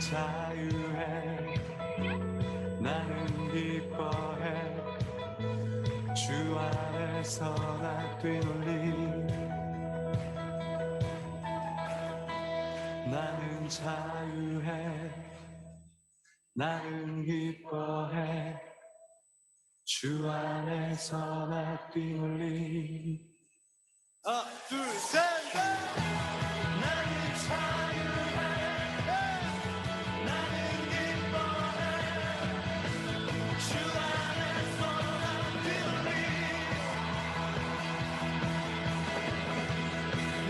자유해 나는 기뻐해 주 안에서 나 뛰놀리 나는 자유해 나는 기뻐해 주 안에서 나 뛰놀리 하나 둘 셋 나는 자유해 나는 기뻐해 주 안에서 나 뛰놀리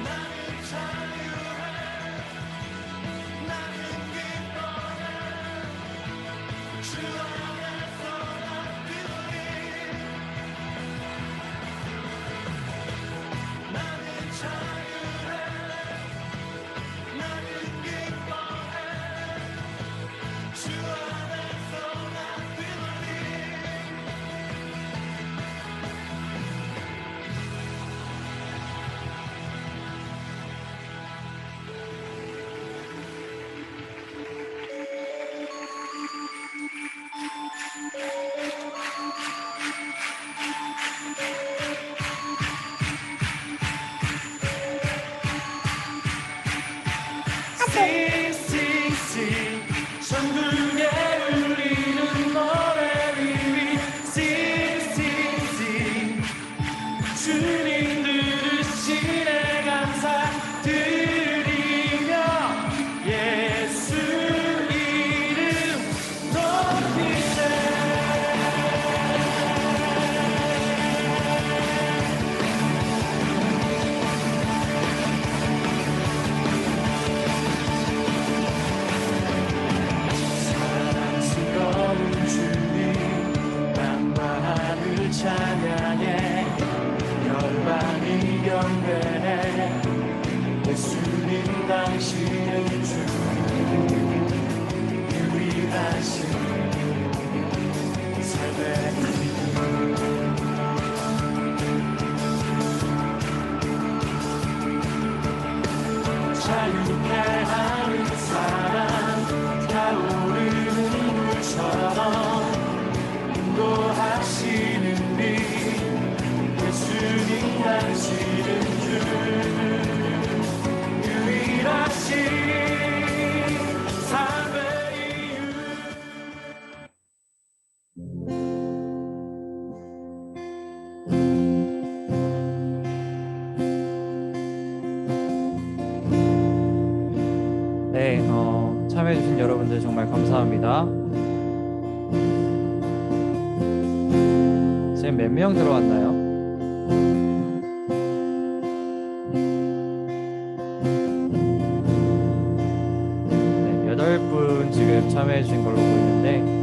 나는 자유해 나는 기뻐해 주 안에서 나 뛰놀리 나는 자유해 나는 기뻐해 주 안에서 나 뛰놀리 싱싱싱 전국에 울리는 노래들이 싱싱싱 주님 들으시네 감사 드리며 예수 이름 높이세 사랑스러운 주님 남바하늘 찬양해 열방이 경배해 예수님 당신은 주 유일하신 삶의 자유케 하는 사랑 타오르는 물처럼 인도하시는 비 예수님 당신은 주 유일하신 삶의 이유 네, 참여해주신 여러분들 정말 감사합니다. 지금 몇 명 들어왔나요? 네, 8분 지금 참여해주신 걸로 보이는데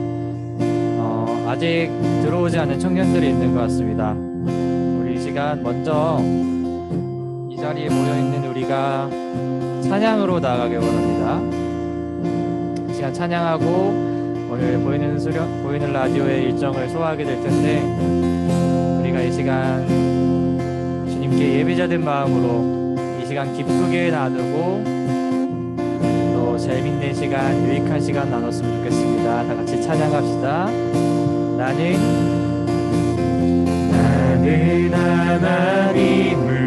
아직 들어오지 않은 청년들이 있는 것 같습니다. 우리 이 시간 먼저 이 자리에 모여있는 우리가 찬양으로 나아가길 원합니다. 이 시간 찬양하고 오늘 보이는 라디오의 일정을 소화하게 될 텐데 우리가 이 시간 주님께 예배자된 마음으로 이 시간 기쁘게 나누고 또 재밌는 시간, 유익한 시간 나눴으면 좋겠습니다. 다 같이 찬양합시다. 나는 하나님을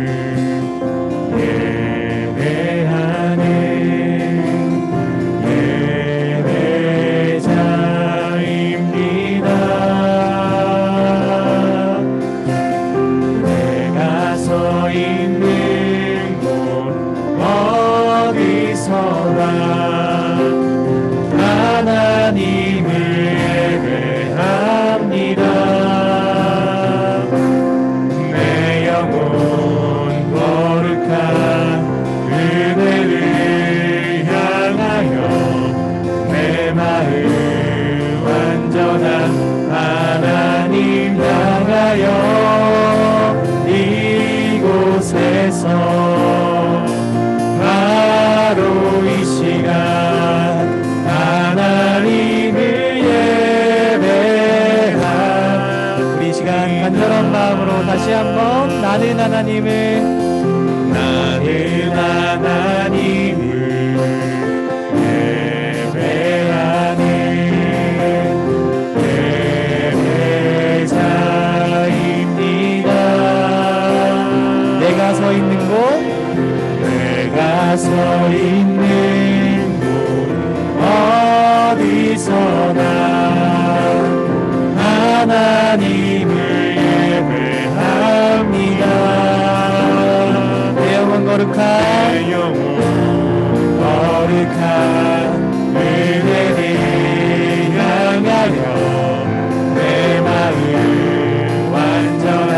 바로 이 시간 하나님을 예배한 우리 시간 간절한 마음으로 다시 한번 나는 하나님을 예배한 서 있는 곳 어디서나 하나님을 예배합니다. 내 영혼 거룩한 내 영혼 거룩한 은혜를 향하여 내 마음 완전한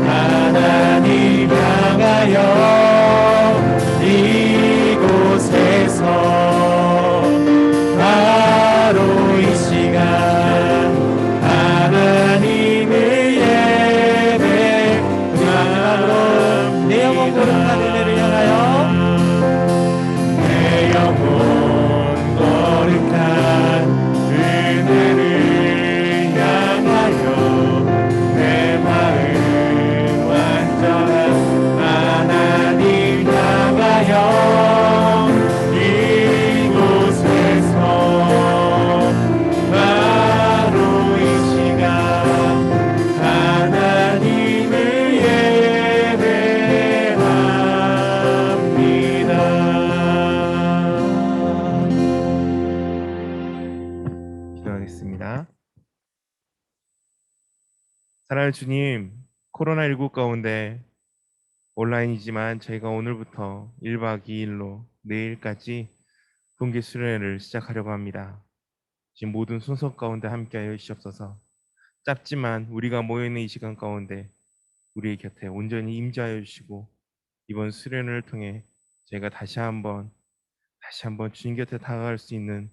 하나님 향하여 이곳에서 바로 이 시간 하나님을 예배합니다. 내 영혼 거룩한 은혜를 향하여 내 영혼 거룩한 은혜를 향하여 내 마음 완전한 하나님 향하여 이곳에서 바로 이 시간 하나님을 예배합니다. 기도하겠습니다. 사랑하는 주님, 코로나19 가운데 온라인이지만 저희가 오늘부터 1박 2일로 내일까지 동계 수련회를 시작하려고 합니다. 지금 모든 순서 가운데 함께하여 주시옵소서. 짧지만 우리가 모여있는 이 시간 가운데 우리의 곁에 온전히 임재하여 주시고 이번 수련회를 통해 저희가 다시 한번 주님 곁에 다가갈 수 있는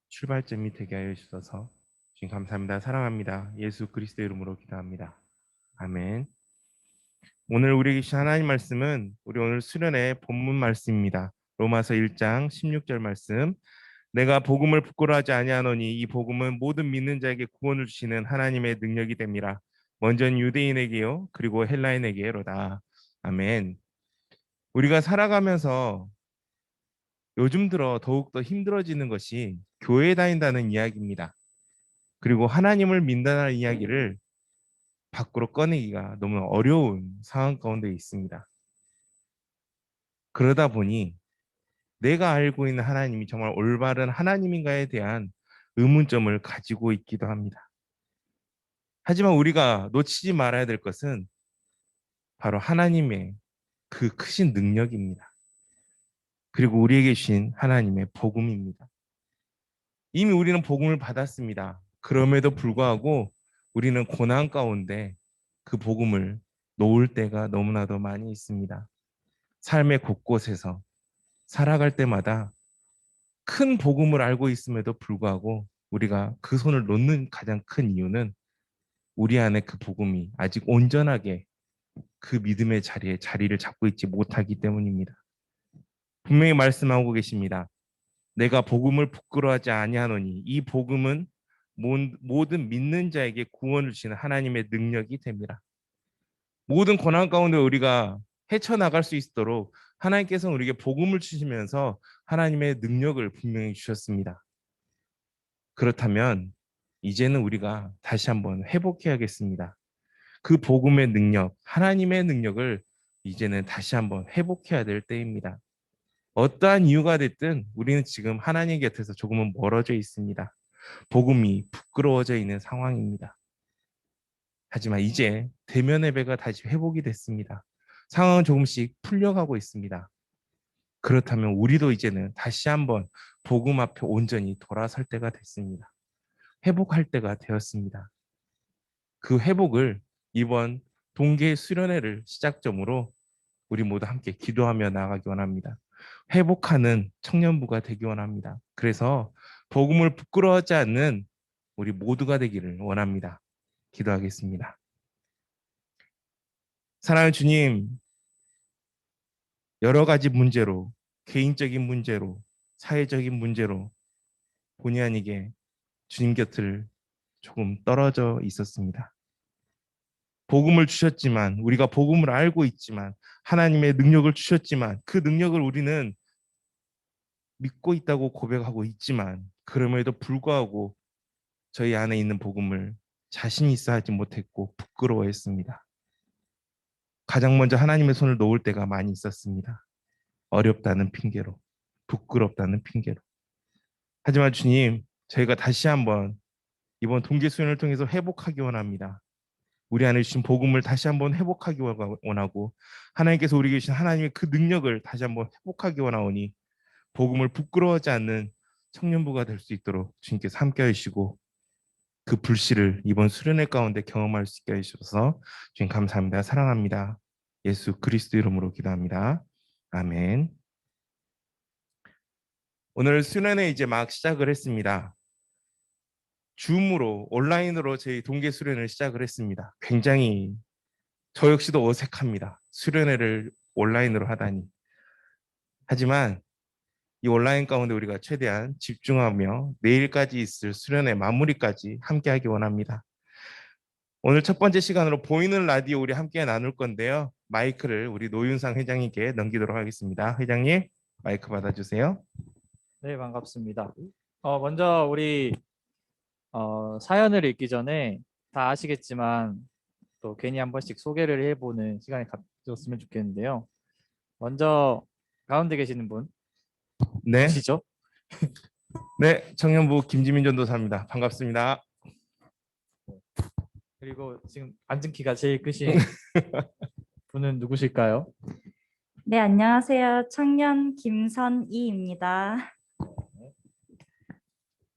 출발점이 되게 하여 주셔서 주님 감사합니다. 사랑합니다. 예수 그리스도 이름으로 기도합니다. 아멘. 오늘 우리에게 주신 하나님 말씀은 우리 오늘 수련의 본문 말씀입니다. 로마서 1장 16절 말씀. 내가 복음을 부끄러워하지 아니하노니 이 복음은 모든 믿는 자에게 구원을 주시는 하나님의 능력이 됨이라. 먼저는 유대인에게요 그리고 헬라인에게로다. 아멘. 우리가 살아가면서 요즘 들어 더욱더 힘들어지는 것이 교회에 다닌다는 이야기입니다. 그리고 하나님을 믿는다는 이야기를 밖으로 꺼내기가 너무 어려운 상황 가운데 있습니다. 그러다 보니 내가 알고 있는 하나님이 정말 올바른 하나님인가에 대한 의문점을 가지고 있기도 합니다. 하지만 우리가 놓치지 말아야 될 것은 바로 하나님의 그 크신 능력입니다. 그리고 우리에게 주신 하나님의 복음입니다. 이미 우리는 복음을 받았습니다. 그럼에도 불구하고 우리는 고난 가운데 그 복음을 놓을 때가 너무나도 많이 있습니다. 삶의 곳곳에서 살아갈 때마다 큰 복음을 알고 있음에도 불구하고 우리가 그 손을 놓는 가장 큰 이유는 우리 안에 그 복음이 아직 온전하게 그 믿음의 자리에 자리를 잡고 있지 못하기 때문입니다. 분명히 말씀하고 계십니다. 내가 복음을 부끄러워하지 아니하노니 이 복음은 모든 믿는 자에게 구원을 주시는 하나님의 능력이 됩니다. 모든 고난 가운데 우리가 헤쳐나갈 수 있도록 하나님께서는 우리에게 복음을 주시면서 하나님의 능력을 분명히 주셨습니다. 그렇다면 이제는 우리가 다시 한번 회복해야겠습니다. 그 복음의 능력, 하나님의 능력을 이제는 다시 한번 회복해야 될 때입니다. 어떠한 이유가 됐든 우리는 지금 하나님 곁에서 조금은 멀어져 있습니다. 복음이 부끄러워져 있는 상황입니다. 하지만 이제 대면 예배가 다시 회복이 됐습니다. 상황은 조금씩 풀려가고 있습니다. 그렇다면 우리도 이제는 다시 한번 복음 앞에 온전히 돌아설 때가 됐습니다. 회복할 때가 되었습니다. 그 회복을 이번 동계 수련회를 시작점으로 우리 모두 함께 기도하며 나아가기 원합니다. 회복하는 청년부가 되기 원합니다. 그래서 복음을 부끄러워하지 않는 우리 모두가 되기를 원합니다. 기도하겠습니다. 사랑하는 주님, 여러 가지 문제로, 개인적인 문제로, 사회적인 문제로 본의 아니게 주님 곁을 조금 떨어져 있었습니다. 복음을 주셨지만, 우리가 복음을 알고 있지만, 하나님의 능력을 주셨지만, 그 능력을 우리는 믿고 있다고 고백하고 있지만, 그럼에도 불구하고 저희 안에 있는 복음을 자신 있어 하지 못했고 부끄러워했습니다. 가장 먼저 하나님의 손을 놓을 때가 많이 있었습니다. 어렵다는 핑계로, 부끄럽다는 핑계로. 하지만 주님, 저희가 다시 한번 이번 동계 수련을 통해서 회복하기 원합니다. 우리 안에 주신 복음을 다시 한번 회복하기 원하고 하나님께서 우리에게 주신 하나님의 그 능력을 다시 한번 회복하기 원하오니 복음을 부끄러워하지 않는 청년부가 될 수 있도록 주님께서 함께 하시고 그 불씨를 이번 수련회 가운데 경험할 수 있게 해주셔서 주님 감사합니다. 사랑합니다. 예수 그리스도 이름으로 기도합니다. 아멘. 오늘 수련회 이제 막 시작을 했습니다. 줌으로 온라인으로 저희 동계 수련을 시작을 했습니다. 굉장히 저 역시도 어색합니다. 수련회를 온라인으로 하다니. 하지만 이 온라인 가운데 우리가 최대한 집중하며 내일까지 있을 수련회 마무리까지 함께하기 원합니다. 오늘 첫 번째 시간으로 보이는 라디오 우리 함께 나눌 건데요. 마이크를 우리 노윤상 회장님께 넘기도록 하겠습니다. 회장님 마이크 받아주세요. 네, 반갑습니다. 먼저 우리 사연을 읽기 전에 다 아시겠지만 또 괜히 한 번씩 소개를 해보는 시간이 가졌으면 좋겠는데요. 먼저 가운데 계시는 분 네, 아시죠? 네, 청년부 김지민 전도사입니다. 반갑습니다. 그리고 지금 앉은 키가 제일 크신 분은 누구실까요? 네, 안녕하세요. 청년 김선희입니다.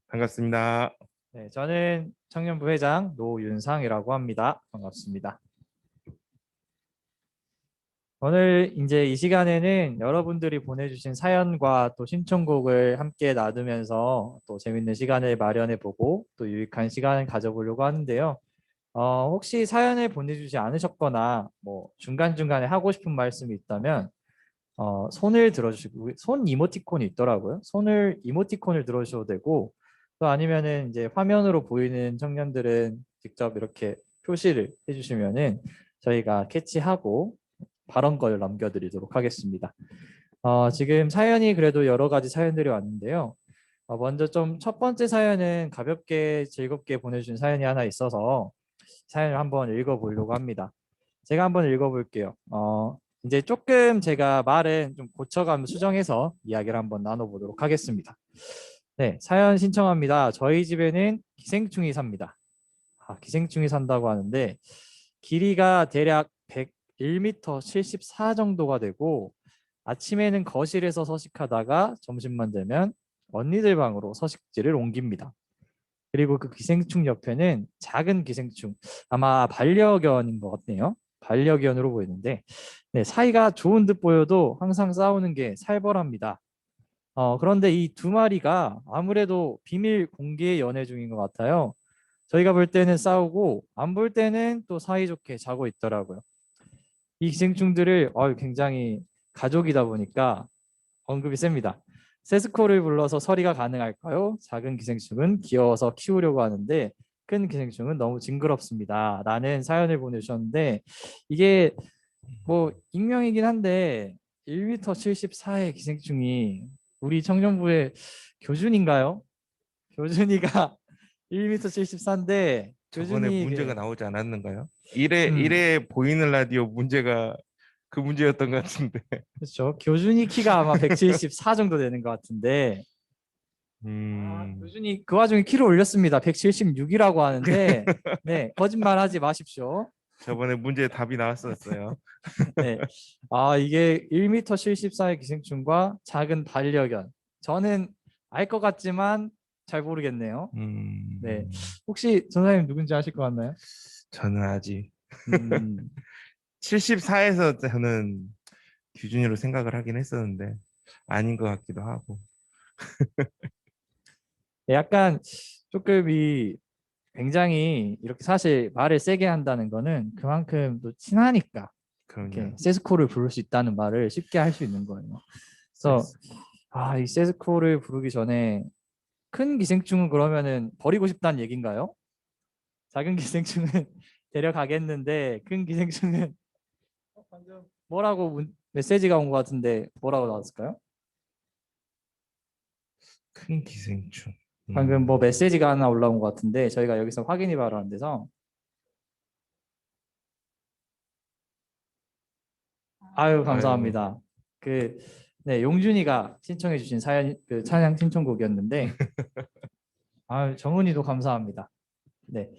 반갑습니다. 네, 저는 청년부 회장 노윤상이라고 합니다. 반갑습니다. 오늘 이제 이 시간에는 여러분들이 보내주신 사연과 또 신청곡을 함께 나누면서 또 재밌는 시간을 마련해 보고 또 유익한 시간을 가져보려고 하는데요. 혹시 사연을 보내주지 않으셨거나 뭐 중간중간에 하고 싶은 말씀이 있다면 손을 들어주시고 손 이모티콘이 있더라고요. 손을 이모티콘을 들어주셔도 되고 또 아니면은 이제 화면으로 보이는 청년들은 직접 이렇게 표시를 해주시면은 저희가 캐치하고 발언권을 남겨드리도록 하겠습니다. 지금 사연이 그래도 여러 가지 사연들이 왔는데요. 먼저 좀 첫 번째 사연은 가볍게 즐겁게 보내주신 사연이 하나 있어서 사연을 한번 읽어보려고 합니다. 제가 한번 읽어볼게요. 이제 조금 제가 말은 좀 고쳐가며 수정해서 이야기를 한번 나눠보도록 하겠습니다. 네, 사연 신청합니다. 저희 집에는 기생충이 삽니다. 기생충이 산다고 하는데 길이가 대략 1m 74 정도가 되고 아침에는 거실에서 서식하다가 점심만 되면 언니들 방으로 서식지를 옮깁니다. 그리고 그 기생충 옆에는 작은 기생충, 아마 반려견인 것 같네요. 반려견으로 보이는데 네, 사이가 좋은 듯 보여도 항상 싸우는 게 살벌합니다. 그런데 이 두 마리가 아무래도 비밀 공개 연애 중인 것 같아요. 저희가 볼 때는 싸우고 안 볼 때는 또 사이좋게 자고 있더라고요. 이 기생충들을 굉장히 가족이다 보니까 언급이 셉니다. 세스코를 불러서 서리가 가능할까요? 작은 기생충은 귀여워서 키우려고 하는데 큰 기생충은 너무 징그럽습니다. 라는 사연을 보내주셨는데 이게 뭐 익명이긴 한데 1m 74의 기생충이 우리 청년부의 교준인가요? 교준이가 1m 74인데 저번에 교준이 문제가 나오지 않았는가요? 이래 보이는 라디오 문제가 그 문제였던 것 같은데. 그렇죠. 교준이 키가 아마 174 정도 되는 것 같은데 교준이 그 와중에 키를 올렸습니다. 176이라고 하는데 네, 거짓말하지 마십시오. 저번에 문제 답이 나왔었어요. 네. 이게 1m 74의 기생충과 작은 반려견. 저는 알 것 같지만 잘 모르겠네요. 네. 혹시 전사님 누군지 아실 것 같나요? 저는 아직 음, 74에서 저는 기준으로 생각을 하긴 했었는데 아닌 것 같기도 하고. 네, 약간 조금 굉장히 이렇게 사실 말을 세게 한다는 거는 그만큼 또 친하니까 이렇게 그럼요. 세스코를 부를 수 있다는 말을 쉽게 할 수 있는 거예요. 그래서 이 세스코를 부르기 전에 큰 기생충은 그러면은 버리고 싶다는 얘기인가요? 작은 기생충은 데려가겠는데 큰 기생충은 방금 뭐라고 메시지가 온 것 같은데 뭐라고 나왔을까요? 큰 기생충. 방금 뭐 메시지가 하나 올라온 것 같은데 저희가 여기서 확인이 바로 안 돼서 아유 감사합니다. 네, 용준이가 신청해주신 사연 그 찬양 신청곡이었는데 정은이도 감사합니다. 네,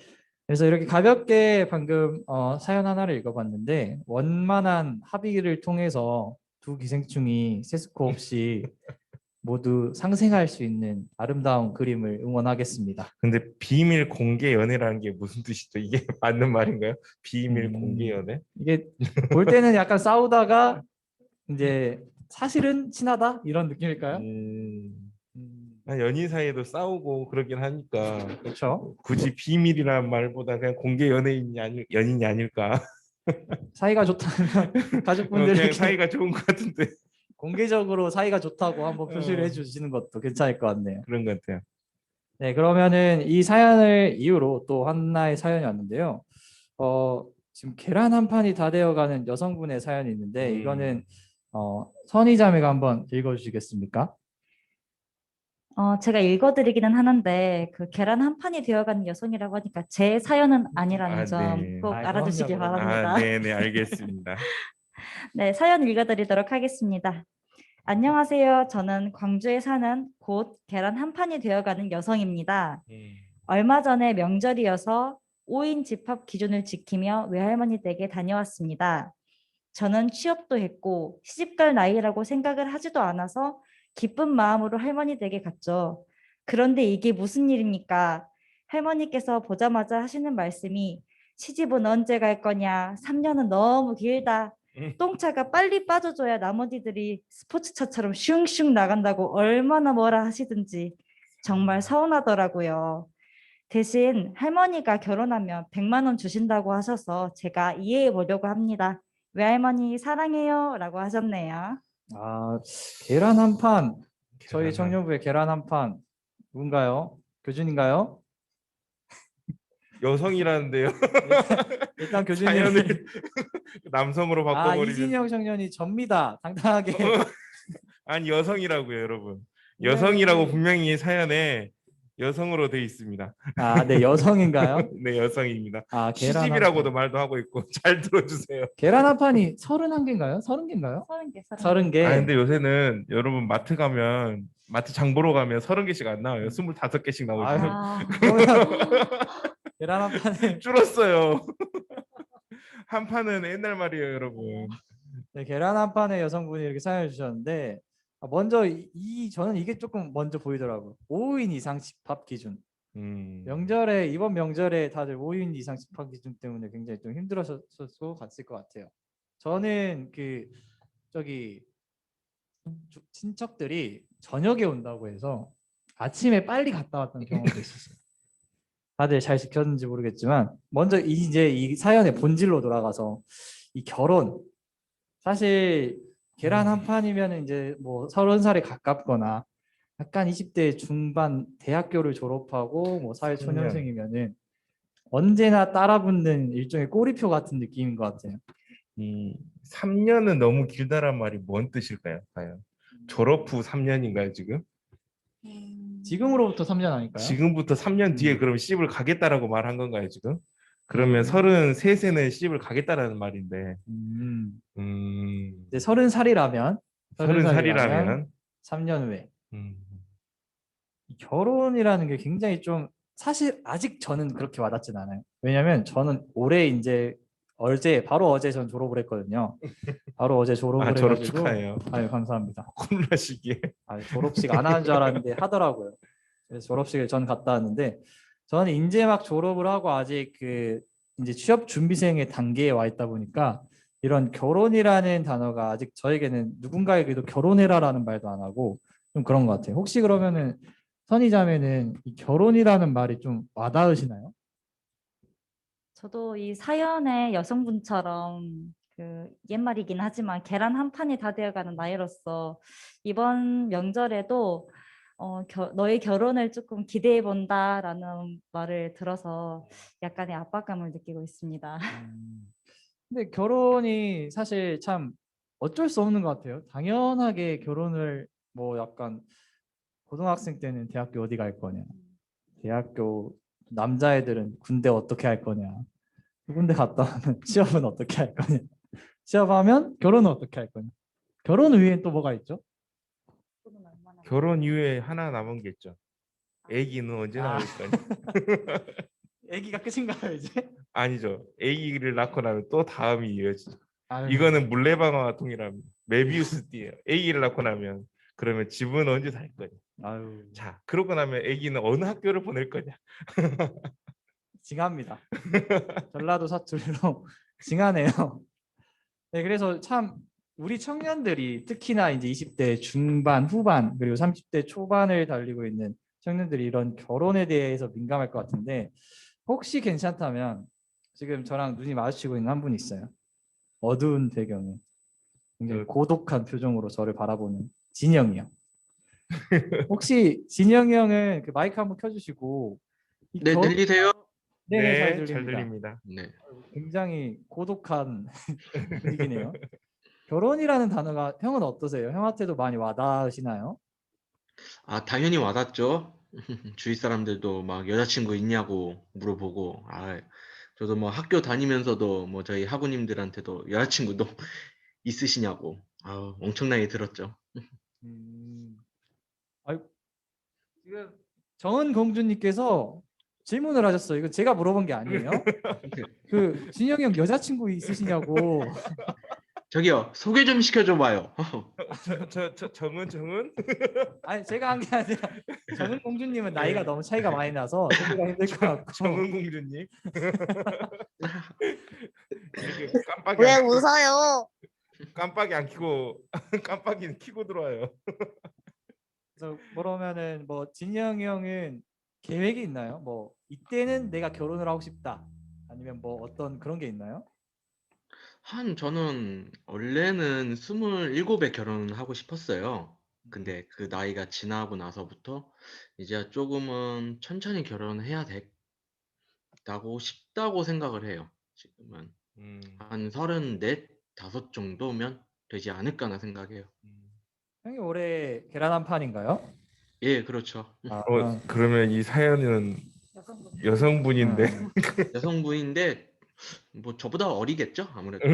그래서 이렇게 가볍게 방금 사연 하나를 읽어봤는데 원만한 합의를 통해서 두 기생충이 세스코 없이 모두 상생할 수 있는 아름다운 그림을 응원하겠습니다. 근데 비밀 공개 연애라는 게 무슨 뜻이죠? 이게 맞는 말인가요? 비밀 음. 공개 연애? 이게 볼 때는 약간 싸우다가 이제 사실은 친하다 이런 느낌일까요? 연인 사이에도 싸우고 그러긴 하니까 그렇죠. 굳이 비밀이라는 말보다 그냥 공개 연인이 아닐까. 사이가 좋다면 그냥 가족분들에게 사이가 좋은 것 같은데 공개적으로 사이가 좋다고 한번 표시를 해주시는 것도 괜찮을 것 같네요. 그런 것 같아요. 네, 그러면은 이 사연을 이유로 또 하나의 사연이 왔는데요. 지금 계란 한 판이 다 되어가는 여성분의 사연이 있는데 이거는 선희자매가 한번 읽어주시겠습니까? 제가 읽어드리기는 하는데 그 계란 한 판이 되어가는 여성이라고 하니까 제 사연은 아니라는 아, 점 네. 꼭 아, 알아주시기 그럼요, 그럼요. 바랍니다. 네네 알겠습니다. 네, 사연 읽어드리도록 하겠습니다. 안녕하세요. 저는 광주에 사는 곧 계란 한 판이 되어가는 여성입니다. 얼마 전에 명절이어서 5인 집합 기준을 지키며 외할머니 댁에 다녀왔습니다. 저는 취업도 했고 시집갈 나이라고 생각을 하지도 않아서 기쁜 마음으로 할머니 댁에 갔죠. 그런데 이게 무슨 일입니까? 할머니께서 보자마자 하시는 말씀이 시집은 언제 갈 거냐? 3년은 너무 길다. 똥차가 빨리 빠져줘야 나머지들이 스포츠차처럼 슝슝 나간다고 얼마나 뭐라 하시든지 정말 서운하더라고요. 대신 할머니가 결혼하면 100만 원 주신다고 하셔서 제가 이해해 보려고 합니다. 외할머니 사랑해요 라고 하셨네요. 계란 한 판. 저희 계란 한 청년부의 계란 한 판. 누군가요? 교준인가요? 여성이라는데요. 일단 교준님. 사연을 남성으로 바꿔버리면 이진영 청년이 접니다. 당당하게. 아니 여성이라고요, 여러분. 여성이라고 네. 분명히 사연에 여성으로 돼 있습니다. 네, 여성인가요? 네, 여성입니다. 계란 시집이라고도 한 판. 말도 하고 있고 잘 들어주세요. 계란 한 판이 31개인가요? 30개인가요? 30개. 30개. 근데 요새는 여러분 마트 가면 마트 장 보러 가면 30개씩 안 나와요. 25개씩 나오고 아유. 있어요. 그러면 계란 한 판에 줄었어요. 한 판은 옛날 말이에요, 여러분. 네, 계란 한 판에 여성분이 이렇게 사연을 주셨는데 먼저 저는 이게 조금 먼저 보이더라고요. 5인 이상 집합 기준. 이번 명절에 다들 5인 이상 집합 기준 때문에 굉장히 좀 힘들었을 것 같아요. 저는 친척들이 저녁에 온다고 해서 아침에 빨리 갔다 왔던 경험도 있었어요. 다들 잘 지켰는지 모르겠지만 먼저 이제 이 사연의 본질로 돌아가서 이 결혼 사실 계란 한 판이면 이제 뭐 30살에 가깝거나 약간 20대 중반 대학교를 졸업하고 뭐 사회초년생이면은 언제나 따라붙는 일종의 꼬리표 같은 느낌인 것 같아요. 이 3년은 너무 길다란 말이 뭔 뜻일까요? 과연 졸업 후 3년인가요, 지금? 지금으로부터 3년 아닐까요? 지금부터 3년 뒤에 그럼 시집을 가겠다라고 말한 건가요, 지금? 그러면 33세는 시집을 가겠다라는 말인데. 이제 30살이라면 30살이라면 3년 후에 결혼이라는 게 굉장히 좀 사실 아직 저는 그렇게 와닿진 않아요. 왜냐면 저는 올해 이제 바로 어제 전 졸업을 했거든요. 바로 어제 졸업을 졸업 해가지고 축하해요. 아유 감사합니다. 콜라시기에. 졸업식 안 하는 줄 알았는데 하더라고요. 그래서 졸업식을 전 갔다 왔는데 저는 이제 막 졸업을 하고 아직 이제 취업 준비생의 단계에 와 있다 보니까 이런 결혼이라는 단어가 아직 저에게는 누군가에게도 결혼해라라는 말도 안 하고 좀 그런 것 같아요. 혹시 그러면은 선희자매는 이 결혼이라는 말이 좀 와닿으시나요? 저도 이 사연의 여성분처럼 옛말이긴 하지만 계란 한 판이 다 되어가는 나이로서 이번 명절에도 너의 결혼을 조금 기대해 본다라는 말을 들어서 약간의 압박감을 느끼고 있습니다. 근데 결혼이 사실 참 어쩔 수 없는 것 같아요. 당연하게 결혼을 뭐 약간 고등학생 때는 대학교 어디 갈 거냐, 대학교 남자애들은 군대 어떻게 할 거냐, 군대 갔다 오면 취업은 어떻게 할 거냐, 취업하면 결혼은 어떻게 할 거냐? 결혼 외엔 또 뭐가 있죠? 결혼 이후에 하나 남은 게 있죠. 아기는 언제 아. 나올 거냐? 아기가 끝인가요 이제? 아니죠. 아기를 낳고 나면 또 다음이 이어지죠. 아유, 이거는 물레방아와 동일합니다. 메비우스 띠예요. 아기를 낳고 나면 그러면 집은 언제 살 거냐? 아유, 자, 그러고 나면 아기는 어느 학교를 보낼 거냐? 징합니다. 전라도 사투리로 징하네요. 네, 그래서 참 우리 청년들이 특히나 이제 20대 중반, 후반 그리고 30대 초반을 달리고 있는 청년들이 이런 결혼에 대해서 민감할 것 같은데 혹시 괜찮다면 지금 저랑 눈이 마주치고 있는 한 분이 있어요. 어두운 배경에 굉장히 고독한 표정으로 저를 바라보는 진영이요. 혹시 진영이 형은 그 마이크 한번 켜주시고 네, 들리세요? 네, 잘 잘 들립니다. 들립니다. 네. 굉장히 고독한 분위기네요. 결혼이라는 단어가 형은 어떠세요? 형한테도 많이 와닿으시나요? 아, 당연히 와닿죠. 주위 사람들도 막 여자친구 있냐고 물어보고, 저도 뭐 학교 다니면서도 뭐 저희 학우님들한테도 여자친구도 있으시냐고, 엄청나게 들었죠. 아유, 지금 정은 공주님께서 질문을 하셨어요. 이거 제가 물어본 게 아니에요. 그 진영이 형 여자친구 있으시냐고. 저기요, 소개 좀 시켜줘 봐요. 정은 아니 제가 한 게 아니라 정은 공주님은 나이가 너무 차이가 많이 나서 소개가 힘들 것 같고. 정은 공주님. 이렇게 깜빡이 왜 안 켜고- 웃어요? 깜빡이 안 켜고 깜빡이는 켜고 들어와요. 그래서 그러면은 뭐 진영이 형은 계획이 있나요? 뭐 이때는 내가 결혼을 하고 싶다. 아니면 뭐 어떤 그런 게 있나요? 저는 원래는 27에 결혼을 하고 싶었어요. 근데 그 나이가 지나고 나서부터 이제 조금은 천천히 결혼을 해야 되다고 싶다고 생각을 해요. 지금은 한 34, 5 정도면 되지 않을까나 생각해요. 형이 올해 계란 한 판인가요? 예, 그렇죠. 아, 그러면 이 사연은 여성분인데 여성분인데 뭐 저보다 어리겠죠, 아무래도.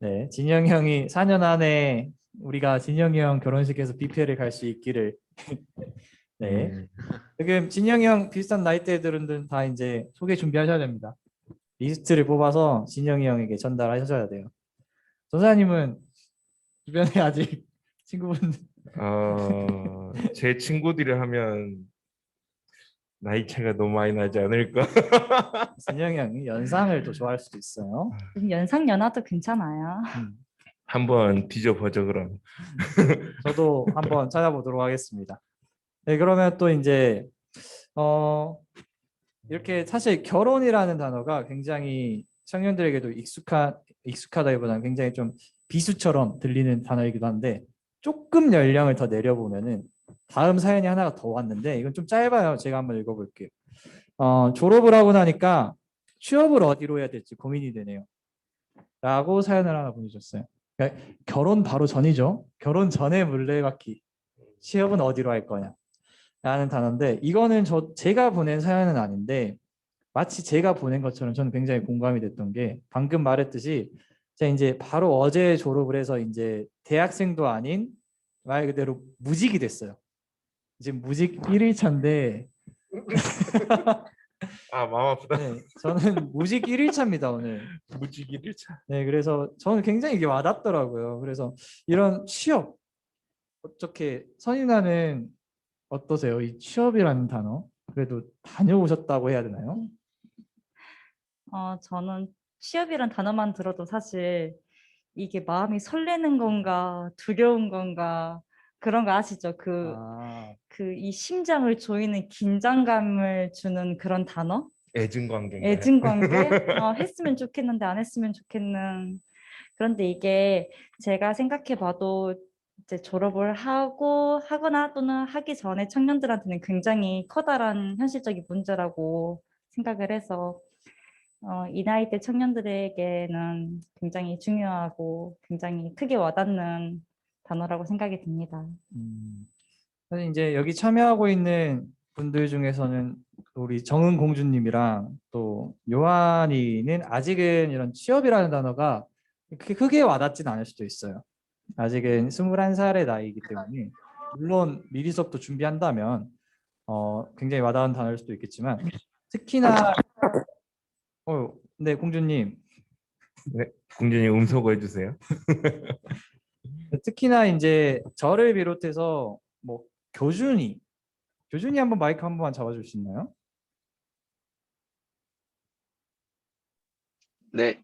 네, 진영이 형이 4년 안에 우리가 진영이 형 결혼식에서 뷔페를 갈 수 있기를. 네, 음, 지금 진영이 형 비슷한 나이대들은 다 이제 소개 준비하셔야 됩니다. 리스트를 뽑아서 진영이 형에게 전달하셔야 돼요. 전사님은 주변에 아직 친구분 제 친구들이 하면 나이 차가 너무 많이 나지 않을까? 진영이 형이 연상을 또 좋아할 수도 있어요. 연상 연하도 괜찮아요. 한번 뒤져보죠 그럼. 저도 한번 찾아보도록 하겠습니다. 네, 그러면 또 이제 이렇게 사실 결혼이라는 단어가 굉장히 청년들에게도 익숙하다기보다는 굉장히 좀 비수처럼 들리는 단어이기도 한데 조금 연령을 더 내려보면은 다음 사연이 하나가 더 왔는데 이건 좀 짧아요. 제가 한번 읽어볼게요. 졸업을 하고 나니까 취업을 어디로 해야 될지 고민이 되네요. 라고 사연을 하나 보내주셨어요. 그러니까 결혼 바로 전이죠. 결혼 전에 물레바퀴. 취업은 어디로 할 거냐. 라는 단어인데 이거는 제가 보낸 사연은 아닌데 마치 제가 보낸 것처럼 저는 굉장히 공감이 됐던 게 방금 말했듯이 제가 이제 바로 어제 졸업을 해서 이제 대학생도 아닌 말 그대로 무직이 됐어요. 지금 무직 1일차인데 마음 아프다. 네, 저는 무직 1일차입니다 오늘. 무지개 1차. 네, 그래서 저는 굉장히 이게 와닿더라고요. 그래서 이런 취업 어떻게 선인아는 어떠세요? 이 취업이라는 단어 그래도 다녀오셨다고 해야 되나요? 저는 취업이란 단어만 들어도 사실 이게 마음이 설레는 건가 두려운 건가 그런 거 아시죠? 이 심장을 조이는 긴장감을 주는 그런 단어? 애증 관계. 애증 관계? 했으면 좋겠는데 안 했으면 좋겠는. 그런데 이게 제가 생각해봐도 이제 졸업을 하거나 또는 하기 전에 청년들한테는 굉장히 커다란 현실적인 문제라고 생각을 해서 이 나이 대 청년들에게는 굉장히 중요하고 굉장히 크게 와닿는 단어라고 생각이 듭니다. 사실 이제 여기 참여하고 있는 분들 중에서는 우리 정은 공주님이랑 또 요한이는 아직은 이런 취업이라는 단어가 그렇게 크게 와닿진 않을 수도 있어요. 아직은 21살의 나이이기 때문에 물론 미리 수업도 준비한다면 굉장히 와닿은 단어일 수도 있겠지만 특히나 네 공주님 공주님 음소거 해주세요. 특히나 이제 저를 비롯해서 뭐 교준이 한번 마이크 한 번만 잡아줄 수 있나요? 네,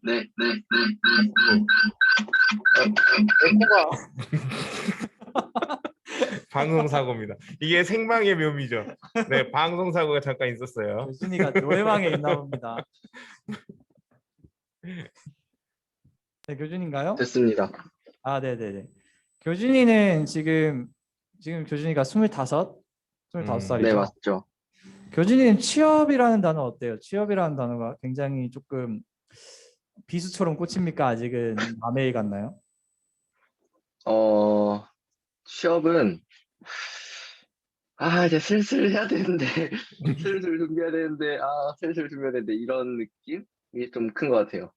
방송 사고입니다. 이게 생방의 묘미죠. 네, 방송 사고가 잠깐 있었어요. 교준이가 노래방에 있나 봅니다. 네, 교준인가요? 됐습니다. 아, 네네네. 교준이는 지금 교준이가 25살이죠. 네, 맞죠. 교준이는 취업이라는 단어 어때요? 취업이라는 단어가 굉장히 조금 비수처럼 꽂힙니까? 아직은 남의 일 같나요? 취업은 이제 슬슬 해야 되는데 슬슬 준비해야 되는데 슬슬 준비해야 되는데 이런 느낌이 좀 큰 것 같아요.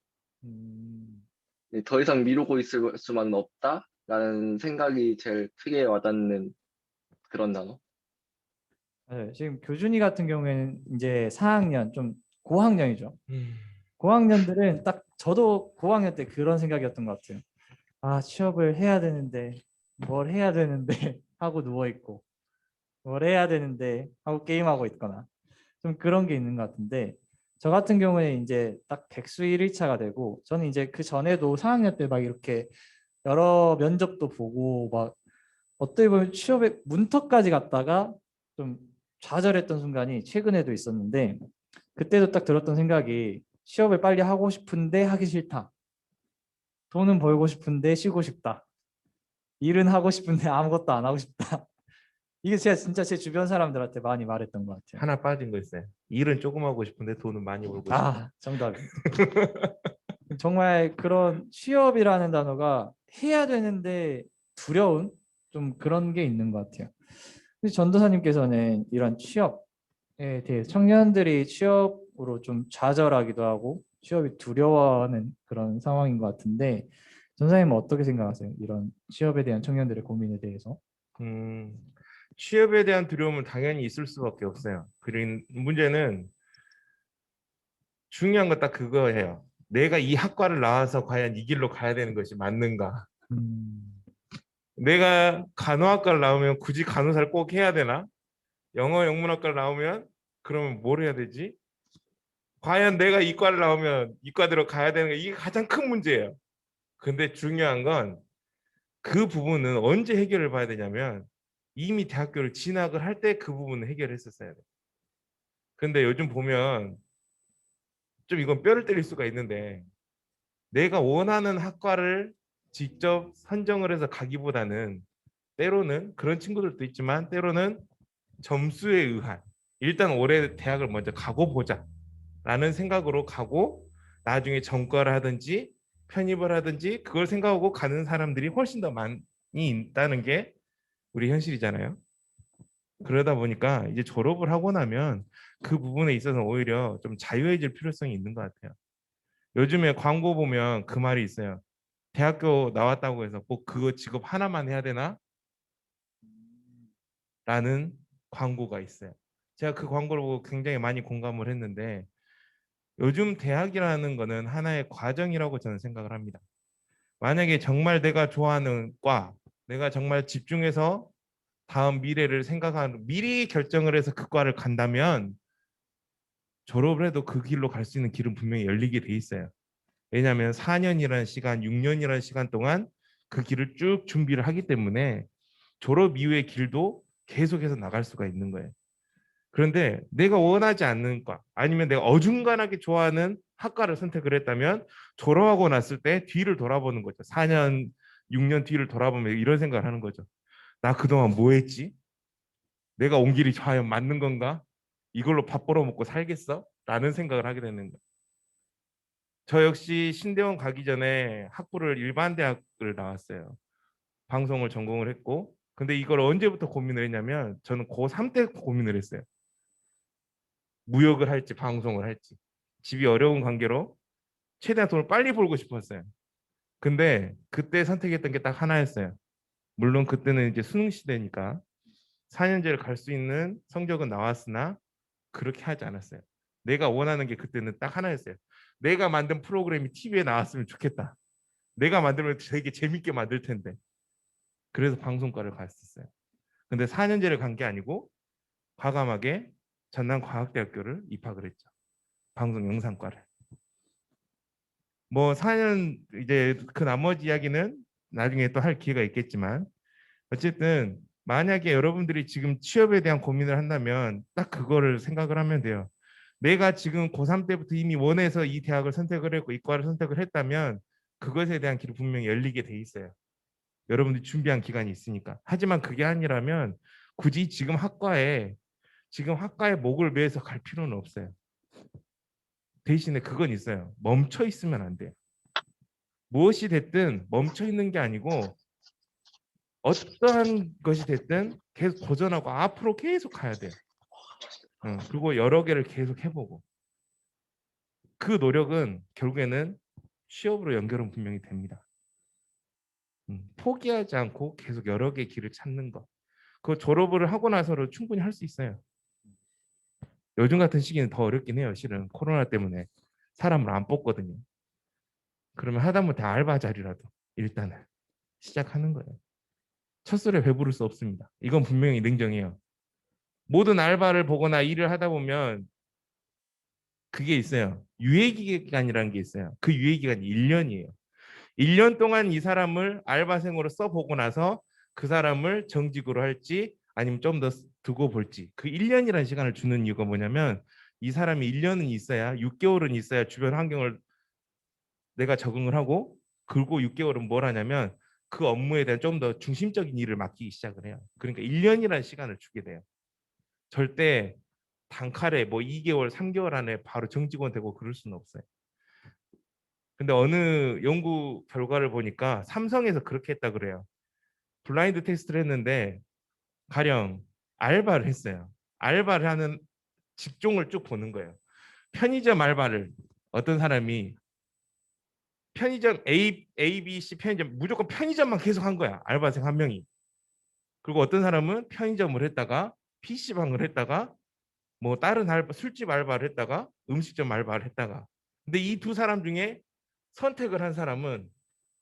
더 이상 미루고 있을 수만은 없다라는 생각이 제일 크게 와닿는 그런 단어. 네, 지금 교준이 같은 경우에는 이제 4학년 좀 고학년이죠. 음. 고학년들은 딱 저도 고학년 때 그런 생각이었던 것 같아요. 취업을 해야 되는데 뭘 해야 되는데 하고 누워 있고 뭘 해야 되는데 하고 게임하고 있거나 좀 그런 게 있는 것 같은데 저 같은 경우에 이제 딱 백수 1일차가 되고 저는 이제 그 전에도 4학년 때 막 이렇게 여러 면접도 보고 막 어떻게 보면 취업의 문턱까지 갔다가 좀 좌절했던 순간이 최근에도 있었는데 그때도 딱 들었던 생각이 취업을 빨리 하고 싶은데 하기 싫다. 돈은 벌고 싶은데 쉬고 싶다. 일은 하고 싶은데 아무것도 안 하고 싶다. 이게 제가 진짜 제 주변 사람들한테 많이 말했던 것 같아요. 하나 빠진 거 있어요. 일은 조금 하고 싶은데 돈은 많이 벌고 싶다. 정답입니다. 정말 그런 취업이라는 단어가 해야 되는데 두려운 좀 그런 게 있는 것 같아요. 근데 전도사님께서는 이런 취업에 대해 청년들이 취업으로 좀 좌절하기도 하고 취업이 두려워하는 그런 상황인 것 같은데 전사님은 어떻게 생각하세요? 이런 취업에 대한 청년들의 고민에 대해서? 취업에 대한 두려움은 당연히 있을 수밖에 없어요. 그린 문제는 중요한 건 딱 그거예요. 내가 이 학과를 나와서 과연 이 길로 가야 되는 것이 맞는가? 내가 간호학과를 나오면 굳이 간호사를 꼭 해야 되나? 영어 영문학과를 나오면 그러면 뭘 해야 되지? 과연 내가 이과를 나오면 이과대로 가야 되는 게 이게 가장 큰 문제예요. 근데 중요한 건 그 부분은 언제 해결을 봐야 되냐면 이미 대학교를 진학을 할 때 그 부분을 해결했었어야 돼. 근데 요즘 보면 좀 이건 뼈를 때릴 수가 있는데 내가 원하는 학과를 직접 선정을 해서 가기보다는 때로는 그런 친구들도 있지만 때로는 점수에 의한 일단 올해 대학을 먼저 가고 보자 라는 생각으로 가고 나중에 전과를 하든지 편입을 하든지 그걸 생각하고 가는 사람들이 훨씬 더 많이 있다는 게 우리 현실이잖아요. 그러다 보니까 이제 졸업을 하고 나면 그 부분에 있어서 오히려 좀 자유해질 필요성이 있는 것 같아요. 요즘에 광고 보면 그 말이 있어요. 대학교 나왔다고 해서 꼭 그거 직업 하나만 해야 되나? 라는 광고가 있어요. 제가 그 광고를 보고 굉장히 많이 공감을 했는데 요즘 대학이라는 거는 하나의 과정이라고 저는 생각을 합니다. 만약에 정말 내가 좋아하는 과, 내가 정말 집중해서 다음 미래를 생각하는 미리 결정을 해서 그 과를 간다면 졸업을 해도 그 길로 갈 수 있는 길은 분명히 열리게 돼 있어요. 왜냐하면 4년이라는 시간, 6년이라는 시간 동안 그 길을 쭉 준비를 하기 때문에 졸업 이후의 길도 계속해서 나갈 수가 있는 거예요. 그런데 내가 원하지 않는 과 아니면 내가 어중간하게 좋아하는 학과를 선택을 했다면 졸업하고 났을 때 뒤를 돌아보는 거죠. 4년, 6년 뒤를 돌아보면 이런 생각을 하는 거죠. 나 그동안 뭐 했지? 내가 온 길이 과연 맞는 건가? 이걸로 밥 벌어먹고 살겠어? 라는 생각을 하게 되는 거예요. 저 역시 신대원 가기 전에 학부를 일반 대학을 나왔어요. 방송을 전공을 했고 근데 이걸 언제부터 고민을 했냐면 저는 고3 때 고민을 했어요. 무역을 할지 방송을 할지. 집이 어려운 관계로 최대한 돈을 빨리 벌고 싶었어요. 근데 그때 선택했던 게 딱 하나였어요. 물론 그때는 이제 수능 시대니까 4년제를 갈 수 있는 성적은 나왔으나 그렇게 하지 않았어요. 내가 원하는 게 그때는 딱 하나였어요. 내가 만든 프로그램이 TV에 나왔으면 좋겠다. 내가 만들면 되게 재밌게 만들 텐데. 그래서 방송과를 갔었어요. 근데 4년제를 간 게 아니고 과감하게 전남과학대학교를 입학을 했죠. 방송 영상과를. 뭐 4년 이제 그 나머지 이야기는 나중에 또 할 기회가 있겠지만 어쨌든 만약에 여러분들이 지금 취업에 대한 고민을 한다면 딱 그거를 생각을 하면 돼요. 내가 지금 고3 때부터 이미 원해서 이 대학을 선택을 했고 이과를 선택을 했다면 그것에 대한 길이 분명히 열리게 돼 있어요. 여러분들이 준비한 기간이 있으니까. 하지만 그게 아니라면 굳이 지금 학과에 목을 매서 갈 필요는 없어요. 대신에 그건 있어요. 멈춰 있으면 안 돼요. 무엇이 됐든 멈춰 있는 게 아니고 어떠한 것이 됐든 계속 도전하고 앞으로 계속 가야 돼요. 그리고 여러 개를 계속 해보고 그 노력은 결국에는 취업으로 연결은 분명히 됩니다. 포기하지 않고 계속 여러 개의 길을 찾는 것. 그 졸업을 하고 나서도 충분히 할 수 있어요. 요즘 같은 시기는 더 어렵긴 해요. 실은 코로나 때문에 사람을 안 뽑거든요. 그러면 하다못해 알바 자리라도 일단은 시작하는 거예요. 첫술에 배부를 수 없습니다. 이건 분명히 냉정해요. 모든 알바를 보거나 일을 하다 보면 그게 있어요. 유예기간이라는 게 있어요. 그 유예기간이 1년이에요. 1년 동안 이 사람을 알바생으로 써보고 나서 그 사람을 정직으로 할지 아니면 좀 더 두고 볼지 그 1년이라는 시간을 주는 이유가 뭐냐면 이 사람이 1년은 있어야 6개월은 있어야 주변 환경을 내가 적응을 하고 그리고 6개월은 뭘 하냐면 그 업무에 대한 좀 더 중심적인 일을 맡기기 시작을 해요. 그러니까 1년이라는 시간을 주게 돼요. 절대 단칼에 뭐 2개월, 3개월 안에 바로 정직원 되고 그럴 수는 없어요. 근데 어느 연구 결과를 보니까 삼성에서 그렇게 했다 그래요. 블라인드 테스트를 했는데 가령 알바를 했어요. 알바를 하는 직종을 쭉 보는 거예요. 편의점 알바를 어떤 사람이 편의점 A, B, C 편의점 무조건 편의점만 계속 한 거야. 알바생 한 명이. 그리고 어떤 사람은 편의점을 했다가 PC방을 했다가 뭐 다른 알바, 술집 알바를 했다가 음식점 알바를 했다가 근데 이 두 사람 중에 선택을 한 사람은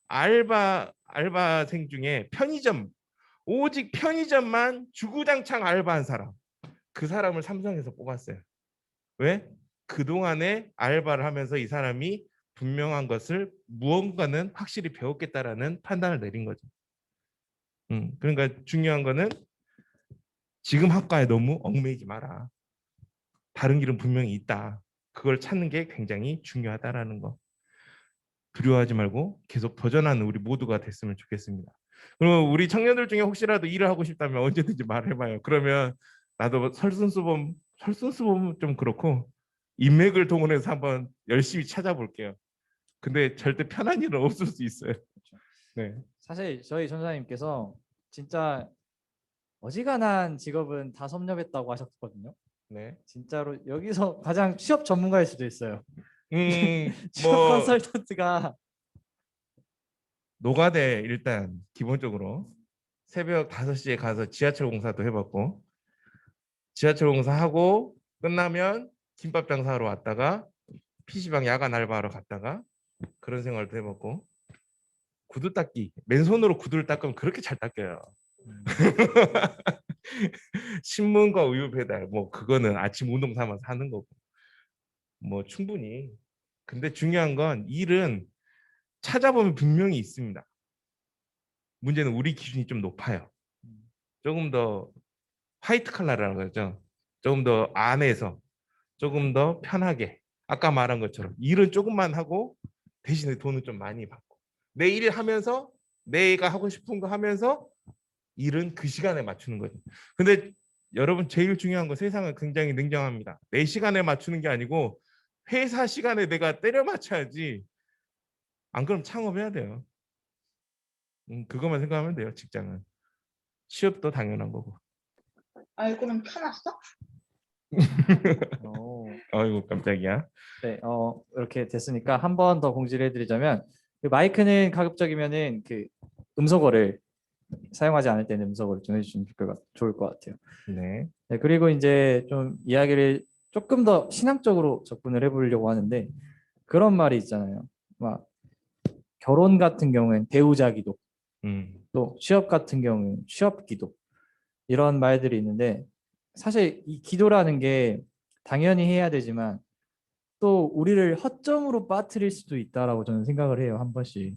알바생 중에 오직 편의점만 주구장창 알바한 사람 그 사람을 삼성에서 뽑았어요. 왜? 그동안에 알바를 하면서 이 사람이 분명한 것을 무언가는 확실히 배웠겠다라는 판단을 내린 거죠. 그러니까 중요한 거는 지금 학과에 너무 얽매이지 마라. 다른 길은 분명히 있다. 그걸 찾는 게 굉장히 중요하다라는 거. 두려워하지 말고 계속 도전하는 우리 모두가 됐으면 좋겠습니다. 그리고 우리 청년들 중에 혹시라도 일을 하고 싶다면 언제든지 말해봐요. 그러면 나도 설순수범 좀 그렇고 인맥을 동원해서 한번 열심히 찾아볼게요. 근데 절대 편한 일은 없을 수 있어요. 네. 사실 저희 전사님께서 진짜 어지간한 직업은 다 섭렵했다고 하셨거든요. 네. 진짜로 여기서 가장 취업 전문가일 수도 있어요. 취업 뭐 컨설턴트가 노가대 일단 기본적으로 새벽 5시에 가서 지하철 공사도 해봤고 지하철 공사하고 끝나면 김밥 장사하러 왔다가 PC방 야간 알바하러 갔다가 그런 생활도 해봤고 구두 닦기 맨손으로 구두를 닦으면 그렇게 잘 닦여요. 신문과 우유 배달 뭐 그거는 아침 운동 삼아서 하는 거고 뭐 충분히 근데 중요한 건 일은 찾아보면 분명히 있습니다. 문제는 우리 기준이 좀 높아요. 조금 더 화이트 칼라라는 거죠. 조금 더 안에서 조금 더 편하게 아까 말한 것처럼 일은 조금만 하고 대신에 돈은 좀 많이 받고 내 일을 하면서 내가 하고 싶은 거 하면서 일은 그 시간에 맞추는 거죠. 근데 여러분 제일 중요한 거 세상은 굉장히 냉정합니다. 내 시간에 맞추는 게 아니고 회사 시간에 내가 때려 맞춰야지 안 그러면 창업해야 돼요. 그것만 생각하면 돼요. 직장은. 취업도 당연한 거고. 알고는 켜놨어? 어, 아이고 깜짝이야. 네, 이렇게 됐으니까 한 번 더 공지를 해드리자면 그 마이크는 가급적이면은 그 음소거를 사용하지 않을 때는 음소거를 좀 해주시면 좋을 것 같아요. 네. 네, 그리고 이제 좀 이야기를 조금 더 신앙적으로 접근을 해보려고 하는데 그런 말이 있잖아요. 막 결혼 같은 경우엔 배우자 기도, 음. 또 취업 같은 경우는 취업 기도 이런 말들이 있는데 사실 이 기도라는 게 당연히 해야 되지만 또 우리를 허점으로 빠뜨릴 수도 있다라고 저는 생각을 해요 한 번씩.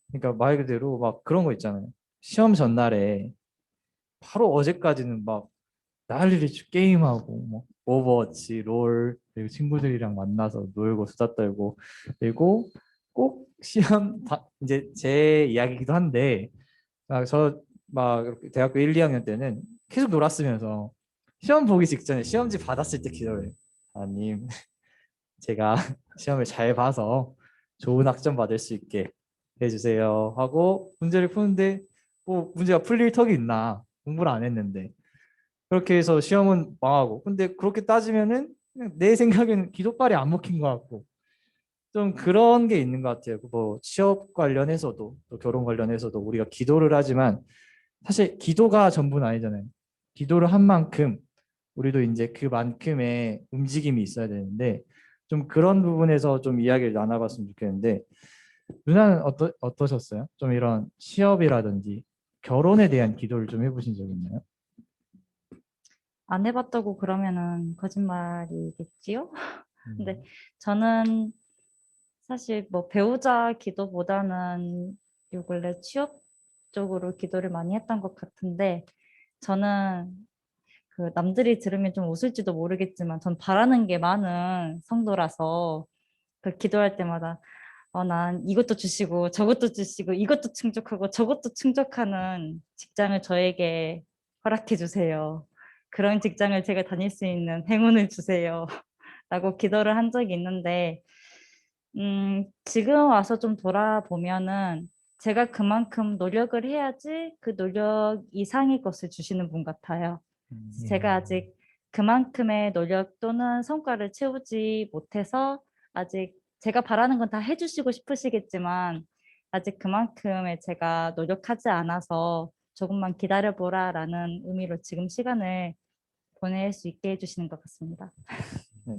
그러니까 말 그대로 막 그런 거 있잖아요. 시험 전날에 바로 어제까지는 막 난리를 게임하고 뭐 오버워치, 롤 그리고 친구들이랑 만나서 놀고 수다 떨고 그리고 꼭 시험 이제 제 이야기이기도 한데 저막 대학교 1, 2학년 때는 계속 놀았으면서 시험 보기 직전에 시험지 받았을 때 기도를 해요. 아님 제가 시험을 잘 봐서 좋은 학점 받을 수 있게 해주세요 하고 문제를 푸는데 뭐 문제가 풀릴 턱이 있나 공부를 안 했는데 그렇게 해서 시험은 망하고 근데 그렇게 따지면은 그냥 내 생각에는 기도빨이 안 먹힌 것 같고 좀 그런 게 있는 것 같아요. 뭐 취업 관련해서도 또 결혼 관련해서도 우리가 기도를 하지만 사실 기도가 전부는 아니잖아요. 기도를 한 만큼 우리도 이제 그만큼의 움직임이 있어야 되는데 좀 그런 부분에서 좀 이야기를 나눠봤으면 좋겠는데 누나는 어떠셨어요? 좀 이런 취업이라든지 결혼에 대한 기도를 좀 해보신 적 있나요? 안 해봤다고 그러면은 거짓말이겠지요? 근데 음, 저는 사실 뭐 배우자 기도보다는 요 근래 취업 쪽으로 기도를 많이 했던 것 같은데 저는 그 남들이 들으면 좀 웃을지도 모르겠지만 전 바라는 게 많은 성도라서 그 기도할 때마다 난 이것도 주시고 저것도 주시고 이것도 충족하고 저것도 충족하는 직장을 저에게 허락해 주세요. 그런 직장을 제가 다닐 수 있는 행운을 주세요. 라고 기도를 한 적이 있는데 지금 와서 좀 돌아보면은 제가 그만큼 노력을 해야지 그 노력 이상의 것을 주시는 분 같아요. 제가 아직 그만큼의 노력 또는 성과를 채우지 못해서 아직 제가 바라는 건 다 해주시고 싶으시겠지만 아직 그만큼의 제가 노력하지 않아서 조금만 기다려보라라는 의미로 지금 시간을 보낼 수 있게 해주시는 것 같습니다. 네,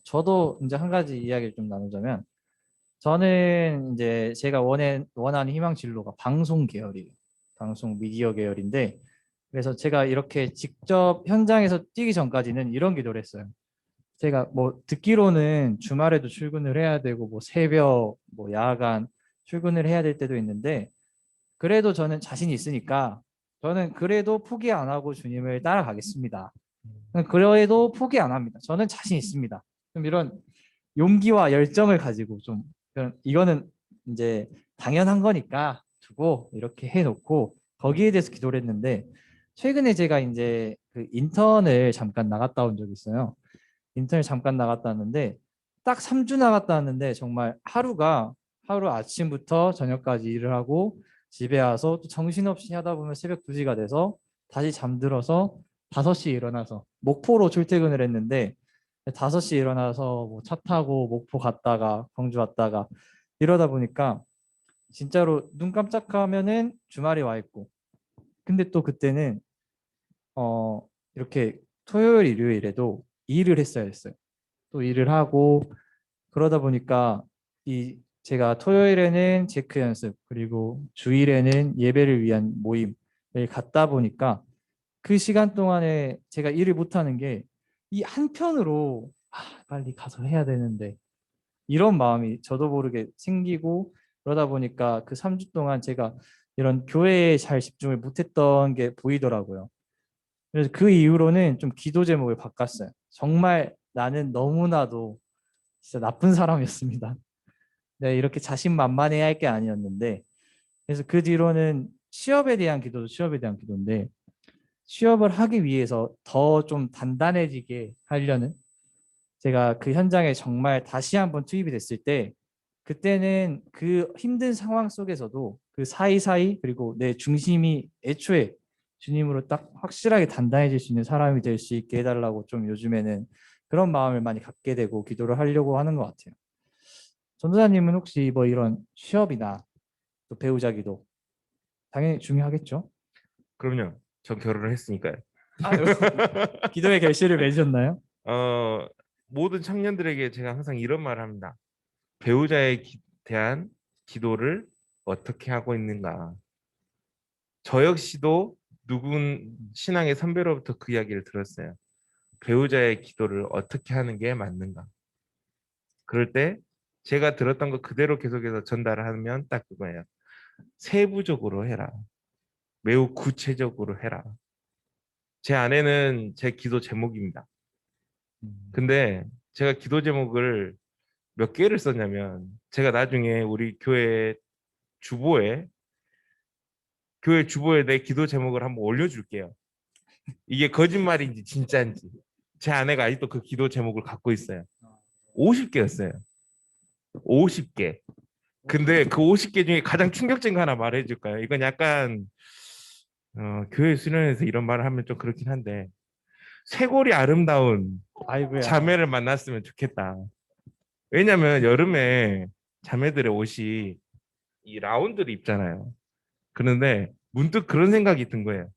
저도 이제 한 가지 이야기를 좀 나누자면 저는 이제 제가 원하는 희망 진로가 방송 계열이에요. 방송 미디어 계열인데 그래서 제가 이렇게 직접 현장에서 뛰기 전까지는 이런 기도를 했어요. 제가 뭐 듣기로는 주말에도 출근을 해야 되고 뭐 새벽, 뭐 야간 출근을 해야 될 때도 있는데 그래도 저는 자신이 있으니까 저는 그래도 포기 안 하고 주님을 따라가겠습니다. 그래도 포기 안 합니다. 저는 자신 있습니다. 좀 이런 용기와 열정을 가지고 좀 이거는 이제 당연한 거니까 두고 이렇게 해놓고 거기에 대해서 기도를 했는데 최근에 제가 이제 그 인턴을 잠깐 나갔다 온 적이 있어요. 인턴을 잠깐 나갔다 왔는데 딱 3주 나갔다 왔는데 정말 하루 아침부터 저녁까지 일을 하고 집에 와서 또 정신없이 하다 보면 새벽 2시가 돼서 다시 잠들어서 5시에 일어나서 목포로 출퇴근을 했는데 5시에 일어나서 뭐 차 타고 목포 갔다가 광주 왔다가 이러다 보니까 진짜로 눈 깜짝하면은 주말이 와 있고 근데 또 그때는 이렇게 토요일 일요일에도 일을 했어야 했어요. 또 일을 하고 그러다 보니까 이 제가 토요일에는 체크 연습 그리고 주일에는 예배를 위한 모임을 갔다 보니까 그 시간 동안에 제가 일을 못하는 게 이 한편으로 빨리 가서 해야 되는데 이런 마음이 저도 모르게 생기고 그러다 보니까 그 3주 동안 제가 이런 교회에 잘 집중을 못했던 게 보이더라고요. 그래서 그 이후로는 좀 기도 제목을 바꿨어요. 정말 나는 너무나도 진짜 나쁜 사람이었습니다. 네, 이렇게 자신만만해야 할 게 아니었는데 그래서 그 뒤로는 취업에 대한 기도도 취업에 대한 기도인데 취업을 하기 위해서 더 좀 단단해지게 하려는 제가 그 현장에 정말 다시 한번 투입이 됐을 때 그때는 그 힘든 상황 속에서도 그 사이사이 그리고 내 중심이 애초에 주님으로 딱 확실하게 단단해질 수 있는 사람이 될 수 있게 해달라고 좀 요즘에는 그런 마음을 많이 갖게 되고 기도를 하려고 하는 것 같아요. 전도사님은 혹시 뭐 이런 취업이나 또 배우자 기도 당연히 중요하겠죠? 그럼요. 전 결혼을 했으니까요. 아, 기도의 결실을 맺으셨나요? 어, 모든 청년들에게 제가 항상 이런 말을 합니다. 배우자에 대한 기도를 어떻게 하고 있는가. 저 역시도 누군 신앙의 선배로부터 그 이야기를 들었어요. 배우자의 기도를 어떻게 하는 게 맞는가. 그럴 때 제가 들었던 거 그대로 계속해서 전달을 하면 딱 그거예요. 세부적으로 해라. 매우 구체적으로 해라. 제 아내는 제 기도 제목입니다. 근데 제가 기도 제목을 몇 개를 썼냐면 제가 나중에 우리 주보에 교회 주보에 내 기도 제목을 한번 올려줄게요. 이게 거짓말인지 진짜인지. 제 아내가 아직도 그 기도 제목을 갖고 있어요. 50개였어요. 50개. 근데 그 50개 중에 가장 충격적인 거 하나 말해줄까요? 이건 약간 교회 수련회에서 이런 말을 하면 좀 그렇긴 한데 쇄골이 아름다운 아이고야. 자매를 만났으면 좋겠다. 왜냐면 여름에 자매들의 옷이 이 라운드를 입잖아요. 그런데 문득 그런 생각이 든 거예요.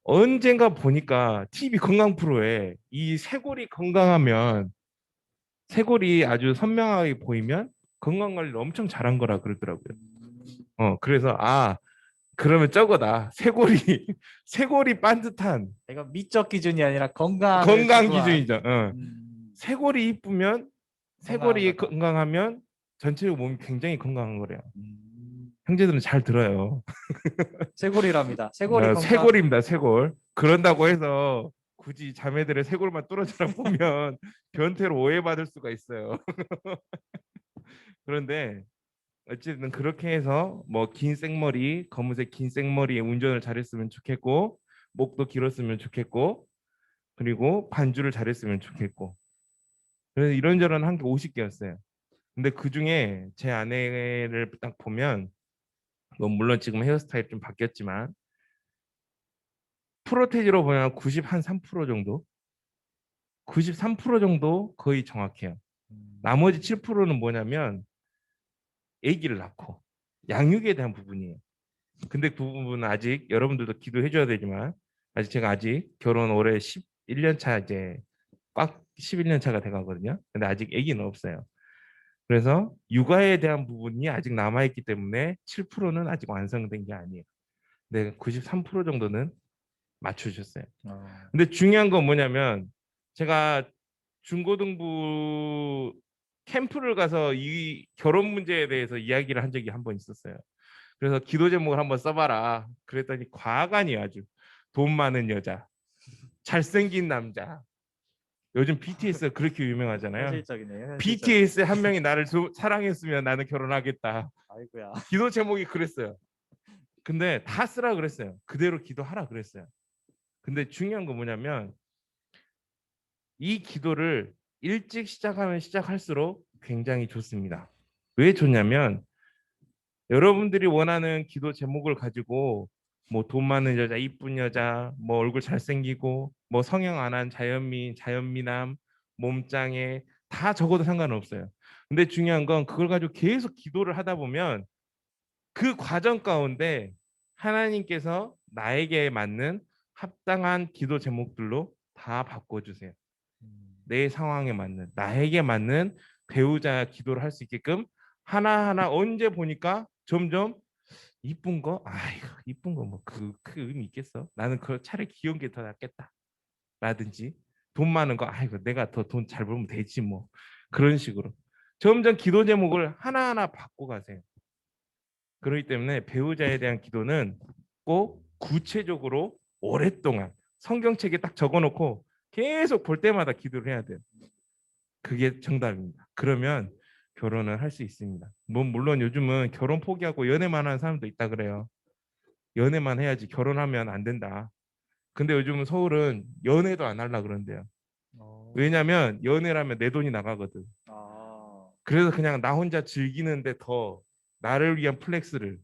언젠가 보니까 TV 건강 프로에 이 쇄골이 건강하면 쇄골이 아주 선명하게 보이면 건강 관리를 엄청 잘한 거라 그러더라고요. 그래서 그러면 저거다. 쇄골이 쇄골이 반듯한 내가 미적 기준이 아니라 건강을 건강 추구한. 기준이죠. 음, 쇄골이 이쁘면 건강한 쇄골이 거다. 건강하면 전체적 몸이 굉장히 건강한 거래요. 음, 형제들은 잘 들어요. 쇄골이랍니다. 쇄골이 건강. 쇄골입니다. 쇄골. 그런다고 해서 굳이 자매들의 쇄골만 뚫어져라 보면 변태로 오해받을 수가 있어요. 그런데 어쨌든 그렇게 해서 뭐 긴 생머리, 검은색 긴 생머리에 운전을 잘했으면 좋겠고 목도 길었으면 좋겠고 그리고 반주를 잘했으면 좋겠고 그래서 이런저런 한 게 50개였어요. 근데 그중에 제 아내를 딱 보면 뭐 물론 지금 헤어스타일 좀 바뀌었지만 프로테지로 보면 93% 정도 93% 정도 거의 정확해요. 나머지 7%는 뭐냐면 아기를 낳고 양육에 대한 부분이에요. 근데 그 부분은 아직 여러분들도 기도해 줘야 되지만 제가 아직 결혼 올해 11년 차 이제 꽉 11년 차가 돼 가거든요. 근데 아직 아기는 없어요. 그래서 육아에 대한 부분이 아직 남아 있기 때문에 7%는 아직 완성된 게 아니에요. 근데 93% 정도는 맞춰 주셨어요. 근데 중요한 건 뭐냐면 제가 중고등부 캠프를 가서 이 결혼 문제에 대해서 이야기를 한 적이 한 번 있었어요. 그래서 기도 제목을 한번 써봐라. 그랬더니 과간이 아주 돈 많은 여자, 잘생긴 남자. 요즘 BTS가 그렇게 유명하잖아요. 현실적이네요. 현실적. BTS 한 명이 나를 사랑했으면 나는 결혼하겠다. 아이고야. 기도 제목이 그랬어요. 근데 다 쓰라 그랬어요. 그대로 기도하라 그랬어요. 근데 중요한 건 뭐냐면 이 기도를 일찍 시작하면 시작할수록 굉장히 좋습니다. 왜 좋냐면 여러분들이 원하는 기도 제목을 가지고 뭐 돈 많은 여자, 이쁜 여자, 뭐 얼굴 잘생기고 뭐 성형 안 한 자연미, 자연미남, 몸짱에 다 적어도 상관없어요. 근데 중요한 건 그걸 가지고 계속 기도를 하다 보면 그 과정 가운데 하나님께서 나에게 맞는 합당한 기도 제목들로 다 바꿔주세요. 내 상황에 맞는 나에게 맞는 배우자 기도를 할 수 있게끔 하나하나 언제 보니까 점점 이쁜 거 아이고 이쁜 거 뭐 그 의미 있겠어? 나는 그 차라리 귀여운 게 더 낫겠다. 라든지 돈 많은 거 아이고 내가 더 돈 잘 벌면 되지 뭐 그런 식으로 점점 기도 제목을 하나하나 바꿔 가세요. 그렇기 때문에 배우자에 대한 기도는 꼭 구체적으로 오랫동안 성경책에 딱 적어놓고 계속 볼 때마다 기도를 해야 돼요. 그게 정답입니다. 그러면 결혼을 할 수 있습니다. 뭐 물론 요즘은 결혼 포기하고 연애만 하는 사람도 있다 그래요. 연애만 해야지 결혼하면 안 된다. 근데 요즘은 서울은 연애도 안 하려 그런대요. 왜냐면 연애라면 내 돈이 나가거든. 그래서 그냥 나 혼자 즐기는데 더 나를 위한 플렉스를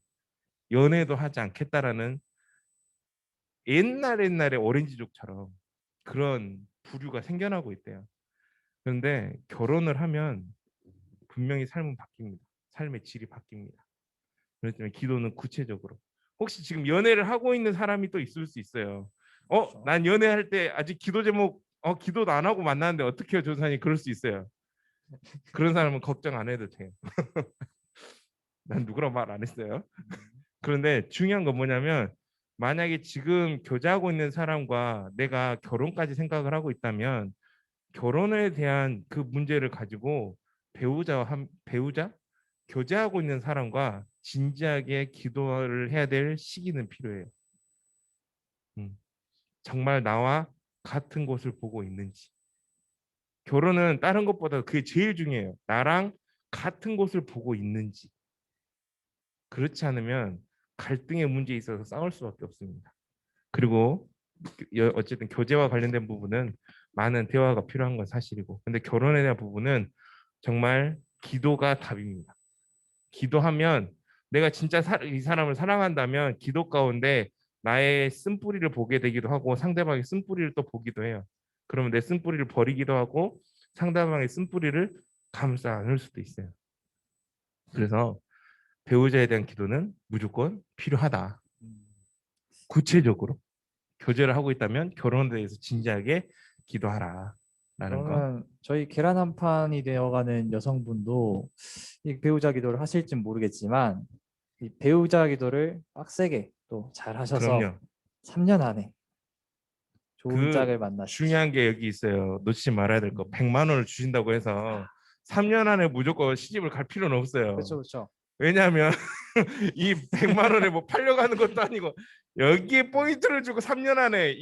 연애도 하지 않겠다라는 옛날에 오렌지족처럼 그런 부류가 생겨나고 있대요. 그런데 결혼을 하면 분명히 삶은 바뀝니다. 삶의 질이 바뀝니다. 그렇기 때문에 기도는 구체적으로. 혹시 지금 연애를 하고 있는 사람이 또 있을 수 있어요. 난 연애할 때 아직 기도 제목 기도도 안 하고 만났는데 어떻게 해요, 조사님? 그럴 수 있어요. 그런 사람은 걱정 안 해도 돼요. 난 누구랑 말 안 했어요. 그런데 중요한 건 뭐냐면 만약에 지금 교제하고 있는 사람과 내가 결혼까지 생각을 하고 있다면 결혼에 대한 그 문제를 가지고 배우자 교제하고 있는 사람과 진지하게 기도를 해야 될 시기는 필요해요. 정말 나와 같은 곳을 보고 있는지. 결혼은 다른 것보다 그게 제일 중요해요. 나랑 같은 곳을 보고 있는지. 그렇지 않으면 갈등의 문제에 있어서 싸울 수밖에 없습니다. 그리고 어쨌든 교제와 관련된 부분은 많은 대화가 필요한 건 사실이고, 근데 결혼에 대한 부분은 정말 기도가 답입니다. 기도하면 내가 진짜 이 사람을 사랑한다면 기도 가운데 나의 쓴뿌리를 보게 되기도 하고 상대방의 쓴뿌리를 또 보기도 해요. 그러면 내 쓴뿌리를 버리기도 하고 상대방의 쓴뿌리를 감싸 안을 수도 있어요. 그래서 배우자에 대한 기도는 무조건 필요하다. 구체적으로 교제를 하고 있다면 결혼에 대해서 진지하게 기도하라라는 거. 그러면 저희 계란 한 판이 되어가는 여성분도 이 배우자 기도를 하실지 모르겠지만 이 배우자 기도를 빡세게 또 잘 하셔서 그럼요. 3년 안에 좋은 그 짝을 만나시죠. 중요한 게 여기 있어요. 놓치지 말아야 될 거. 100만 원을 주신다고 해서 3년 안에 무조건 시집을 갈 필요는 없어요. 그렇죠, 그렇죠. 왜냐하면 이 100만 원에 뭐 팔려가는 것도 아니고 여기에 포인트를 주고 3년 안에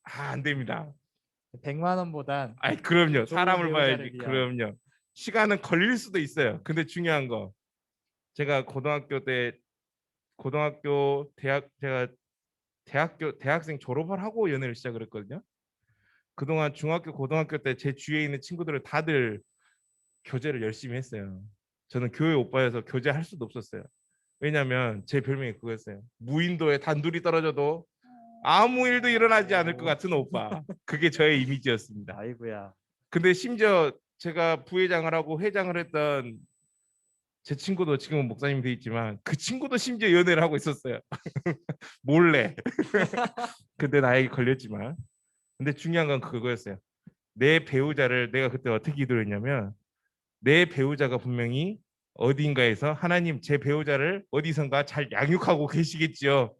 안 됩니다. 100만 원보단 아이 그럼요. 좋은 사람을 배우자를 봐야지. 위한. 그럼요. 시간은 걸릴 수도 있어요. 근데 중요한 거 제가 대학생 졸업을 하고 연애를 시작을 했거든요. 그동안 중학교, 고등학교 때 제 주위에 있는 친구들은 다들 교제를 열심히 했어요. 저는 교회 오빠여서 교제할 수도 없었어요. 왜냐하면 제 별명이 그거였어요. 무인도에 단둘이 떨어져도 아무 일도 일어나지 않을 것 같은 오빠. 그게 저의 이미지였습니다. 아이고야. 근데 심지어 제가 부회장을 하고 회장을 했던 제 친구도 지금은 목사님이 돼 있지만 그 친구도 심지어 연애를 하고 있었어요. 몰래. 근데 나에게 걸렸지만. 근데 중요한 건 그거였어요. 내 배우자를 내가 그때 어떻게 기도했냐면 내 배우자가 분명히 어딘가에서 하나님 제 배우자를 어디선가 잘 양육하고 계시겠지요.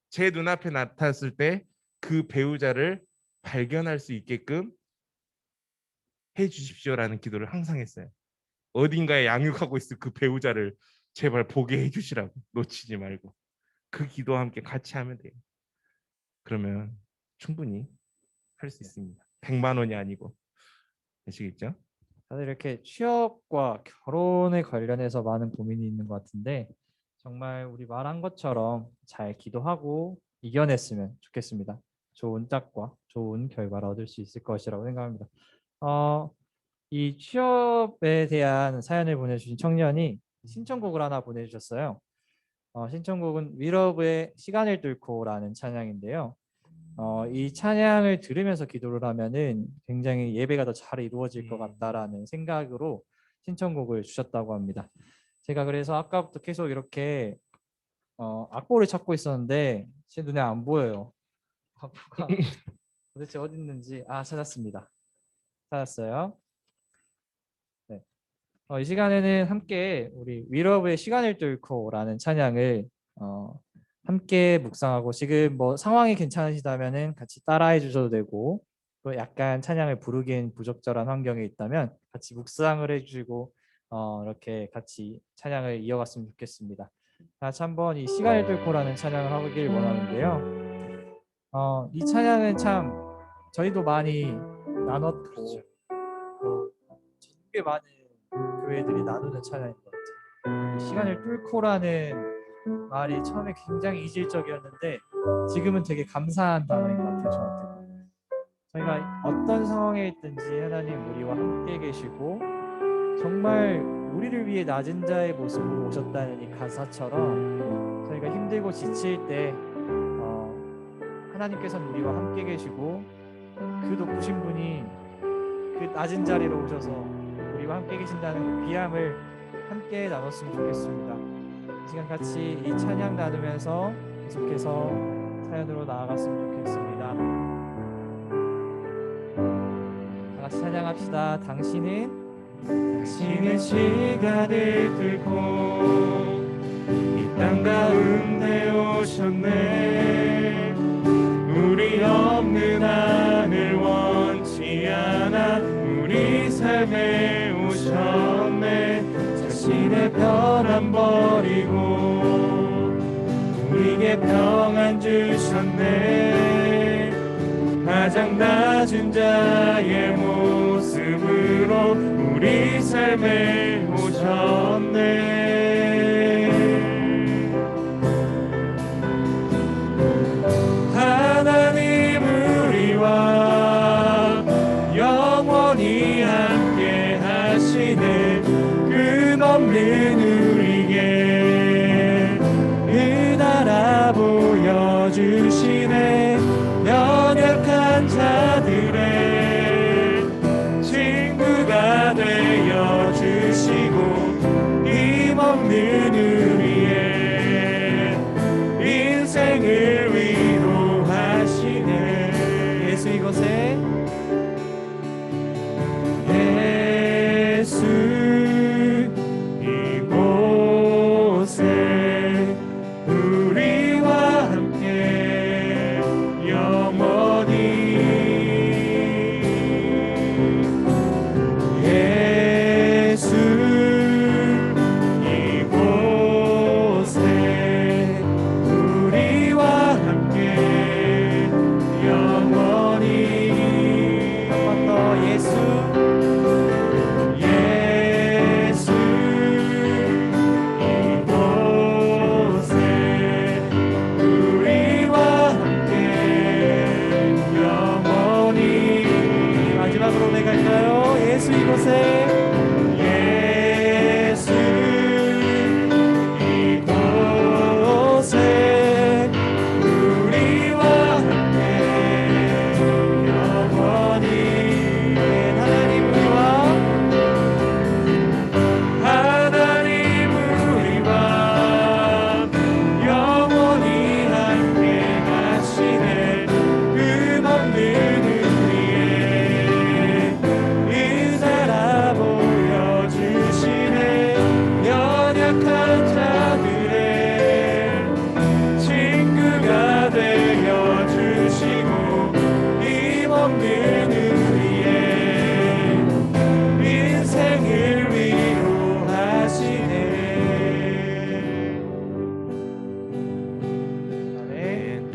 제 눈앞에 나타났을 때 그 배우자를 발견할 수 있게끔 해 주십시오라는 기도를 항상 했어요. 어딘가에 양육하고 있을 그 배우자를 제발 보게 해 주시라고. 놓치지 말고. 그 기도와 함께 같이 하면 돼요. 그러면 충분히 할 수 있습니다. 100만 원이 아니고. 아시겠죠? 다들 이렇게 취업과 결혼에 관련해서 많은 고민이 있는 것 같은데 정말 우리 말한 것처럼 잘 기도하고 이겨냈으면 좋겠습니다. 좋은 짝과 좋은 결과를 얻을 수 있을 것이라고 생각합니다. 이 취업에 대한 사연을 보내주신 청년이 신청곡을 하나 보내주셨어요. 신청곡은 위러브의 시간을 뚫고라는 찬양인데요. 이 찬양을 들으면서 기도를 하면은 굉장히 예배가 더 잘 이루어질 것 같다라는 생각으로 신청곡을 주셨다고 합니다. 제가 그래서 아까부터 계속 이렇게 악보를 찾고 있었는데 제 눈에 안 보여요. 악보가 도대체 어디 있는지 찾았습니다. 찾았어요. 네. 이 시간에는 함께 우리 위러브의 시간을 뚫고라는 찬양을 함께 묵상하고 지금 뭐 상황이 괜찮으시다면은 같이 따라해 주셔도 되고 또 약간 찬양을 부르기엔 부적절한 환경에 있다면 같이 묵상을 해주시고 이렇게 같이 찬양을 이어갔으면 좋겠습니다. 다시 한번 이 시간을 뚫고라는 찬양을 하길 원하는데요. 이 찬양은 참 저희도 많이 나눴고 전국에 많은 교회들이 나누는 찬양인 것 같아요. 이 시간을 뚫고라는 말이 처음에 굉장히 이질적이었는데 지금은 되게 감사한 단어인 것 같아요. 저한테. 저희가 어떤 상황에 있든지 하나님 우리와 함께 계시고 정말 우리를 위해 낮은 자의 모습으로 오셨다는 이 가사처럼 저희가 힘들고 지칠 때 하나님께서는 우리와 함께 계시고 그 높으신 분이 그 낮은 자리로 오셔서 우리와 함께 계신다는 그 귀함을 함께 나눴으면 좋겠습니다. 이 시간 같이 이 찬양 나누면서 계속해서 사연으로 나아갔으면 좋겠습니다. 다 같이 찬양합시다. 당신은 시간을 뚫고 이 땅 가운데 오셨네. 우리 없는 하늘 원치 않아 우리 삶에 오셨네. 자신의 편안 버리고 우리에게 평안 주셨네. 가장 낮은 자의 모습으로 우리 삶에 오셨네. 하나님 우리와 영원히 함께 하시네. 끝없는 우리에게 그 나라 보여주시네. 연약한 자들의 친구가 되어 주시고 힘없는 우리의 인생을 위로하시네. 예수 이곳에 예수 이곳에 우리와 함께 영원히 예수 이곳에 우리와 함께 영원히 한 번 더 예수 예수 이곳에 우리와 함께 영원히. 마지막으로 내갈까요? 예수 이곳에 예수 이곳에 우리와 함께 영원히. 하나님 우리와 하나님 우리와 영원히 함께 가시네. 끝없는 우리의 인사라 보여주시네. 연약한 자들의 친구가 되어주시고 힘없는 우리의 인생을 위로하시네. 아멘.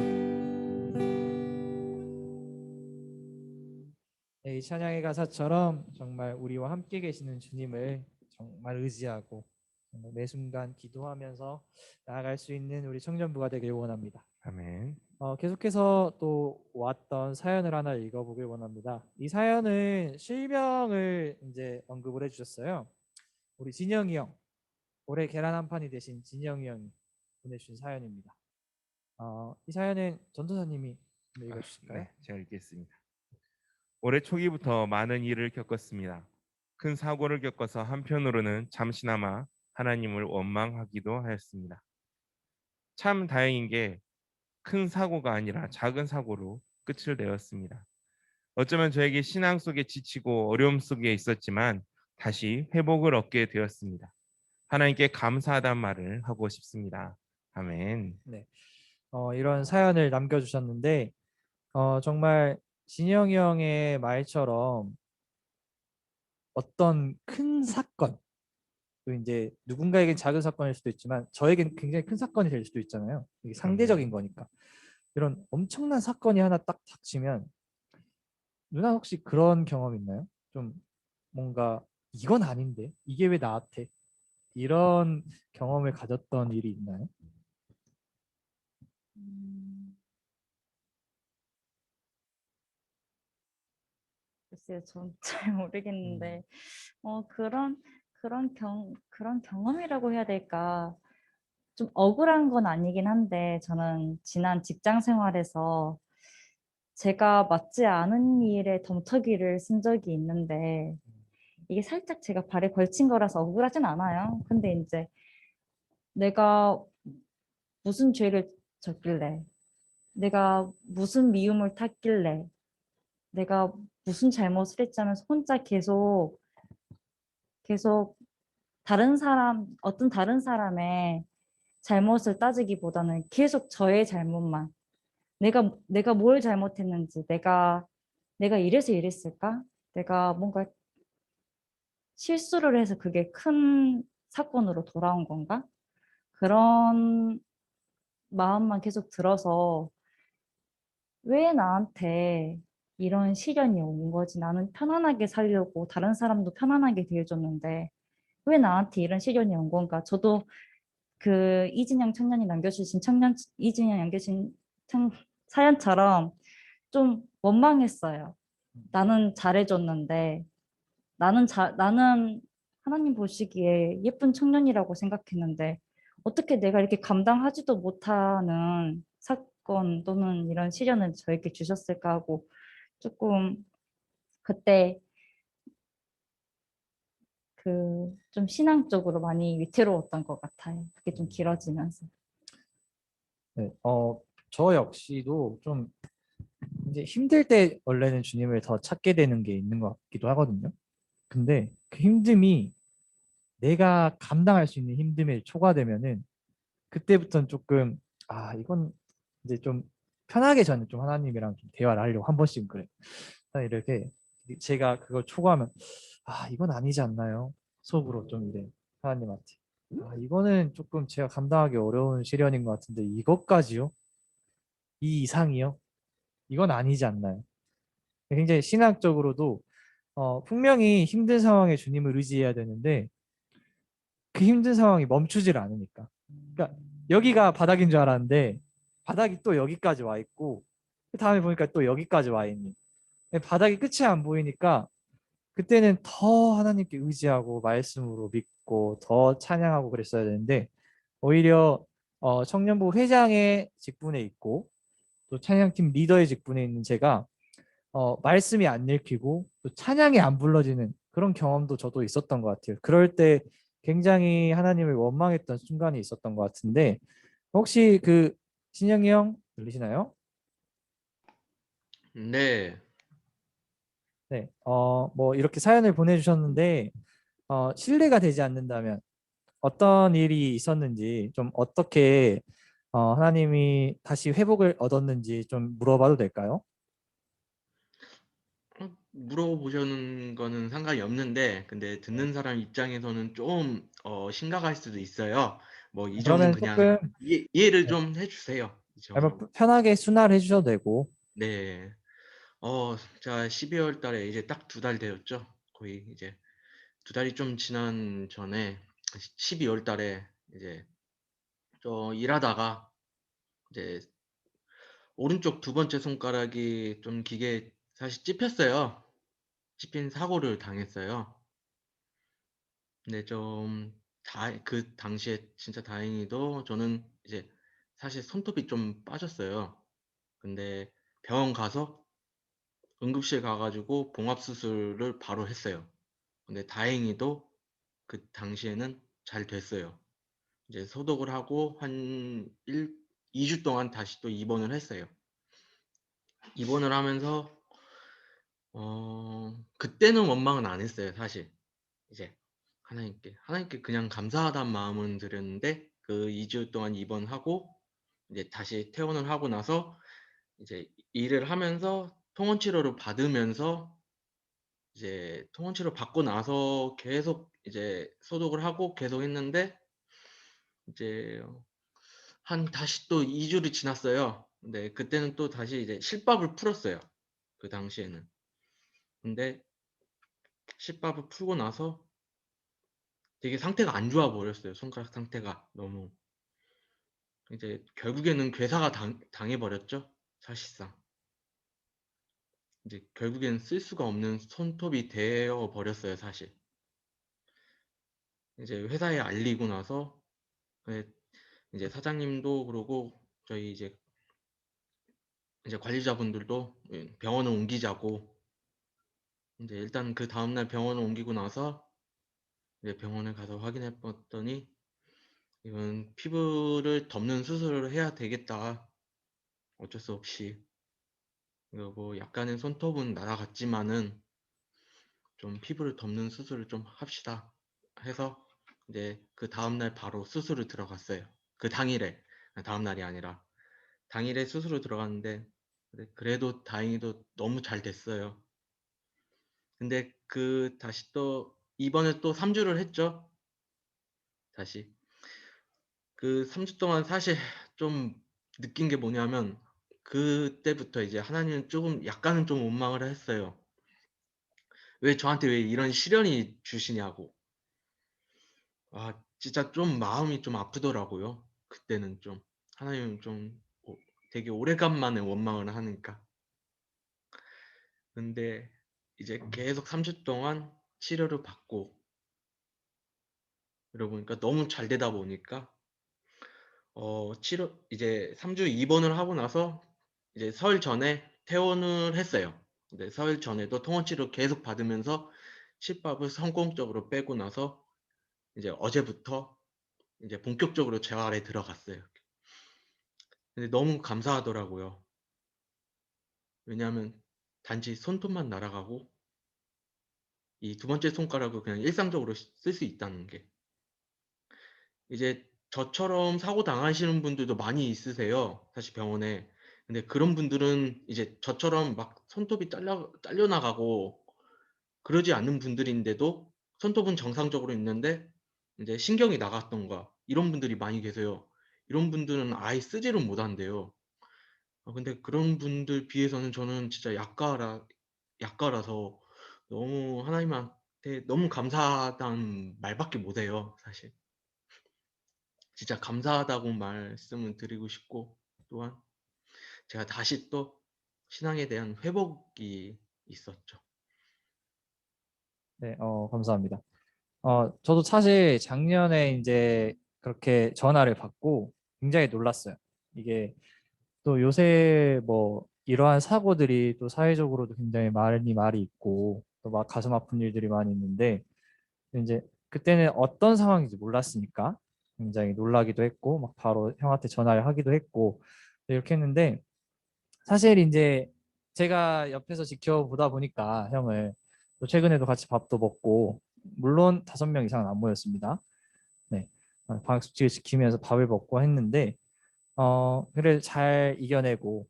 네, 이 찬양의 가사처럼 정말 우리와 함께 계시는 주님을 정말 의지하고 정말 매 순간 기도하면서 나아갈 수 있는 우리 청년부가 되길 원합니다. 아멘. 계속해서 또 왔던 사연을 하나 읽어보길 원합니다. 이 사연은 실명을 이제 언급을 해주셨어요. 우리 진영이 형, 올해 계란 한 판이 되신 진영이 형이 보내주신 사연입니다. 이 사연은 전도사님이 한번 읽어주실까요? 네, 제가 읽겠습니다. 올해 초기부터 많은 일을 겪었습니다. 큰 사고를 겪어서 한편으로는 잠시나마 하나님을 원망하기도 하였습니다. 참 다행인 게 큰 사고가 아니라 작은 사고로 끝을 내었습니다. 어쩌면 저에게 신앙 속에 지치고 어려움 속에 있었지만 다시 회복을 얻게 되었습니다. 하나님께 감사하다는 말을 하고 싶습니다. 아멘. 네, 이런 사연을 남겨주셨는데 정말 진영이 형의 말처럼 어떤 큰 사건, 또 이제 누군가에겐 작은 사건일 수도 있지만 저에겐 굉장히 큰 사건이 될 수도 있잖아요. 이게 상대적인 거니까. 이런 엄청난 사건이 하나 딱 닥치면 누나 혹시 그런 경험 있나요? 좀 뭔가 이건 아닌데 이게 왜 나한테 이런 경험을 가졌던 일이 있나요? 글쎄요, 전 잘 모르겠는데, 그런 경험이라고 해야 될까? 좀 억울한 건 아니긴 한데, 저는 지난 직장 생활에서 제가 맞지 않은 일에 덤터기를 쓴 적이 있는데 이게 살짝 제가 발에 걸친 거라서 억울하진 않아요. 근데 이제 내가 무슨 죄를 졌길래, 내가 무슨 미움을 탔길래, 내가 무슨 잘못을 했자면서 혼자 계속 어떤 다른 사람의 잘못을 따지기보다는 계속 저의 잘못만, 내가 뭘 잘못했는지, 내가 이래서 이랬을까? 내가 뭔가 실수를 해서 그게 큰 사건으로 돌아온 건가? 그런 마음만 계속 들어서 왜 나한테 이런 시련이 온 거지? 나는 편안하게 살려고 다른 사람도 편안하게 대해줬는데 왜 나한테 이런 시련이 온 건가? 저도 그 이진영 청년이 남겨주신 이진영 남겨주신 사연처럼 좀 원망했어요. 나는 잘해줬는데 나는 하나님 보시기에 예쁜 청년이라고 생각했는데 어떻게 내가 이렇게 감당하지도 못하는 사건 또는 이런 시련을 저에게 주셨을까 하고 조금 그때 그 좀 신앙적으로 많이 위태로웠던 것 같아요. 그게 좀 길어지면서. 네, 저 역시도 좀 이제 힘들 때 원래는 주님을 더 찾게 되는 게 있는 것 같기도 하거든요. 근데 그 힘듦이 내가 감당할 수 있는 힘듦에 초과되면은 그때부터는 조금 이건 이제 좀 편하게 저는 좀 하나님이랑 좀 대화를 하려고 한 번씩은 그래. 이렇게 제가 그걸 초과하면 이건 아니지 않나요? 속으로 좀 이래 하나님한테 이거는 조금 제가 감당하기 어려운 시련인 것 같은데 이것까지요? 이 이상이요? 이건 아니지 않나요? 굉장히 신학적으로도 분명히 힘든 상황에 주님을 의지해야 되는데 그 힘든 상황이 멈추질 않으니까. 그러니까 여기가 바닥인 줄 알았는데 바닥이 또 여기까지 와 있고 그 다음에 보니까 또 여기까지 와 있는. 바닥이 끝이 안 보이니까 그때는 더 하나님께 의지하고 말씀으로 믿고 더 찬양하고 그랬어야 되는데 오히려 청년부 회장의 직분에 있고 또 찬양팀 리더의 직분에 있는 제가 말씀이 안 읽히고 또 찬양이 안 불러지는 그런 경험도 저도 있었던 것 같아요. 그럴 때 굉장히 하나님을 원망했던 순간이 있었던 것 같은데 혹시 그 신영이 형 들리시나요? 네. 네, 뭐 이렇게 사연을 보내주셨는데 실례가 되지 않는다면 어떤 일이 있었는지 좀 어떻게 하나님이 다시 회복을 얻었는지 좀 물어봐도 될까요? 물어보시는 거는 상관이 없는데, 근데 네. 듣는 사람 입장에서는 좀 심각할 수도 있어요. 뭐 이 점은 그러면 그냥 조금 이해를 네, 좀 해주세요. 이 뭐 점으로. 편하게 순화를 해주셔도 되고 네. 자, 12월 달에 이제 딱 2달 되었죠. 거의 이제 2달이 좀 지난 전에 12월 달에 이제 일하다가 이제 오른쪽 두 번째 손가락이 좀 기계에 사실 찝혔어요. 찝힌 사고를 당했어요. 근데 그 당시에 진짜 다행히도 저는 이제 사실 손톱이 좀 빠졌어요. 근데 병원 가서 응급실 가가지고 봉합수술을 바로 했어요. 근데 다행히도 그 당시에는 잘 됐어요. 이제 소독을 하고 한 2주 동안 다시 또 입원을 했어요. 입원을 하면서 그때는 원망은 안 했어요, 사실. 이제 하나님께 그냥 감사하다는 마음은 드렸는데 그 2주 동안 입원하고 이제 다시 퇴원을 하고 나서 이제 일을 하면서 통원 치료를 받으면서 이제 통원 치료 받고 나서 계속 이제 소독을 하고 계속 했는데 이제 한 다시 또 2주를 지났어요. 근데 그때는 또 다시 이제 실밥을 풀었어요. 그 당시에는. 근데 실밥을 풀고 나서 되게 상태가 안 좋아 버렸어요. 손가락 상태가 너무. 이제 결국에는 괴사가 당해버렸죠. 사실상. 이제 결국에는 쓸 수가 없는 손톱이 되어 버렸어요. 사실. 이제 회사에 알리고 나서 네, 이제 사장님도 그러고 저희 이제 이제 관리자분들도 병원을 옮기자고 이제 일단 그 다음날 병원을 옮기고 나서 이제 병원에 가서 확인해 봤더니 이건 피부를 덮는 수술을 해야 되겠다. 어쩔 수 없이. 이거 뭐 약간의 손톱은 날아갔지만은 좀 피부를 덮는 수술을 좀 합시다 해서 이제 그 다음날 바로 수술을 들어갔어요. 그 당일에. 다음날이 아니라 당일에 수술을 들어갔는데 그래도 다행히도 너무 잘 됐어요. 근데 그 다시 또 이번에 또 3주를 했죠. 다시. 그 3주 동안 사실 좀 느낀 게 뭐냐면 그때부터 이제 하나님은 조금 약간은 좀 원망을 했어요. 왜 저한테 왜 이런 시련이 주시냐고. 아, 진짜 좀 마음이 좀 아프더라고요. 그때는 좀 하나님은 좀 되게 오래간만에 원망을 하니까. 근데 이제 계속 3주 동안 치료를 받고 이러고 보니까 너무 잘 되다 보니까 치료 이제 3주 입원을 하고 나서 이제 설 전에 퇴원을 했어요. 근데 설 전에도 통원 치료 계속 받으면서 실밥을 성공적으로 빼고 나서 이제 어제부터 이제 본격적으로 재활에 들어갔어요. 근데 너무 감사하더라고요. 왜냐하면 단지 손톱만 날아가고 이 두 번째 손가락을 그냥 일상적으로 쓸 수 있다는 게. 이제 저처럼 사고 당하시는 분들도 많이 있으세요. 사실 병원에. 근데 그런 분들은 이제 저처럼 막 손톱이 잘려 나가고 그러지 않는 분들인데도 손톱은 정상적으로 있는데 이제 신경이 나갔던가 이런 분들이 많이 계세요. 이런 분들은 아예 쓰지를 못한대요. 근데 그런 분들 비해서는 저는 진짜 약가라서 너무 하나님한테 너무 감사하다는 말밖에 못해요, 사실. 진짜 감사하다고 말씀을 드리고 싶고, 또한 제가 다시 또 신앙에 대한 회복이 있었죠. 네, 감사합니다. 저도 사실 작년에 이제 그렇게 전화를 받고 굉장히 놀랐어요. 이게 또 요새 뭐 이러한 사고들이 또 사회적으로도 굉장히 많이 말이 있고 또 막 가슴 아픈 일들이 많이 있는데 이제 그때는 어떤 상황인지 몰랐으니까 굉장히 놀라기도 했고 막 바로 형한테 전화를 하기도 했고 이렇게 했는데 사실 이제 제가 옆에서 지켜보다 보니까 형을 또 최근에도 같이 밥도 먹고 물론 5명 이상은 안 모였습니다. 네. 방역 수칙을 지키면서 밥을 먹고 했는데 그래 잘 이겨내고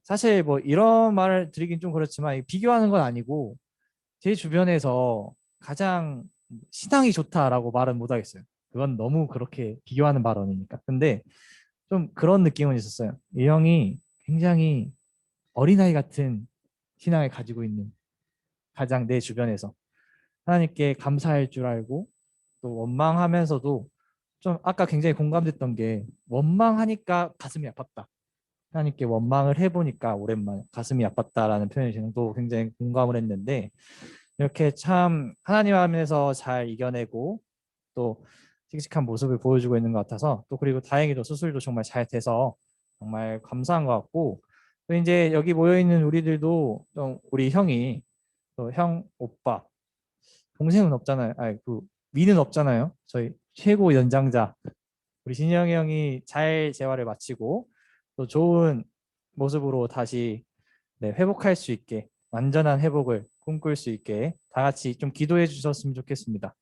사실 뭐 이런 말을 드리긴 좀 그렇지만 비교하는 건 아니고 제 주변에서 가장 신앙이 좋다라고 말은 못 하겠어요. 그건 너무 그렇게 비교하는 발언이니까. 근데 좀 그런 느낌은 있었어요. 이 형이 굉장히 어린아이 같은 신앙을 가지고 있는 가장 내 주변에서 하나님께 감사할 줄 알고 또 원망하면서도 좀 아까 굉장히 공감됐던 게 원망하니까 가슴이 아팠다. 하나님께 원망을 해보니까 오랜만에 가슴이 아팠다라는 표현이 저도 굉장히 공감을 했는데 이렇게 참 하나님 안에서 잘 이겨내고 또 씩씩한 모습을 보여주고 있는 것 같아서 또 그리고 다행히도 수술도 정말 잘 돼서 정말 감사한 것 같고 또 이제 여기 모여 있는 우리들도 좀 우리 형이 또 형 오빠 동생은 없잖아요. 아니 그 위는 없잖아요. 저희 최고 연장자 우리 진영이 형이 잘 재활을 마치고 또 좋은 모습으로 다시 네, 회복할 수 있게 완전한 회복을 꿈꿀 수 있게 다 같이 좀 기도해 주셨으면 좋겠습니다.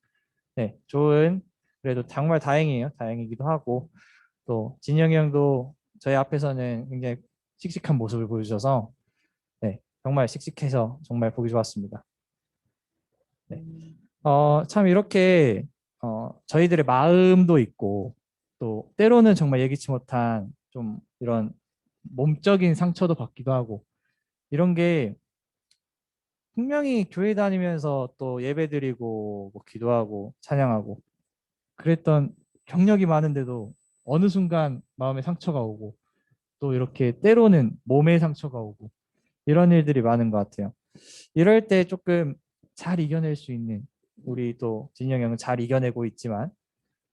네, 좋은 그래도 정말 다행이에요. 다행이기도 하고 또 진영이 형도 저희 앞에서는 굉장히 씩씩한 모습을 보여주셔서 네, 정말 씩씩해서 정말 보기 좋았습니다. 네. 참 이렇게 저희들의 마음도 있고 또 때로는 정말 예기치 못한 좀 이런 몸적인 상처도 받기도 하고 이런 게 분명히 교회 다니면서 또 예배드리고 뭐 기도하고 찬양하고 그랬던 경력이 많은데도 어느 순간 마음에 상처가 오고 또 이렇게 때로는 몸에 상처가 오고 이런 일들이 많은 것 같아요. 이럴 때 조금 잘 이겨낼 수 있는 우리 또 진영 형은 잘 이겨내고 있지만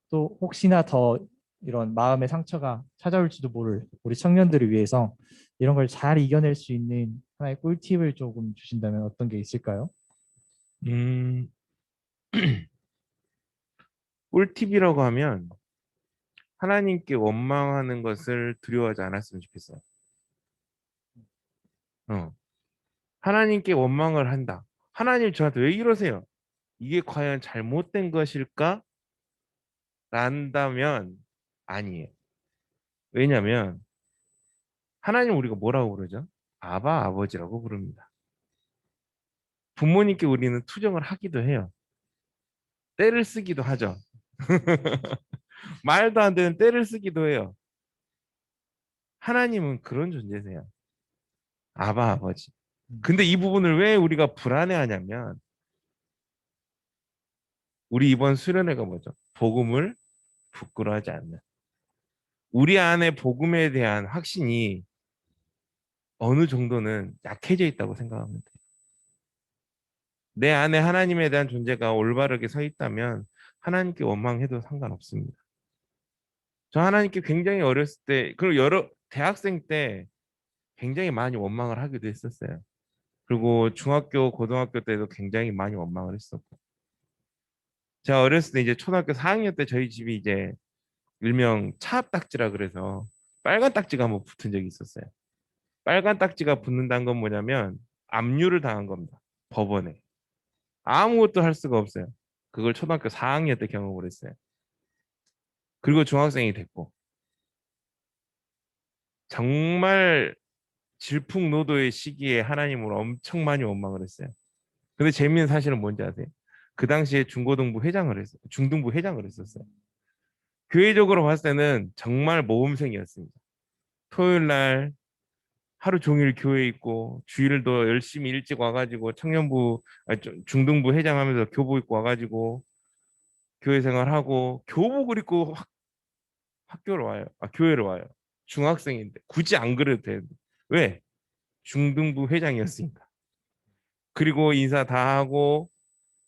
또 혹시나 더 이런 마음의 상처가 찾아올지도 모를 우리 청년들을 위해서 이런 걸 잘 이겨낼 수 있는 하나의 꿀팁을 조금 주신다면 어떤 게 있을까요? 음, 꿀팁이라고 하면 하나님께 원망하는 것을 두려워하지 않았으면 좋겠어요. 하나님께 원망을 한다. 하나님 저한테 왜 이러세요? 이게 과연 잘못된 것일까? 란다면 아니에요. 왜냐하면 하나님 우리가 뭐라고 부르죠? 아바 아버지라고 부릅니다. 부모님께 우리는 투정을 하기도 해요. 때를 쓰기도 하죠. 말도 안 되는 때를 쓰기도 해요. 하나님은 그런 존재세요. 아바 아버지. 근데 이 부분을 왜 우리가 불안해하냐면 우리 이번 수련회가 뭐죠? 복음을 부끄러워하지 않는. 우리 안에 복음에 대한 확신이 어느 정도는 약해져 있다고 생각하면 돼요. 내 안에 하나님에 대한 존재가 올바르게 서 있다면 하나님께 원망해도 상관없습니다. 저 하나님께 굉장히 어렸을 때, 그리고 여러 대학생 때 굉장히 많이 원망을 하기도 했었어요. 그리고 중학교, 고등학교 때도 굉장히 많이 원망을 했었고. 제가 어렸을 때 이제 초등학교 4학년 때 저희 집이 이제 일명 차압딱지라 그래서 빨간 딱지가 한번 붙은 적이 있었어요. 빨간 딱지가 붙는다는 건 뭐냐면 압류를 당한 겁니다. 법원에. 아무것도 할 수가 없어요. 그걸 초등학교 4학년 때 경험을 했어요. 그리고 중학생이 됐고 정말 질풍노도의 시기에 하나님을 엄청 많이 원망을 했어요. 근데 재미있는 사실은 뭔지 아세요? 그 당시에 중고등부 회장을 했어요. 중등부 회장을 했었어요. 교회적으로 봤을 때는 정말 모범생이었습니다. 토요일 날 하루 종일 교회에 있고 주일도 열심히 일찍 와가지고 청년부 중등부 회장하면서 교복 입고 와가지고 교회 생활하고 교복을 입고 학교를 와요. 교회를 와요. 중학생인데 굳이 안 그래도 되는데 왜? 중등부 회장이었으니까. 그리고 인사 다 하고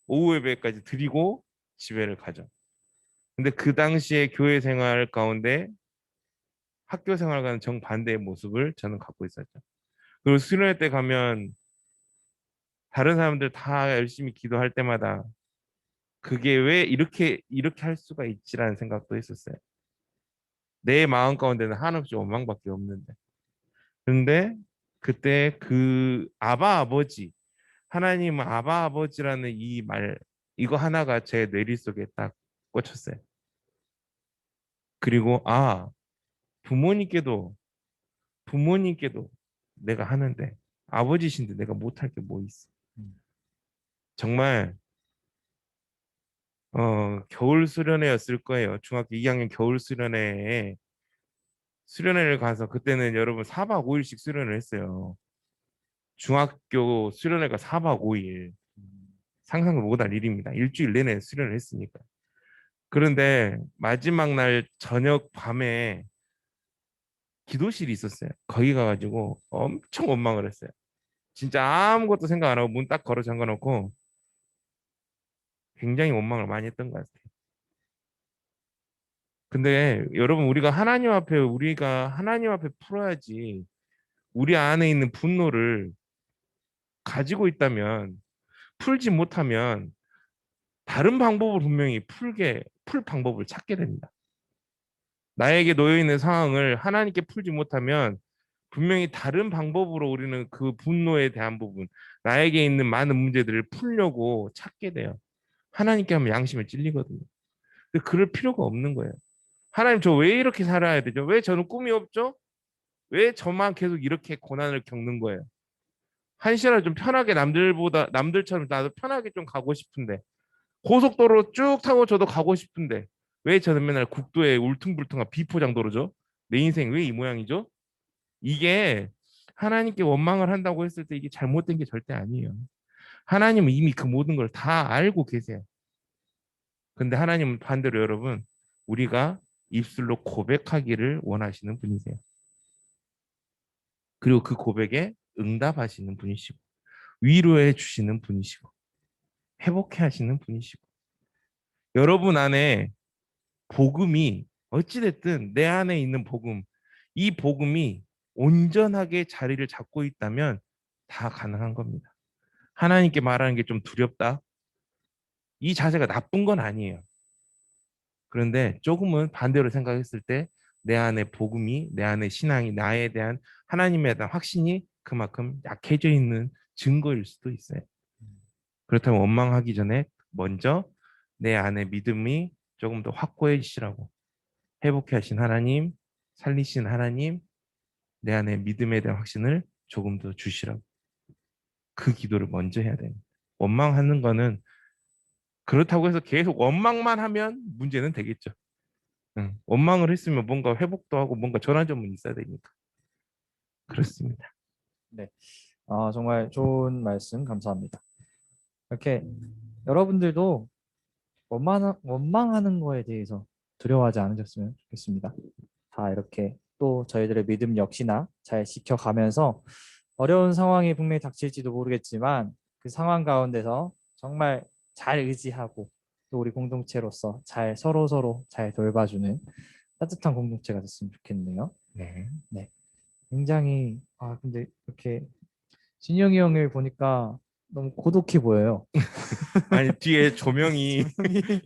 오후 예배까지 드리고 집에를 가죠. 근데 그 당시에 교회 생활 가운데 학교 생활과는 정반대의 모습을 저는 갖고 있었죠. 그리고 수련회 때 가면 다른 사람들 다 열심히 기도할 때마다 그게 왜 이렇게 할 수가 있지라는 생각도 했었어요. 내 마음 가운데는 한없이 원망밖에 없는데. 근데 그때 그 아바 아버지, 하나님은 아바 아버지라는 이 말, 이거 하나가 제 뇌리 속에 딱 꽂혔어요. 그리고 부모님께도 부모님께도 내가 하는데 아버지신데 내가 못할 게 뭐 있어. 정말 겨울 수련회였을 거예요. 중학교 2학년 겨울 수련회에 수련회를 가서 그때는 여러분 4박 5일씩 수련을 했어요. 중학교 수련회가 4박 5일. 상상을 못할 일입니다. 일주일 내내 수련을 했으니까. 그런데 마지막 날 저녁 밤에 기도실이 있었어요. 거기 가가지고 엄청 원망을 했어요. 진짜 아무것도 생각 안 하고 문 딱 걸어 잠가 놓고 굉장히 원망을 많이 했던 것 같아요. 근데 여러분 우리가 하나님 앞에 풀어야지 우리 안에 있는 분노를 가지고 있다면 풀지 못하면 다른 방법을 분명히 풀 방법을 찾게 됩니다. 나에게 놓여 있는 상황을 하나님께 풀지 못하면 분명히 다른 방법으로 우리는 그 분노에 대한 부분, 나에게 있는 많은 문제들을 풀려고 찾게 돼요. 하나님께 하면 양심에 찔리거든요. 근데 그럴 필요가 없는 거예요. 하나님 저 왜 이렇게 살아야 되죠? 왜 저는 꿈이 없죠? 왜 저만 계속 이렇게 고난을 겪는 거예요? 한시라도 좀 편하게 남들처럼 나도 편하게 좀 가고 싶은데 고속도로 쭉 타고 저도 가고 싶은데 왜 저는 맨날 국도에 울퉁불퉁한 비포장도로죠? 내 인생 왜 이 모양이죠? 이게 하나님께 원망을 한다고 했을 때 이게 잘못된 게 절대 아니에요. 하나님은 이미 그 모든 걸 다 알고 계세요. 근데 하나님은 반대로 여러분 우리가 입술로 고백하기를 원하시는 분이세요. 그리고 그 고백에 응답하시는 분이시고 위로해 주시는 분이시고 회복해 하시는 분이시고 여러분 안에 복음이 어찌됐든 내 안에 있는 복음, 이 복음이 온전하게 자리를 잡고 있다면 다 가능한 겁니다. 하나님께 말하는 게 좀 두렵다. 이 자세가 나쁜 건 아니에요. 그런데 조금은 반대로 생각했을 때 내 안에 복음이, 내 안에 신앙이, 나에 대한 하나님에 대한 확신이 그만큼 약해져 있는 증거일 수도 있어요. 그렇다면 원망하기 전에 먼저 내 안에 믿음이 조금 더 확고해지시라고, 회복해 하신 하나님, 살리신 하나님, 내 안에 믿음에 대한 확신을 조금 더 주시라고, 그 기도를 먼저 해야 됩니다. 원망하는 거는, 그렇다고 해서 계속 원망만 하면 문제는 되겠죠. 원망을 했으면 뭔가 회복도 하고 뭔가 전환점은 있어야 되니까. 그렇습니다. 정말 좋은 말씀 감사합니다. 이렇게 여러분들도 원망하는 거에 대해서 두려워하지 않으셨으면 좋겠습니다. 다 이렇게 또 저희들의 믿음 역시나 잘 지켜가면서 어려운 상황이 분명히 닥칠지도 모르겠지만 그 상황 가운데서 정말 잘 의지하고 또 우리 공동체로서 잘 서로 잘 돌봐주는 따뜻한 공동체가 됐으면 좋겠네요. 네. 굉장히 근데 이렇게 진영이 형을 보니까 너무 고독해 보여요. 아니, 뒤에 조명이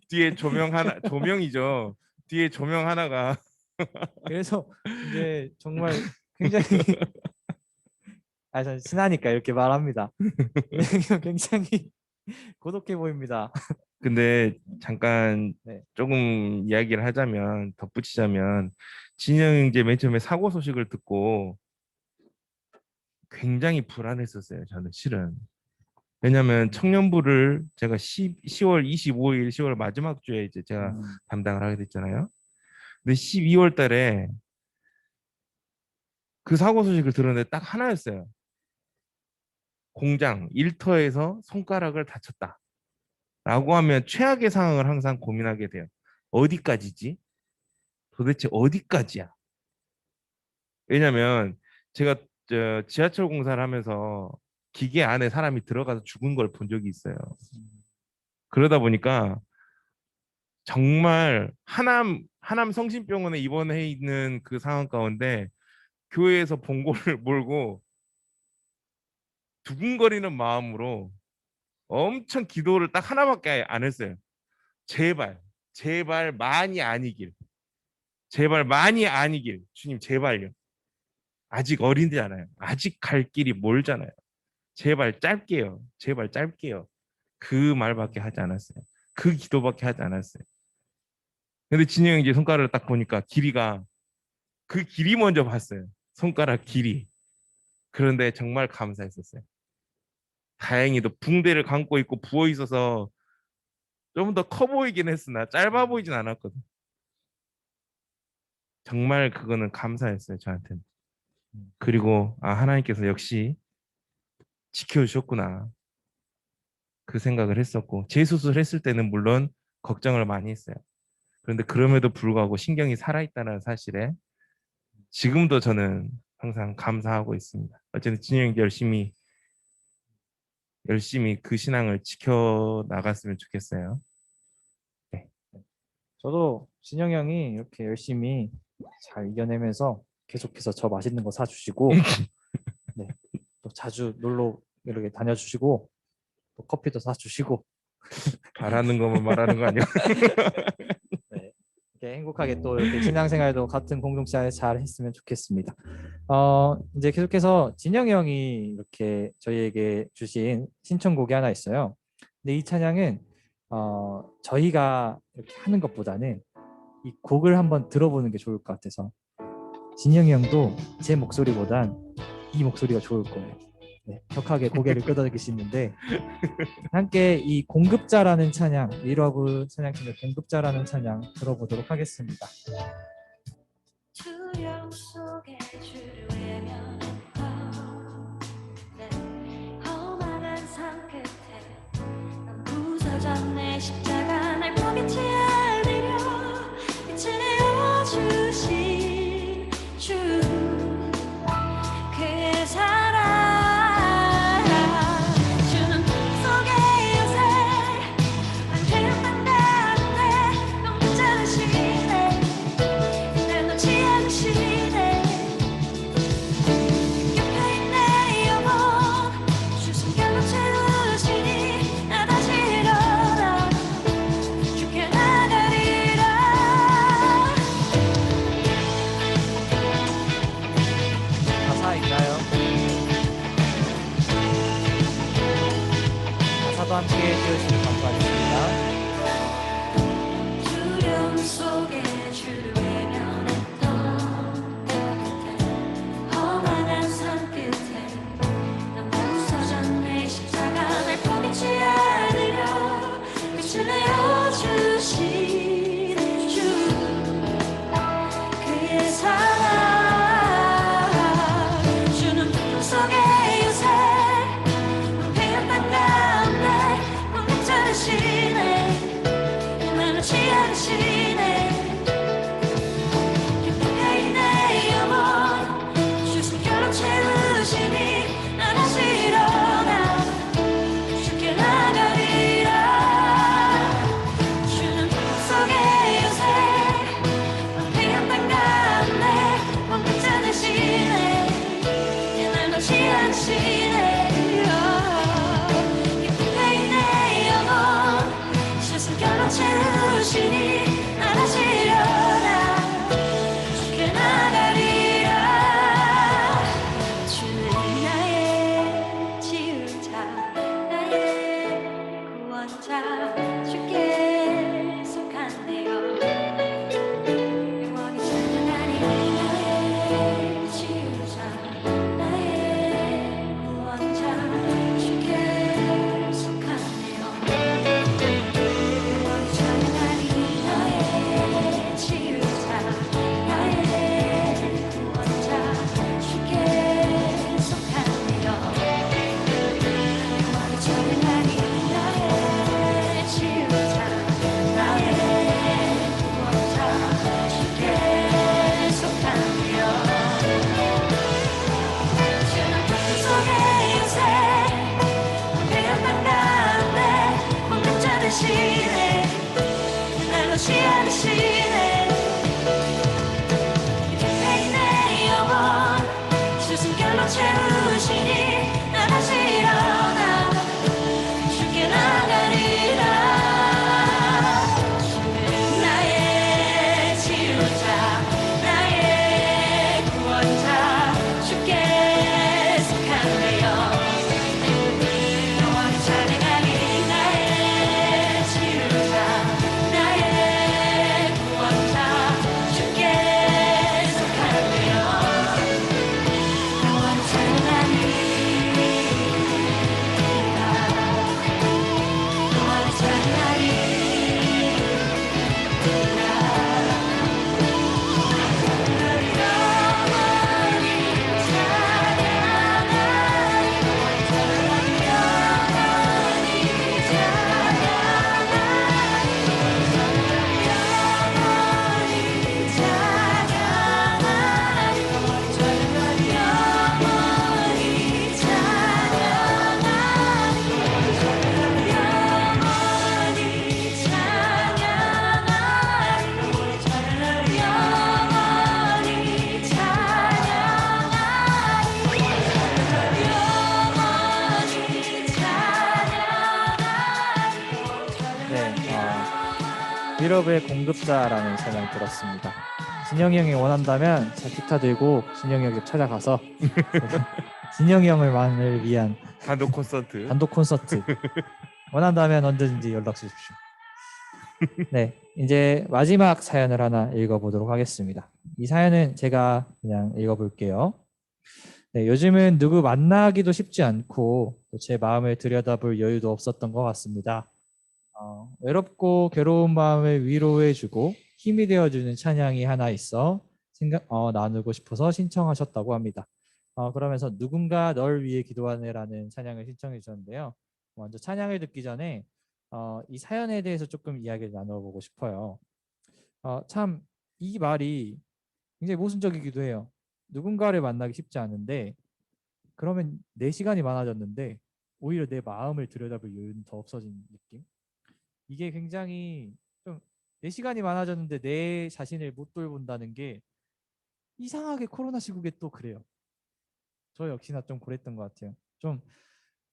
뒤에 조명 하나, 조명이죠. 뒤에 조명 하나가 그래서 이제 정말 굉장히 저는 친하니까 이렇게 말합니다. 굉장히 고독해 보입니다. 근데 잠깐 네. 조금 이야기를 하자면, 덧붙이자면, 진영 이제 맨 처음에 사고 소식을 듣고 굉장히 불안했었어요. 저는 실은. 왜냐하면 청년부를 제가 10월 25일, 10월 마지막 주에 이제 제가 담당을 하게 됐잖아요. 근데 12월 달에 그 사고 소식을 들었는데 딱 하나였어요. 공장 일터에서 손가락을 다쳤다 라고 하면 최악의 상황을 항상 고민하게 돼요. 어디까지지? 도대체 어디까지야? 왜냐면 제가 지하철 공사를 하면서 기계 안에 사람이 들어가서 죽은 걸 본 적이 있어요. 그러다 보니까 정말 하남 성심병원에 입원해 있는 그 상황 가운데 교회에서 봉고를 몰고 두근거리는 마음으로 엄청 기도를 딱 하나밖에 안 했어요. 제발 많이 아니길. 제발 많이 아니길. 주님 제발요. 아직 어린데잖아요. 아직 갈 길이 멀잖아요. 제발 짧게요. 제발 짧게요. 그 말밖에 하지 않았어요. 그 기도밖에 하지 않았어요. 근데 진영이 이제 손가락을 딱 보니까 길이가, 그 길이 먼저 봤어요. 손가락 길이. 그런데 정말 감사했었어요. 다행히도 붕대를 감고 있고 부어 있어서 좀 더 커 보이긴 했으나 짧아 보이진 않았거든. 정말 그거는 감사했어요, 저한테는. 그리고 하나님께서 역시 지켜주셨구나, 그 생각을 했었고, 재수술했을 때는 물론 걱정을 많이 했어요. 그런데 그럼에도 불구하고 신경이 살아있다는 사실에 지금도 저는 항상 감사하고 있습니다. 어쨌든 진영이 열심히 그 신앙을 지켜나갔으면 좋겠어요. 네. 저도 진영이 형이 이렇게 열심히 잘 이겨내면서 계속해서 저 맛있는 거 사주시고 네, 또 자주 놀러 이렇게 다녀주시고 또 커피도 사주시고 바라는 것만 말하는 거 아니야? 네, 이렇게 행복하게 또 이렇게 신앙생활도 같은 공동체 안에 잘 했으면 좋겠습니다. 이제 계속해서 진영이 형이 이렇게 저희에게 주신 신청곡이 하나 있어요. 근데 이 찬양은 저희가 이렇게 하는 것보다는 이 곡을 한번 들어보는 게 좋을 것 같아서, 진영이 형도 제 목소리보단 이 목소리가 좋을 거예요. 네, 격하게 고개를 끄덕이시는데 함께 이 공급자라는 찬양, 위러브 찬양팀의 공급자라는 찬양 들어보도록 하겠습니다. 두려움 속에 주를 외면했던 험한 산 끝에 난 부서졌네. 십자가 날 포기치 않으려 채워주신 주, 그 사랑. 주는 속에 요새 난 그냥 반가운데 너무 잘하시네. 되신 주 그의 사랑 주는 풍속의 요새 황폐한 땅 가운데 꽉 잡으시네 날 놓지 않으시네 기쁘게 내 영혼 주 숨결로 채우시니 난 다시 일어나 주께 나가리라 주는 풍속의 요새 황폐한 땅 가운데 왕국 찾으시네 날 놓지 않으시네 기쁘게 내 영혼 주 숨결로 채우시니 난 다시 일어나 주께 나가리라 주는 나의 치유자 나의 구원자 주께 속한대요 영원히 찬양하리 나의 치유자 나의 구원자 주께 속한대요 영원히 찬양하리 나의 치유자 나의 구원자 주께 속한대요 영원히 찬양하리 나의 치유자 나의 구원자 주께 속한대요 주는 풍속의 요새 황폐한 땅 가운데 왕국 찾으시네 날 놓지 않으시네 기쁘게 내 영혼 주 숨결로 채우시니 난 다시 일어나 주께 나가리라 주는 나의 치유자 나의 구원자 주께 속한대요 영원히 찬양하리 나의 치유자 나의 구원자 주께 속한대요 영원히 찬양하리 영원히 찬양하리 네, 빌업의 공급자라는 찬양 들었습니다. 진영이 형이 원한다면 자 기타 들고 진영이 형에 찾아가서 진영이 형을만을 위한 단독 콘서트. 단독 콘서트 원한다면 언제든지 연락 주십시오. 네, 이제 마지막 사연을 하나 읽어보도록 하겠습니다. 이 사연은 제가 그냥 읽어볼게요. 네, 요즘은 누구 만나기도 쉽지 않고 또 제 마음을 들여다볼 여유도 없었던 것 같습니다. 외롭고 괴로운 마음을 위로해주고 힘이 되어주는 찬양이 하나 있어 나누고 싶어서 신청하셨다고 합니다. 그러면서 누군가 널 위해 기도하네라는 찬양을 신청해 주셨는데요. 먼저 찬양을 듣기 전에 이 사연에 대해서 조금 이야기를 나눠보고 싶어요. 참 이 말이 굉장히 모순적이기도 해요. 누군가를 만나기 쉽지 않은데 그러면 내 시간이 많아졌는데 오히려 내 마음을 들여다볼 여유는 더 없어진 느낌? 이게 굉장히 좀 내 시간이 많아졌는데 내 자신을 못 돌본다는 게 이상하게 코로나 시국에 또 그래요. 저 역시나 좀 그랬던 것 같아요. 좀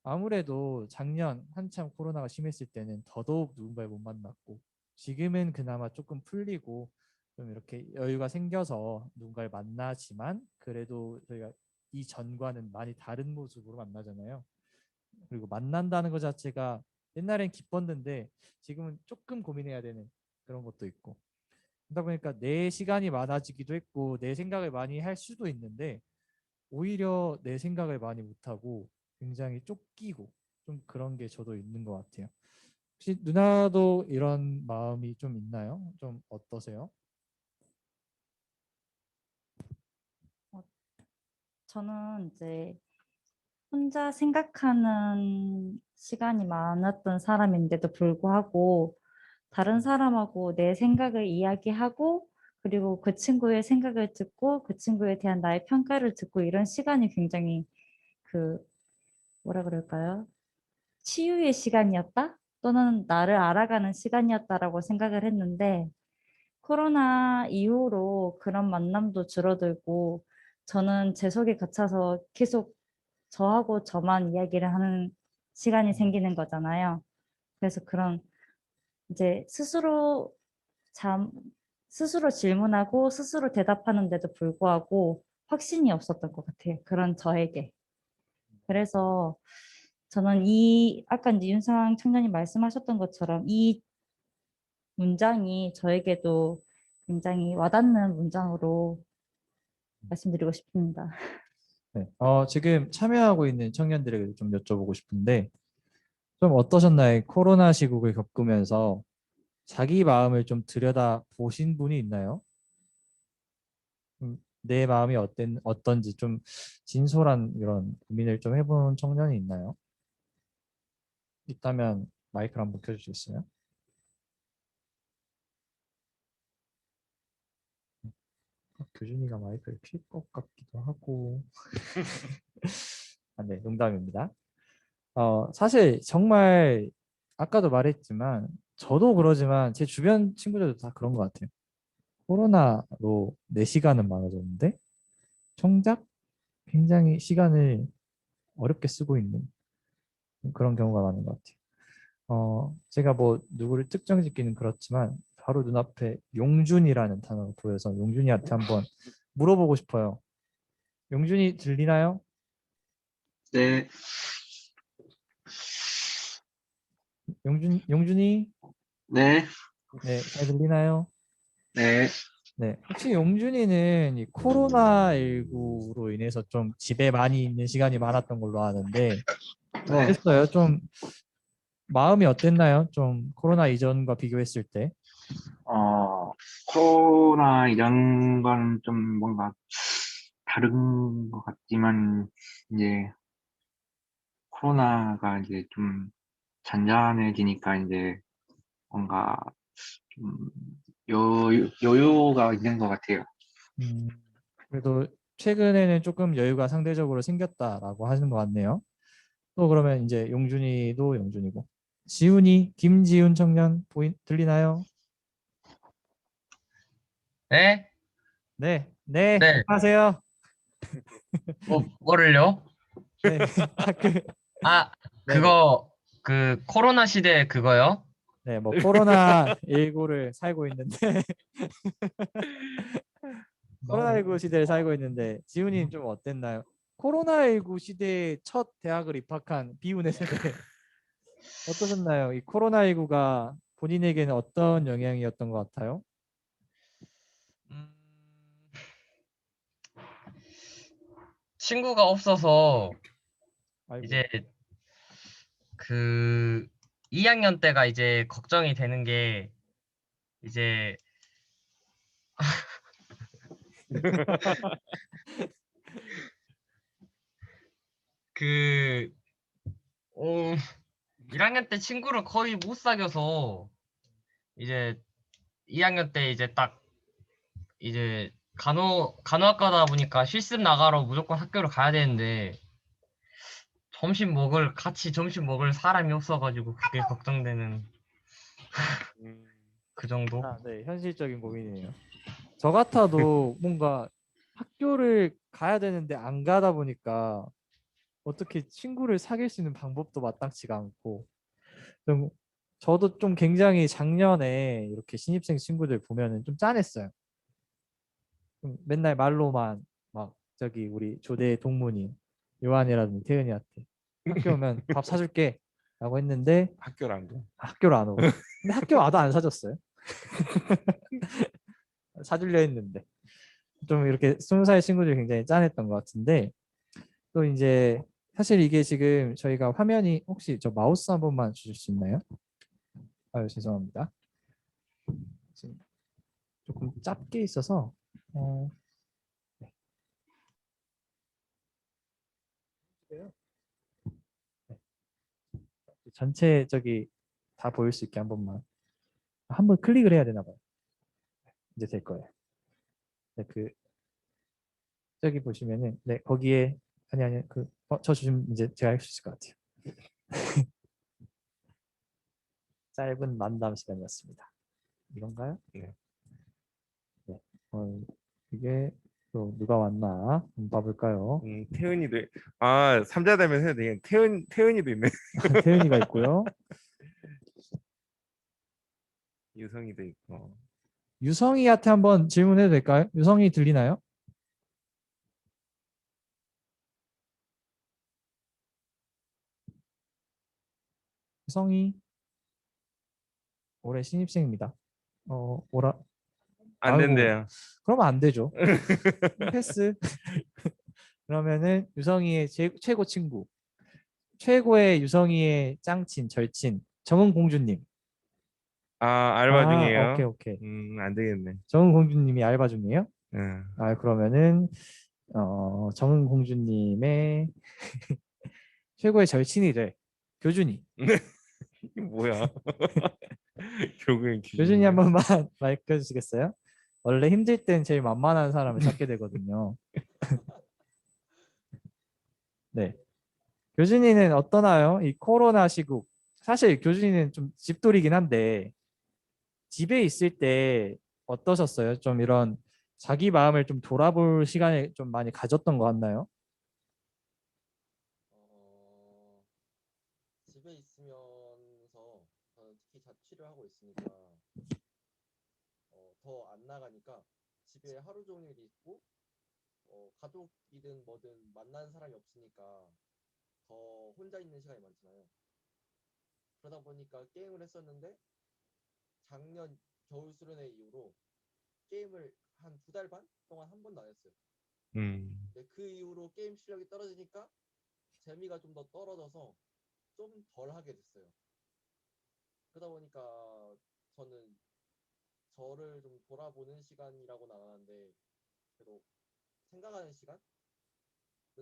아무래도 작년 한참 코로나가 심했을 때는 더더욱 누군가를 못 만났고 지금은 그나마 조금 풀리고 좀 이렇게 여유가 생겨서 누군가를 만나지만 그래도 저희가 이전과는 많이 다른 모습으로 만나잖아요. 그리고 만난다는 것 자체가 옛날엔 기뻤는데 지금은 조금 고민해야 되는 그런 것도 있고 그러다 보니까 내 시간이 많아지기도 했고 내 생각을 많이 할 수도 있는데 오히려 내 생각을 많이 못하고 굉장히 쫓기고 좀 그런 게 저도 있는 것 같아요. 혹시 누나도 이런 마음이 좀 있나요? 좀 어떠세요? 저는 이제 혼자 생각하는 시간이 많았던 사람인데도 불구하고 다른 사람하고 내 생각을 이야기하고 그리고 그 친구의 생각을 듣고 그 친구에 대한 나의 평가를 듣고 이런 시간이 굉장히 그 뭐라 그럴까요? 치유의 시간이었다? 또는 나를 알아가는 시간이었다라고 생각을 했는데 코로나 이후로 그런 만남도 줄어들고 저는 제 속에 갇혀서 계속 저하고 저만 이야기를 하는 시간이 생기는 거잖아요. 그래서 그런 이제 잠, 스스로 질문하고 스스로 대답하는데도 불구하고 확신이 없었던 것 같아요. 그런 저에게. 그래서 저는 아까 이제 윤상 청년이 말씀하셨던 것처럼 이 문장이 저에게도 굉장히 와닿는 문장으로 말씀드리고 싶습니다. 네. 지금 참여하고 있는 청년들에게 좀 여쭤보고 싶은데 좀 어떠셨나요? 코로나 시국을 겪으면서 자기 마음을 좀 들여다 보신 분이 있나요? 내 마음이 어떤지 좀 진솔한 이런 고민을 좀 해본 청년이 있나요? 있다면 마이크를 한번 켜주시겠어요? 교준이가 마이크를 킬 것 같기도 하고. 아, 네, 농담입니다. 사실 정말 아까도 말했지만 저도 그러지만 제 주변 친구들도 다 그런 것 같아요. 코로나로 4시간은 많아졌는데 정작 굉장히 시간을 어렵게 쓰고 있는 그런 경우가 많은 것 같아요. 제가 뭐 누구를 특정 짓기는 그렇지만 바로 눈앞에 용준이라는 단어가 보여서 용준이한테 한번 물어보고 싶어요. 용준이 들리나요? 네, 용준이? 네, 네, 잘 들리나요? 네. 네, 혹시 용준이는 이 코로나19로 인해서 좀 집에 많이 있는 시간이 많았던 걸로 아는데 네. 어땠어요? 좀 마음이 어땠나요? 좀 코로나 이전과 비교했을 때. 코로나 이런 건 좀 뭔가 다른 것 같지만, 이제 코로나가 이제 좀 잔잔해지니까 이제 뭔가 좀 여유가 있는 것 같아요. 음, 그래도 최근에는 조금 여유가 상대적으로 생겼다라고 하는 것 같네요. 또 그러면 이제 용준이도 용준이고 지훈이 김지훈 청년 들리나요? 네? 네, 네, 네. 하세요. 뭐를요? 네, 아, 네네. 그 코로나 시대 그거요? 네, 뭐 코로나19를 살고 있는데 코로나19 시대를 살고 있는데 지훈이는 좀 어땠나요? 코로나19 시대에 첫 대학을 입학한 비운의 세대 어떠셨나요? 이 코로나19가 본인에게는 어떤 영향이었던 것 같아요? 음, 친구가 없어서 아이고. 이제 그 2학년 때가 이제 걱정이 되는 게 이제 그 1학년 때 친구를 거의 못 사귀어서 이제 2학년 때 이제 딱 이제 간호학과다 보니까 실습 나가러 무조건 학교를 가야 되는데 같이 점심 먹을 사람이 없어가지고 그게 걱정되는 그 정도? 아, 네, 현실적인 고민이에요. 저 같아도 뭔가 학교를 가야 되는데 안 가다 보니까 어떻게 친구를 사귈 수 있는 방법도 마땅치가 않고 좀 저도 좀 굉장히 작년에 이렇게 신입생 친구들 보면은 좀 짠했어요. 좀 맨날 말로만 막 저기 우리 조대 동문인 요한이라든지 태은이한테 학교 오면 밥 사줄게 라고 했는데 학교를 안 가. 학교를 안 오고 근데 학교 와도 안 사줬어요. 사주려 했는데 좀 이렇게 20살 친구들이 굉장히 짠했던 것 같은데 또 이제 사실 이게 지금 저희가 화면이 혹시 저 마우스 한 번만 주실 수 있나요? 아유 죄송합니다. 지금 조금 짧게 있어서 네. 네. 전체 저기 다 보일 수 있게 한번 클릭을 해야 되나 봐요. 이제 될 거예요. 네, 그 저기 보시면은 네 거기에 아니 저 지금 이제 제가 할 수 있을 것 같아요. 짧은 만담 시간이었습니다. 이건가요? 네. 네. 이게 또 누가 왔나 한번 봐볼까요? 태은이도 삼자다면 해야 돼. 태은이도 있네. 태은이가 있고요. 유성이도 있고. 유성이한테 한번 질문해도 될까요? 유성이 들리나요? 유성이 올해 신입생입니다. 오라 안 아이고, 된대요. 그러면 안 되죠. 패스. 그러면은 유성이의 최고 친구, 최고의 유성이의 짱친 절친 정은 공주님. 알바 중이에요. 오케이. 안 되겠네. 정은 공주님이 알바 중이에요? 응. 그러면은 정은 공주님의 최고의 절친이 될 교준이. 이게 뭐야? 결국엔 교준이 한 번만 밝혀주시겠어요? 원래 힘들 땐 제일 만만한 사람을 찾게 되거든요. 네. 교준이는 어떠나요? 이 코로나 시국. 사실 교준이는 좀 집돌이긴 한데 집에 있을 때 어떠셨어요? 좀 이런 자기 마음을 좀 돌아볼 시간을 좀 많이 가졌던 것 같나요? 집에 있으면서 저는 특히 자취를 하고 있으니까 더 안 나가니까 집에 하루 종일 있고 가족이든 뭐든 만나는 사람이 없으니까 더 혼자 있는 시간이 많잖아요. 그러다 보니까 게임을 했었는데 작년 겨울 수련회 이후로 게임을 한 2달 반 동안 한 번도 안 했어요. 근데 그 이후로 게임 실력이 떨어지니까 재미가 좀 더 떨어져서 좀 덜 하게 됐어요. 그러다 보니까 저는 저를 좀 돌아보는 시간이라고는 안 하는데 그래도 생각하는 시간은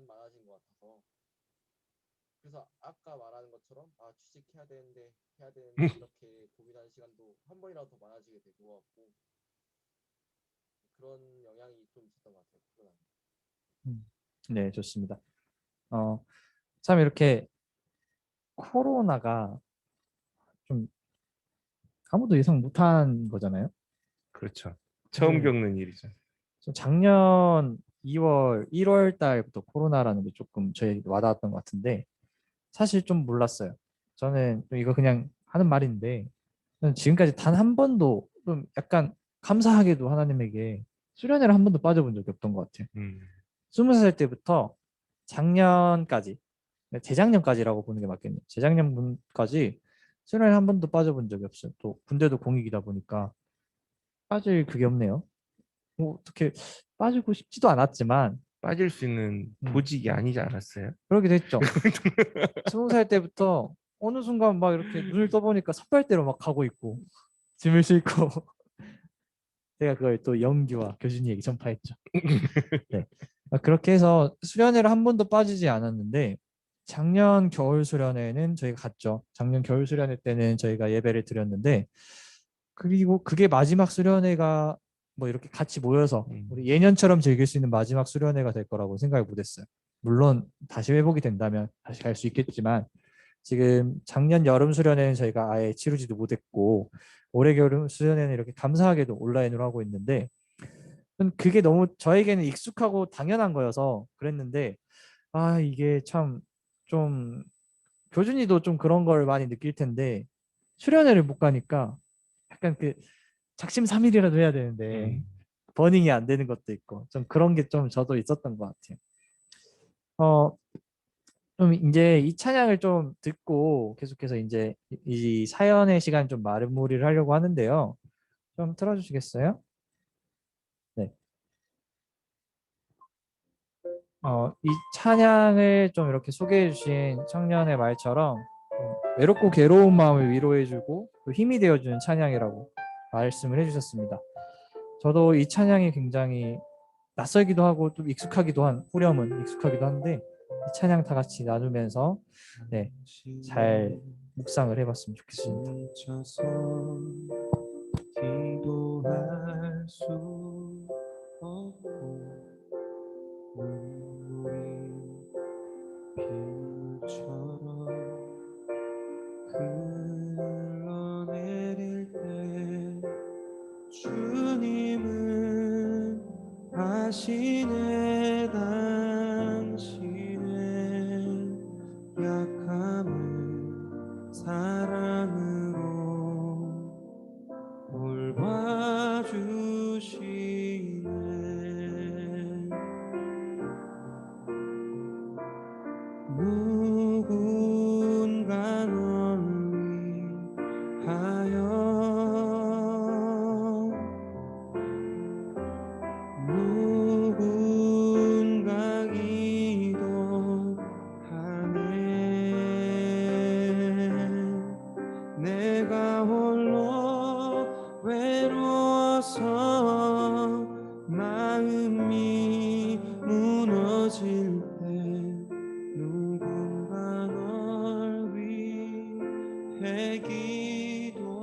많아진 것 같아서 그래서 아까 말하는 것처럼 취직해야 되는데 이렇게 고민하는 시간도 한 번이라도 더 많아지게 될 것 같고 그런 영향이 좀 있었던 것 같아요. 코로나는. 네, 좋습니다. 참 이렇게 코로나가 좀 아무도 예상 못한 거잖아요. 그렇죠. 처음 네. 겪는 일이죠. 작년 2월, 1월 달부터 코로나라는 게 조금 저에게 와닿았던 것 같은데 사실 좀 몰랐어요. 저는 좀 이거 그냥 하는 말인데 저는 지금까지 단 한 번도 좀 약간 감사하게도 하나님에게 수련회를 한 번도 빠져본 적이 없던 것 같아요. 20살 때부터 작년까지, 재작년까지라고 보는 게 맞겠네요. 재작년까지 수련회 한 번도 빠져본 적이 없어요. 또 군대도 공익이다 보니까 빠질 그게 없네요. 뭐 어떻게 빠지고 싶지도 않았지만 빠질 수 있는 보직이 아니지 않았어요? 그러게 됐죠. 20살 때부터 어느 순간 막 이렇게 눈을 떠보니까 삿발대로 막 가고 있고 짐을 싣고 제가 그걸 또 영규와 교준이에게 전파했죠. 네. 그렇게 해서 수련회를 한 번도 빠지지 않았는데 작년 겨울 수련회는 저희가 갔죠. 작년 겨울 수련회 때는 저희가 예배를 드렸는데 그리고 그게 마지막 수련회가 뭐 이렇게 같이 모여서 우리 예년처럼 즐길 수 있는 마지막 수련회가 될 거라고 생각을 못했어요. 물론 다시 회복이 된다면 다시 갈 수 있겠지만 지금 작년 여름 수련회는 저희가 아예 치르지도 못했고 올해 겨울 수련회는 이렇게 감사하게도 온라인으로 하고 있는데 그게 너무 저에게는 익숙하고 당연한 거여서 그랬는데 이게 참 좀 교준이도 좀 그런 걸 많이 느낄 텐데 수련회를 못 가니까 약간 그 작심삼일이라도 해야 되는데 버닝이 안 되는 것도 있고 좀 그런 게 좀 저도 있었던 것 같아요. 좀 이제 이 찬양을 좀 듣고 계속해서 이제 이 사연의 시간 좀 마무리를 하려고 하는데요. 좀 틀어주시겠어요? 네. 이 찬양을 좀 이렇게 소개해 주신 청년의 말처럼 외롭고 괴로운 마음을 위로해 주고 또 힘이 되어주는 찬양이라고 말씀을 해주셨습니다. 저도 이 찬양이 굉장히 낯설기도 하고 좀 익숙하기도 한 후렴은 익숙하기도 한데 이 찬양 다 같이 나누면서 네, 잘 묵상을 해봤으면 좋겠습니다. 기도할 수 없고 눈물이 비처럼 흘러내릴 때 주님은 아시네 당신의 약함을 사랑으로 돌봐주시네. 누군가 널 위하여 누군가 기도하네. 내가 홀로 외로워서 마음이 무너질 때 누군가 널 위해 기도하네.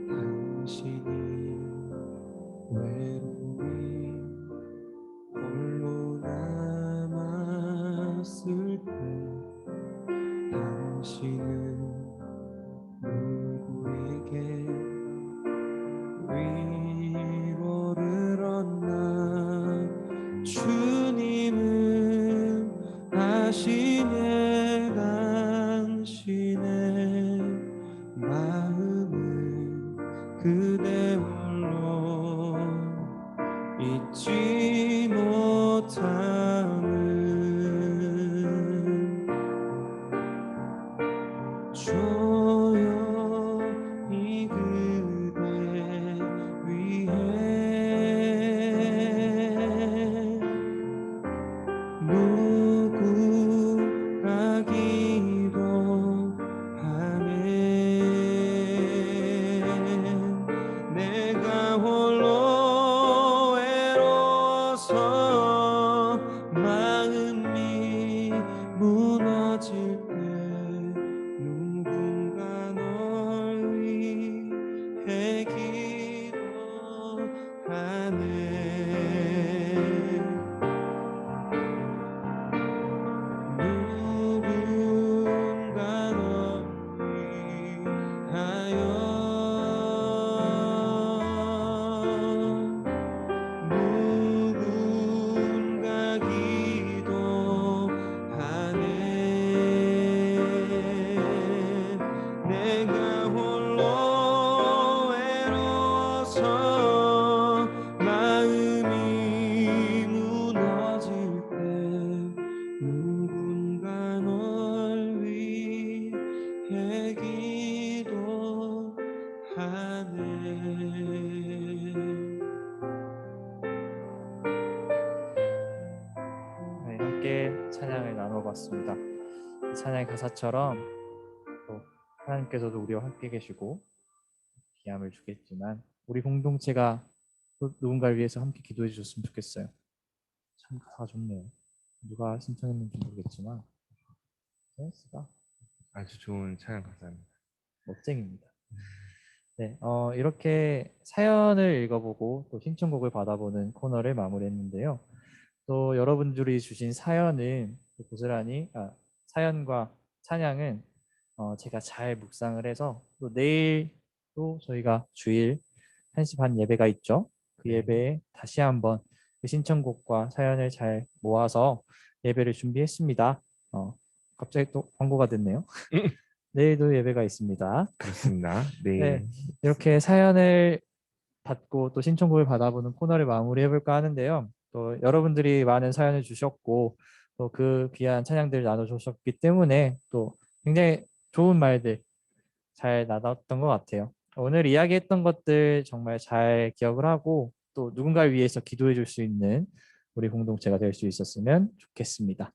당신이 외로이 홀로 남았을 때 당신은 누구에게 위로를 얻나. 주님은 아시네 당신의 마음을 그대 홀로 잊지 못함을. 조용히 그대 위해 누구가 기도하네. 내가 홀로 외로워서 마음이 무너질 때 누군가 널 위해 기도하네. 누군가 널 위하여 누군가 기도하네. 내가 홀로 외로워서 마음이 무너질 때 누군가 널 위해 기도하네. 네, 함께 찬양을 나눠봤습니다. 이 찬양의 가사처럼 또 하나님께서도 우리와 함께 계시고 기함을 주겠지만 우리 공동체가 또 누군가를 위해서 함께 기도해 주셨으면 좋겠어요. 참 가사가 좋네요. 누가 신청했는지 모르겠지만 센스가 아주 좋은 찬양 가사입니다. 멋쟁입니다. 네, 이렇게 사연을 읽어보고 또 신청곡을 받아보는 코너를 마무리했는데요. 또 여러분들이 주신 사연은 또 고스란히 사연과 찬양은 제가 잘 묵상을 해서 또 내일 또 저희가 주일 1시 반 예배가 있죠. 그 예배에 다시 한번 그 신청곡과 사연을 잘 모아서 예배를 준비했습니다. 갑자기 또 광고가 됐네요. 내일도 예배가 있습니다. 그렇습니다. 네. 네, 이렇게 사연을 받고 또 신청곡을 받아보는 코너를 마무리해볼까 하는데요. 또 여러분들이 많은 사연을 주셨고 또 그 귀한 찬양들을 나눠주셨기 때문에 또 굉장히 좋은 말들 잘 나눴던 것 같아요. 오늘 이야기했던 것들 정말 잘 기억을 하고 또 누군가를 위해서 기도해 줄 수 있는 우리 공동체가 될 수 있었으면 좋겠습니다.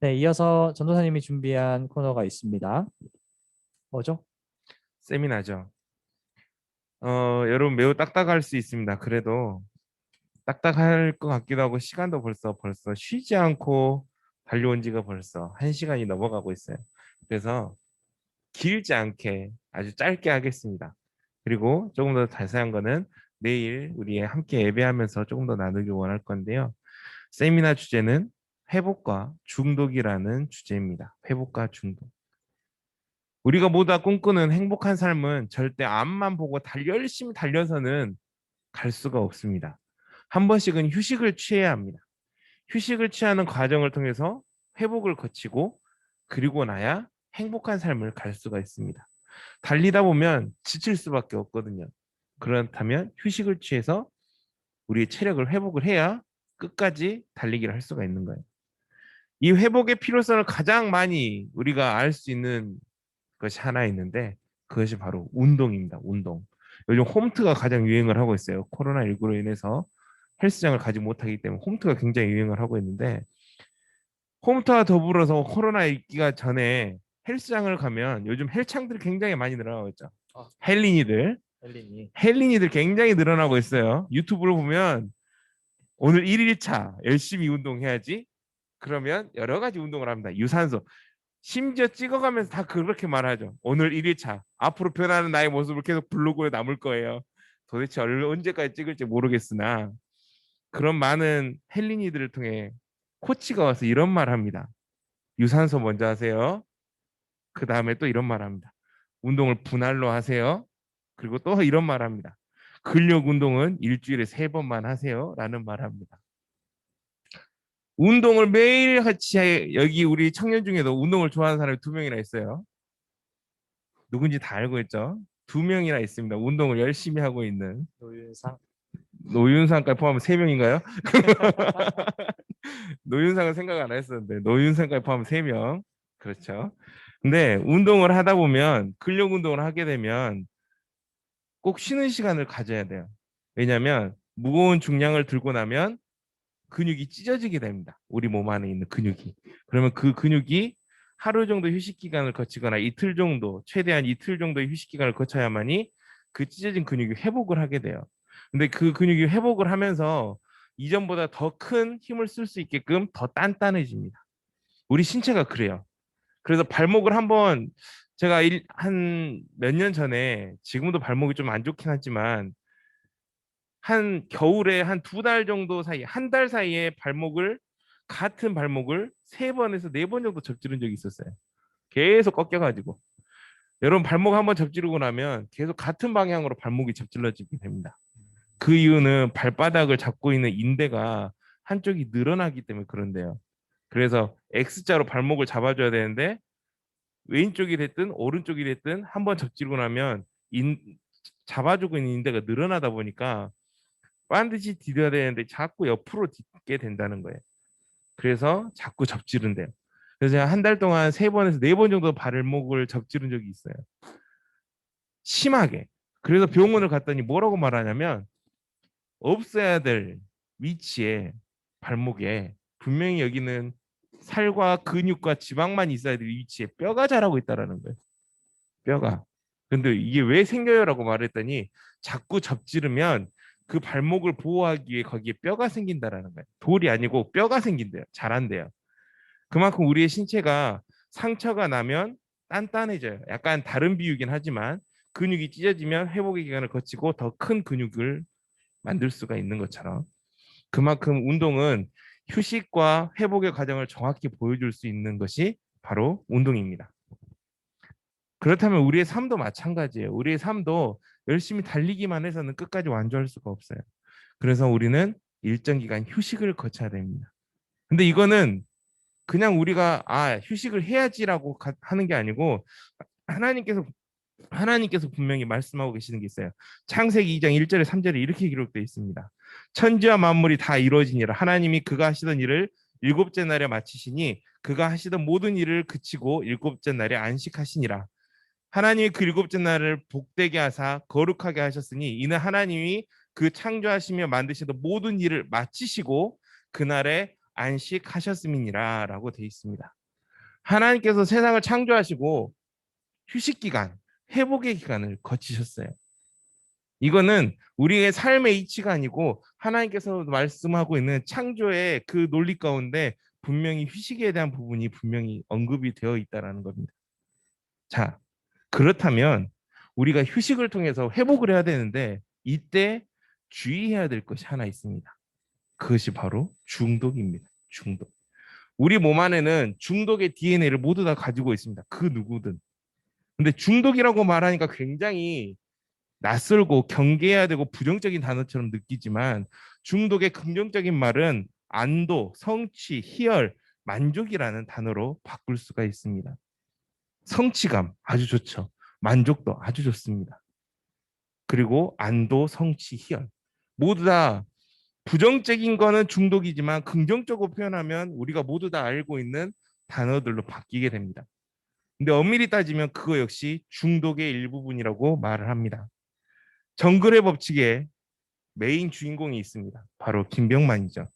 네, 이어서 전도사님이 준비한 코너가 있습니다. 뭐죠? 세미나죠. 여러분 매우 딱딱할 수 있습니다. 그래도 딱딱할 것 같기도 하고 시간도 벌써 쉬지 않고 달려온 지가 벌써 1시간이 넘어가고 있어요. 그래서 길지 않게 아주 짧게 하겠습니다. 그리고 조금 더 자세한 거는 내일 우리 함께 예배하면서 조금 더 나누기 원할 건데요. 세미나 주제는 회복과 중독이라는 주제입니다. 회복과 중독. 우리가 모두 다 꿈꾸는 행복한 삶은 절대 앞만 보고 열심히 달려서는 갈 수가 없습니다. 한 번씩은 휴식을 취해야 합니다. 휴식을 취하는 과정을 통해서 회복을 거치고 그리고 나야 행복한 삶을 갈 수가 있습니다. 달리다 보면 지칠 수밖에 없거든요. 그렇다면 휴식을 취해서 우리의 체력을 회복을 해야 끝까지 달리기를 할 수가 있는 거예요. 이 회복의 필요성을 가장 많이 우리가 알 수 있는 것이 하나 있는데 그것이 바로 운동입니다. 운동. 요즘 홈트가 가장 유행을 하고 있어요. 코로나19로 인해서 헬스장을 가지 못하기 때문에 홈트가 굉장히 유행을 하고 있는데 홈트와 더불어서 코로나 있기가 전에 헬스장을 가면 요즘 헬창들이 굉장히 많이 늘어나고 있죠. 헬린이들 굉장히 늘어나고 있어요. 유튜브를 보면 오늘 1일차 열심히 운동해야지. 그러면 여러 가지 운동을 합니다. 유산소. 심지어 찍어가면서 다 그렇게 말하죠. 오늘 1일차. 앞으로 변하는 나의 모습을 계속 블로그에 남을 거예요. 도대체 언제까지 찍을지 모르겠으나 그런 많은 헬린이들을 통해 코치가 와서 이런 말 합니다. 유산소 먼저 하세요. 그 다음에 또 이런 말 합니다. 운동을 분할로 하세요. 그리고 또 이런 말 합니다. 근력 운동은 일주일에 3번만 하세요. 라는 말 합니다. 운동을 매일 같이 여기 우리 청년 중에도 운동을 좋아하는 사람이 2명이나 있어요. 누군지 다 알고 있죠? 2명이나 있습니다. 운동을 열심히 하고 있는. 노윤상까지 포함하면 3명인가요? 노윤상은 생각 안 했었는데 노윤상까지 포함하면 3명. 그렇죠. 근데 운동을 하다 보면 근력 운동을 하게 되면 꼭 쉬는 시간을 가져야 돼요. 왜냐하면 무거운 중량을 들고 나면 근육이 찢어지게 됩니다. 우리 몸 안에 있는 근육이. 그러면 그 근육이 하루 정도 휴식 기간을 거치거나 이틀 정도, 최대한 이틀 정도의 휴식 기간을 거쳐야만이 그 찢어진 근육이 회복을 하게 돼요. 근데 그 근육이 회복을 하면서 이전보다 더 큰 힘을 쓸 수 있게끔 더 단단해집니다. 우리 신체가 그래요. 그래서 발목을 한번 제가 한 몇 년 전에 지금도 발목이 좀 안 좋긴 하지만 한 겨울에 한 2달 정도 사이, 한 달 사이에 같은 발목을 3번에서 4번 정도 접지른 적이 있었어요. 계속 꺾여가지고. 여러분 발목 한번 접지르고 나면 계속 같은 방향으로 발목이 접질러지게 됩니다. 그 이유는 발바닥을 잡고 있는 인대가 한쪽이 늘어나기 때문에 그런데요. 그래서 X자로 발목을 잡아줘야 되는데 왼쪽이 됐든 오른쪽이 됐든 한번 접지르고 나면 잡아주고 있는 인대가 늘어나다 보니까 반드시 디뎌야 되는데 자꾸 옆으로 딛게 된다는 거예요. 그래서 자꾸 접지른대요. 그래서 제가 한 달 동안 3번에서 4번 정도 발목을 접지른 적이 있어요. 심하게. 그래서 병원을 갔더니 뭐라고 말하냐면 없애야 될 위치에 발목에 분명히 여기는 살과 근육과 지방만 있어야 될 위치에 뼈가 자라고 있다는 거예요. 뼈가. 근데 이게 왜 생겨요라고 말했더니 자꾸 접지르면 그 발목을 보호하기 위해 거기에 뼈가 생긴다라는 거예요. 돌이 아니고 뼈가 생긴대요. 자란대요. 그만큼 우리의 신체가 상처가 나면 단단해져요. 약간 다른 비유긴 하지만 근육이 찢어지면 회복의 기간을 거치고 더 큰 근육을 만들 수가 있는 것처럼 그만큼 운동은 휴식과 회복의 과정을 정확히 보여줄 수 있는 것이 바로 운동입니다. 그렇다면 우리의 삶도 마찬가지예요. 우리의 삶도 열심히 달리기만 해서는 끝까지 완주할 수가 없어요. 그래서 우리는 일정 기간 휴식을 거쳐야 됩니다. 근데 이거는 그냥 우리가 휴식을 해야지라고 하는 게 아니고 하나님께서 분명히 말씀하고 계시는 게 있어요. 창세기 2장 1절에 3절에 이렇게 기록되어 있습니다. 천지와 만물이 다 이루어지니라. 하나님이 그가 하시던 일을 일곱째 날에 마치시니 그가 하시던 모든 일을 그치고 일곱째 날에 안식하시니라. 하나님이 그 일곱째 날을 복되게 하사 거룩하게 하셨으니 이는 하나님이 그 창조하시며 만드시던 모든 일을 마치시고 그날에 안식하셨음이니라 라고 되어 있습니다. 하나님께서 세상을 창조하시고 휴식 기간, 회복의 기간을 거치셨어요. 이거는 우리의 삶의 이치가 아니고 하나님께서 말씀하고 있는 창조의 그 논리 가운데 분명히 휴식에 대한 부분이 분명히 언급이 되어 있다는 겁니다. 자, 그렇다면 우리가 휴식을 통해서 회복을 해야 되는데 이때 주의해야 될 것이 하나 있습니다. 그것이 바로 중독입니다. 중독. 우리 몸 안에는 중독의 DNA를 모두 다 가지고 있습니다. 그 누구든. 근데 중독이라고 말하니까 굉장히 낯설고 경계해야 되고 부정적인 단어처럼 느끼지만 중독의 긍정적인 말은 안도, 성취, 희열, 만족이라는 단어로 바꿀 수가 있습니다. 성취감 아주 좋죠. 만족도 아주 좋습니다. 그리고 안도, 성취, 희열 모두 다 부정적인 거는 중독이지만 긍정적으로 표현하면 우리가 모두 다 알고 있는 단어들로 바뀌게 됩니다. 근데 엄밀히 따지면 그거 역시 중독의 일부분이라고 말을 합니다. 정글의 법칙에 메인 주인공이 있습니다. 바로 김병만이죠.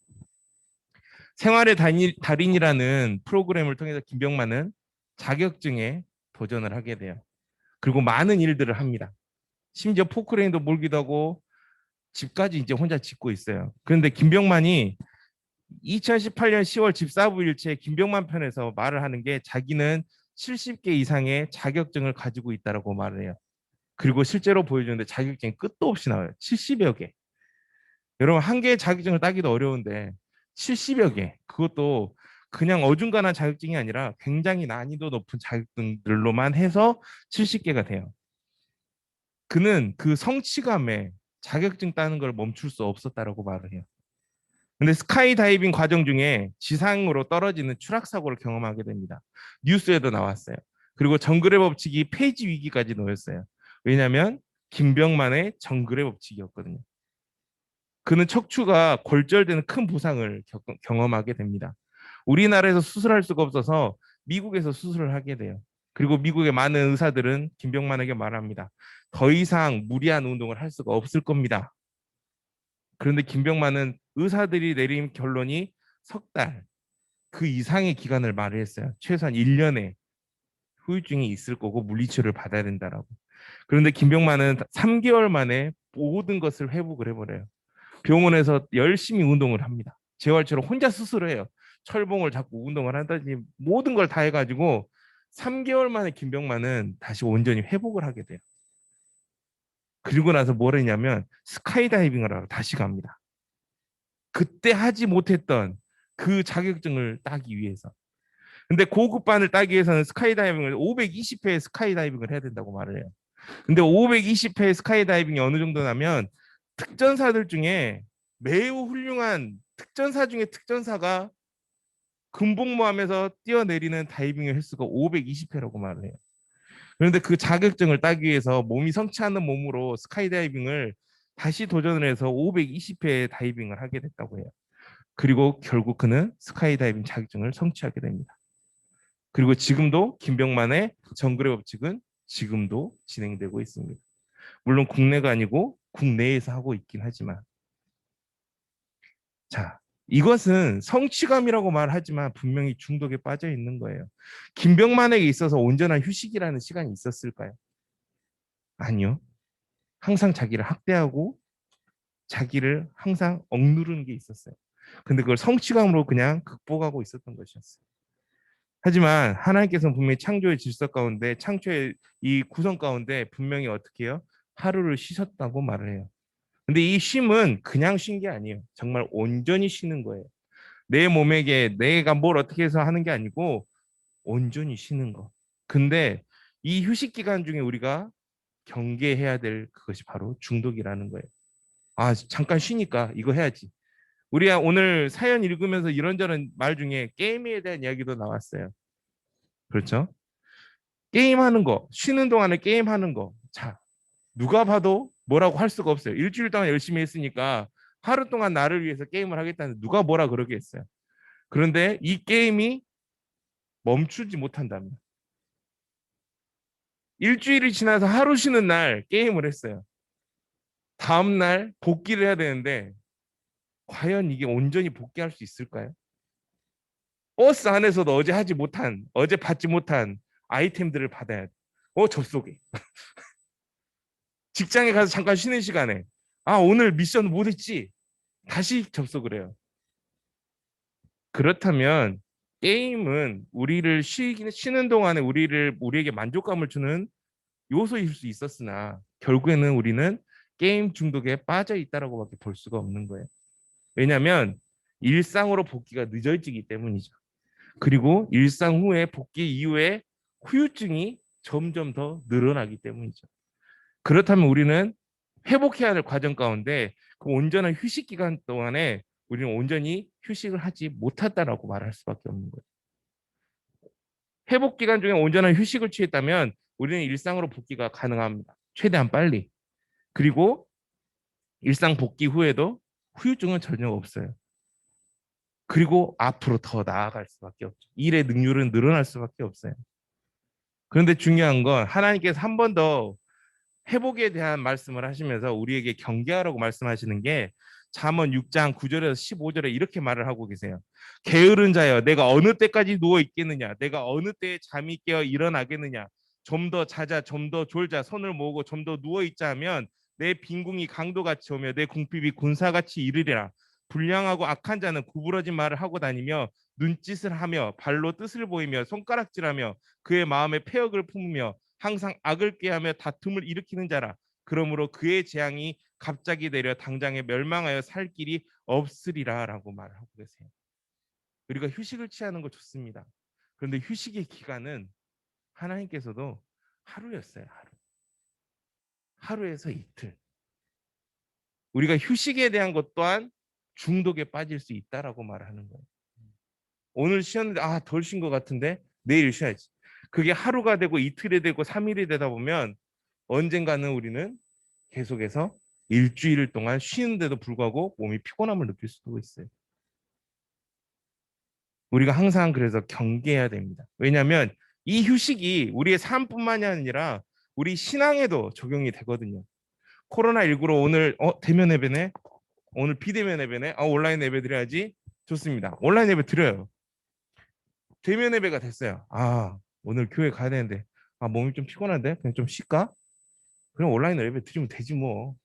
생활의 달인이라는 프로그램을 통해서 김병만은 자격증에 도전을 하게 돼요. 그리고 많은 일들을 합니다. 심지어 포크레인도 몰기도 하고 집까지 이제 혼자 짓고 있어요. 그런데 김병만이 2018년 10월 집사부일체 김병만 편에서 말을 하는 게 자기는 70개 이상의 자격증을 가지고 있다라고 말을 해요. 그리고 실제로 보여주는데 자격증이 끝도 없이 나와요. 70여 개. 여러분 한 개의 자격증을 따기도 어려운데 70여 개. 그것도 그냥 어중간한 자격증이 아니라 굉장히 난이도 높은 자격증들로만 해서 70개가 돼요. 그는 그 성취감에 자격증 따는 걸 멈출 수 없었다라고 말을 해요. 근데 스카이다이빙 과정 중에 지상으로 떨어지는 추락 사고를 경험하게 됩니다. 뉴스에도 나왔어요. 그리고 정글의 법칙이 폐지 위기까지 놓였어요. 왜냐하면 김병만의 정글의 법칙이었거든요. 그는 척추가 골절되는 큰 부상을 경험하게 됩니다. 우리나라에서 수술할 수가 없어서 미국에서 수술을 하게 돼요. 그리고 미국의 많은 의사들은 김병만에게 말합니다. 더 이상 무리한 운동을 할 수가 없을 겁니다. 그런데 김병만은 의사들이 내린 결론이 석 달, 그 이상의 기간을 말을 했어요. 최소한 1년의 후유증이 있을 거고 물리치료를 받아야 된다라고. 그런데 김병만은 3개월 만에 모든 것을 회복을 해버려요. 병원에서 열심히 운동을 합니다. 재활처럼 혼자 스스로 해요. 철봉을 잡고 운동을 한다든지 모든 걸 다 해가지고 3개월 만에 김병만은 다시 온전히 회복을 하게 돼요. 그리고 나서 뭘 했냐면 스카이다이빙을 하러 다시 갑니다. 그때 하지 못했던 그 자격증을 따기 위해서. 근데 고급반을 따기 위해서는 스카이다이빙을 520회 스카이다이빙을 해야 된다고 말을 해요. 근데 520회 스카이다이빙이 어느 정도냐면 특전사들 중에 매우 훌륭한 특전사 중에 특전사가 금복무하면서 뛰어내리는 다이빙의 횟수가 520회라고 말을 해요. 그런데 그 자격증을 따기 위해서 몸이 성취하는 몸으로 스카이다이빙을 다시 도전을 해서 520회 다이빙을 하게 됐다고 해요. 그리고 결국 그는 스카이다이빙 자격증을 성취하게 됩니다. 그리고 지금도 김병만의 정글의 법칙은 지금도 진행되고 있습니다. 물론 국내가 아니고 국내에서 하고 있긴 하지만, 자, 이것은 성취감이라고 말하지만 분명히 중독에 빠져 있는 거예요. 김병만에게 있어서 온전한 휴식이라는 시간이 있었을까요? 아니요. 항상 자기를 학대하고 자기를 항상 억누르는 게 있었어요. 근데 그걸 성취감으로 그냥 극복하고 있었던 것이었어요. 하지만 하나님께서는 분명히 창조의 질서 가운데, 창조의 이 구성 가운데 분명히 어떻게 해요? 하루를 쉬셨다고 말을 해요. 근데 이 쉼은 그냥 쉰 게 아니에요. 정말 온전히 쉬는 거예요. 내 몸에게 내가 뭘 어떻게 해서 하는 게 아니고 온전히 쉬는 거. 근데 이 휴식 기간 중에 우리가 경계해야 될 그것이 바로 중독이라는 거예요. 아, 잠깐 쉬니까 이거 해야지. 우리가 오늘 사연 읽으면서 이런저런 말 중에 게임에 대한 이야기도 나왔어요. 그렇죠? 게임하는 거, 쉬는 동안에 게임하는 거. 자, 누가 봐도 뭐라고 할 수가 없어요. 일주일 동안 열심히 했으니까 하루 동안 나를 위해서 게임을 하겠다는데 누가 뭐라 그러겠어요. 그런데 이 게임이 멈추지 못한답니다. 일주일이 지나서 하루 쉬는 날 게임을 했어요. 다음 날 복귀를 해야 되는데 과연 이게 온전히 복귀할 수 있을까요? 버스 안에서도 어제 받지 못한 아이템들을 받아야 돼. 접속해. 직장에 가서 잠깐 쉬는 시간에 오늘 미션 못했지. 다시 접속을 해요. 그렇다면 게임은 우리를 쉬는 동안에 우리에게 만족감을 주는 요소일 수 있었으나 결국에는 우리는 게임 중독에 빠져 있다라고밖에 볼 수가 없는 거예요. 왜냐하면 일상으로 복귀가 늦어지기 때문이죠. 그리고 일상 후에 복귀 이후에 후유증이 점점 더 늘어나기 때문이죠. 그렇다면 우리는 회복해야 할 과정 가운데 그 온전한 휴식 기간 동안에 우리는 온전히 휴식을 하지 못했다라고 말할 수밖에 없는 거예요. 회복 기간 중에 온전한 휴식을 취했다면 우리는 일상으로 복귀가 가능합니다. 최대한 빨리. 그리고 일상 복귀 후에도 후유증은 전혀 없어요. 그리고 앞으로 더 나아갈 수밖에 없죠. 일의 능률은 늘어날 수밖에 없어요. 그런데 중요한 건 하나님께서 한 번 더 회복에 대한 말씀을 하시면서 우리에게 경계하라고 말씀하시는 게 잠언 6장 9절에서 15절에 이렇게 말을 하고 계세요. 게으른 자여 내가 어느 때까지 누워 있겠느냐, 내가 어느 때에 잠이 깨어 일어나겠느냐, 좀 더 자자, 좀 더 졸자, 손을 모으고 좀 더 누워 있자 하면 내 빈궁이 강도같이 오며 내 궁핍이 군사같이 이르리라. 불량하고 악한 자는 구부러진 말을 하고 다니며 눈짓을 하며 발로 뜻을 보이며 손가락질하며 그의 마음에 패역을 품으며 항상 악을 꾀하며 다툼을 일으키는 자라. 그러므로 그의 재앙이 갑자기 내려 당장에 멸망하여 살 길이 없으리라라고 말을 하고 계세요. 우리가 휴식을 취하는 거 좋습니다. 그런데 휴식의 기간은 하나님께서도 하루였어요. 하루에서 이틀. 우리가 휴식에 대한 것 또한 중독에 빠질 수 있다라고 말하는 거예요. 오늘 쉬었는데 덜 쉰 것 같은데 내일 쉬어야지. 그게 하루가 되고 이틀이 되고 3일이 되다 보면 언젠가는 우리는 계속해서 일주일 동안 쉬는데도 불구하고 몸이 피곤함을 느낄 수도 있어요. 우리가 항상 그래서 경계해야 됩니다. 왜냐하면 이 휴식이 우리의 삶뿐만이 아니라 우리 신앙에도 적용이 되거든요. 코로나19로 오늘 대면 예배네, 오늘 비대면 예배네, 온라인 예배 드려야지. 좋습니다. 온라인 예배 드려요. 대면 예배가 됐어요. 오늘 교회 가야 되는데 몸이 좀 피곤한데 그냥 좀 쉴까? 그럼 온라인 예배 드리면 되지 뭐.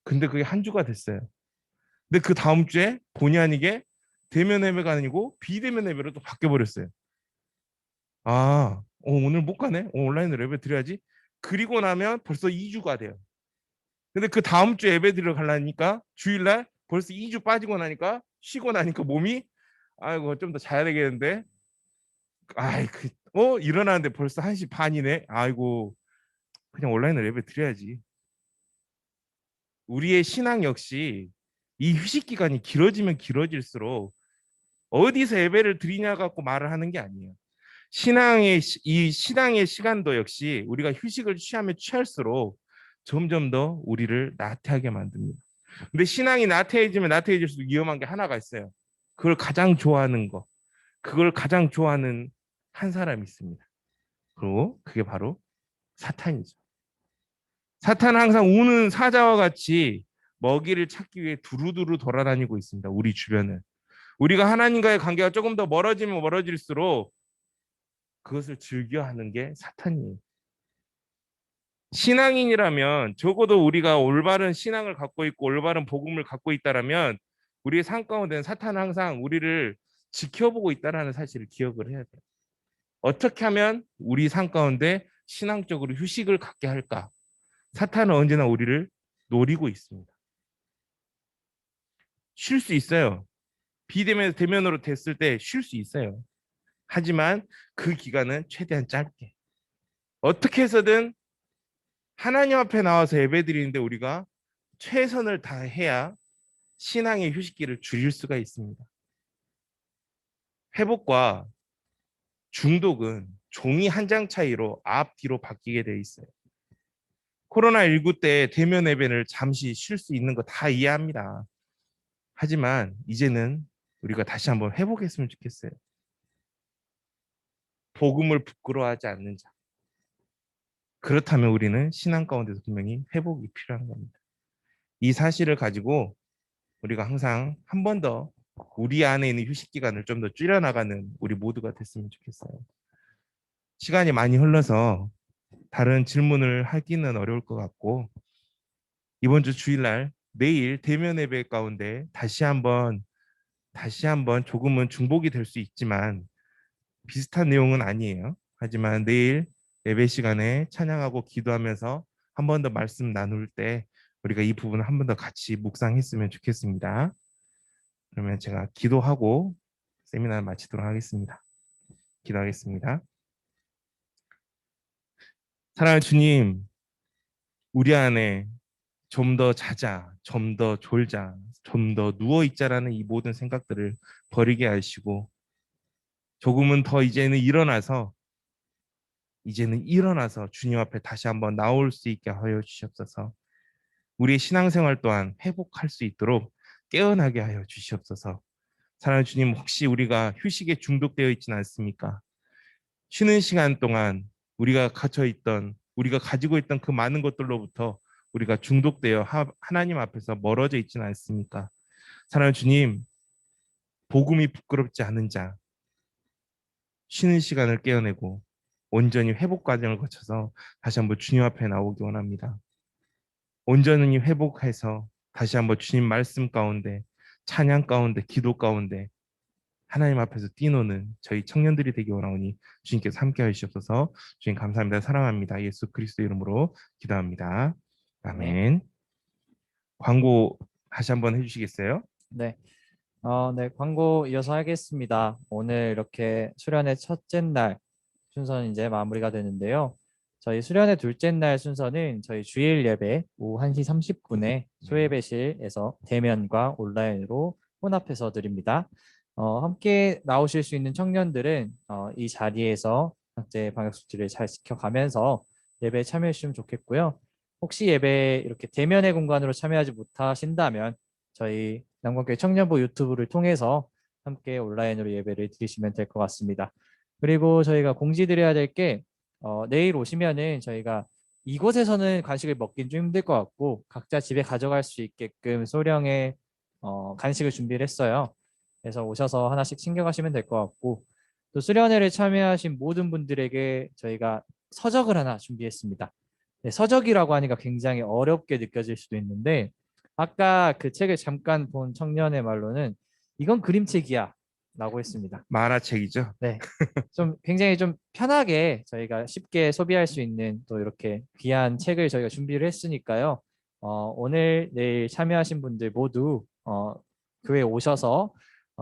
근데 그게 한 주가 됐어요. 근데 그 다음 주에 본의 아니게 대면 예배가 아니고 비대면 예배로 또 바뀌어버렸어요. 오늘 못 가네. 온라인으로 예배 드려야지. 그리고 나면 벌써 2주가 돼요. 근데 그 다음 주 예배 드리러 가려니까 주일날 벌써 2주 빠지고 나니까 쉬고 나니까 몸이 좀 더 자야 되겠는데 일어나는데 벌써 1시 반이네. 그냥 온라인으로 예배 드려야지. 우리의 신앙 역시 이 휴식 기간이 길어지면 길어질수록 어디서 예배를 드리냐 갖고 말을 하는 게 아니에요. 신앙의 시간도 역시 우리가 휴식을 취하면 취할수록 점점 더 우리를 나태하게 만듭니다. 근데 신앙이 나태해지면 나태해질수록 위험한 게 하나가 있어요. 그걸 가장 좋아하는 한 사람이 있습니다. 그리고 그게 바로 사탄이죠. 사탄은 항상 우는 사자와 같이 먹이를 찾기 위해 두루두루 돌아다니고 있습니다. 우리 주변을. 우리가 하나님과의 관계가 조금 더 멀어지면 멀어질수록 그것을 즐겨하는 게 사탄이에요. 신앙인이라면 적어도 우리가 올바른 신앙을 갖고 있고 올바른 복음을 갖고 있다라면 우리의 삶 가운데는 사탄은 항상 우리를 지켜보고 있다는 사실을 기억을 해야 돼요. 어떻게 하면 우리 삶 가운데 신앙적으로 휴식을 갖게 할까? 사탄은 언제나 우리를 노리고 있습니다. 쉴 수 있어요. 비대면에서 대면으로 됐을 때 쉴 수 있어요. 하지만 그 기간은 최대한 짧게. 어떻게 해서든 하나님 앞에 나와서 예배드리는데 우리가 최선을 다해야 신앙의 휴식기를 줄일 수가 있습니다. 회복과 중독은 종이 한 장 차이로 앞뒤로 바뀌게 돼 있어요. 코로나19 때 대면 예배를 잠시 쉴 수 있는 거 다 이해합니다. 하지만 이제는 우리가 다시 한번 회복했으면 좋겠어요. 복음을 부끄러워하지 않는 자. 그렇다면 우리는 신앙 가운데서 분명히 회복이 필요한 겁니다. 이 사실을 가지고 우리가 항상 한 번 더 우리 안에 있는 휴식 기간을 좀 더 줄여나가는 우리 모두가 됐으면 좋겠어요. 시간이 많이 흘러서 다른 질문을 하기는 어려울 것 같고, 이번 주 주일날 내일 대면 예배 가운데 다시 한번 조금은 중복이 될 수 있지만 비슷한 내용은 아니에요. 하지만 내일 예배 시간에 찬양하고 기도하면서 한 번 더 말씀 나눌 때 우리가 이 부분을 한 번 더 같이 묵상했으면 좋겠습니다. 그러면 제가 기도하고 세미나를 마치도록 하겠습니다. 기도하겠습니다. 사랑하는 주님, 우리 안에 좀 더 자자, 좀 더 졸자, 좀 더 누워있자라는 이 모든 생각들을 버리게 하시고 조금은 더 이제는 일어나서 주님 앞에 다시 한번 나올 수 있게 하여 주시옵소서. 우리의 신앙생활 또한 회복할 수 있도록 깨어나게 하여 주시옵소서. 사랑하는 주님, 혹시 우리가 휴식에 중독되어 있지는 않습니까? 쉬는 시간 동안 우리가 가지고 있던 그 많은 것들로부터 우리가 중독되어 하나님 앞에서 멀어져 있지는 않습니까? 사랑하는 주님, 복음이 부끄럽지 않은 자, 쉬는 시간을 깨어내고 온전히 회복 과정을 거쳐서 다시 한번 주님 앞에 나오기 원합니다. 온전히 회복해서 다시 한번 주님 말씀 가운데, 찬양 가운데, 기도 가운데 하나님 앞에서 뛰노는 저희 청년들이 되기 원하오니 주님께서 함께 하시옵소서. 주님 감사합니다. 사랑합니다. 예수 그리스도 이름으로 기도합니다. 아멘. 광고 다시 한번 해주시겠어요? 네. 네, 광고 이어서 하겠습니다. 오늘 이렇게 수련의 첫째 날 순서는 이제 마무리가 되는데요. 저희 수련의 둘째 날 순서는 저희 주일 예배 오후 1시 30분에 소예배실에서 대면과 온라인으로 혼합해서 드립니다. 함께 나오실 수 있는 청년들은 이 자리에서 각자의 방역수칙을 잘 지켜가면서 예배에 참여해 주시면 좋겠고요. 혹시 예배에 이렇게 대면의 공간으로 참여하지 못하신다면 저희 남관교회 청년부 유튜브를 통해서 함께 온라인으로 예배를 드리시면 될 것 같습니다. 그리고 저희가 공지드려야 될 게 내일 오시면은 저희가 이곳에서는 간식을 먹긴 좀 힘들 것 같고 각자 집에 가져갈 수 있게끔 소량의 간식을 준비를 했어요. 그래서 오셔서 하나씩 챙겨가시면 될 것 같고 또 수련회를 참여하신 모든 분들에게 저희가 서적을 하나 준비했습니다. 네, 서적이라고 하니까 굉장히 어렵게 느껴질 수도 있는데 아까 그 책을 잠깐 본 청년의 말로는 이건 그림책이야 라고 했습니다. 만화책이죠. 네, 좀 굉장히 좀 편하게 저희가 쉽게 소비할 수 있는 또 이렇게 귀한 책을 저희가 준비를 했으니까요. 오늘 내일 참여하신 분들 모두 교회에 오셔서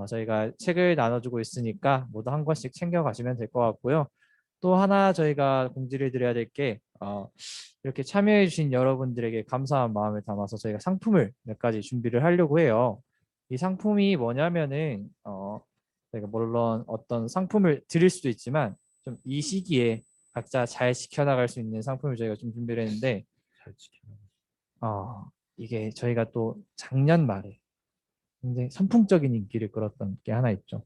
저희가 책을 나눠주고 있으니까 모두 한 권씩 챙겨가시면 될 것 같고요. 또 하나 저희가 공지를 드려야 될 게 이렇게 참여해 주신 여러분들에게 감사한 마음을 담아서 저희가 상품을 몇 가지 준비를 하려고 해요. 이 상품이 뭐냐면은 저희가 물론 어떤 상품을 드릴 수도 있지만 좀 이 시기에 각자 잘 지켜나갈 수 있는 상품을 저희가 좀 준비를 했는데 이게 저희가 또 작년 말에 굉장히 선풍적인 인기를 끌었던 게 하나 있죠.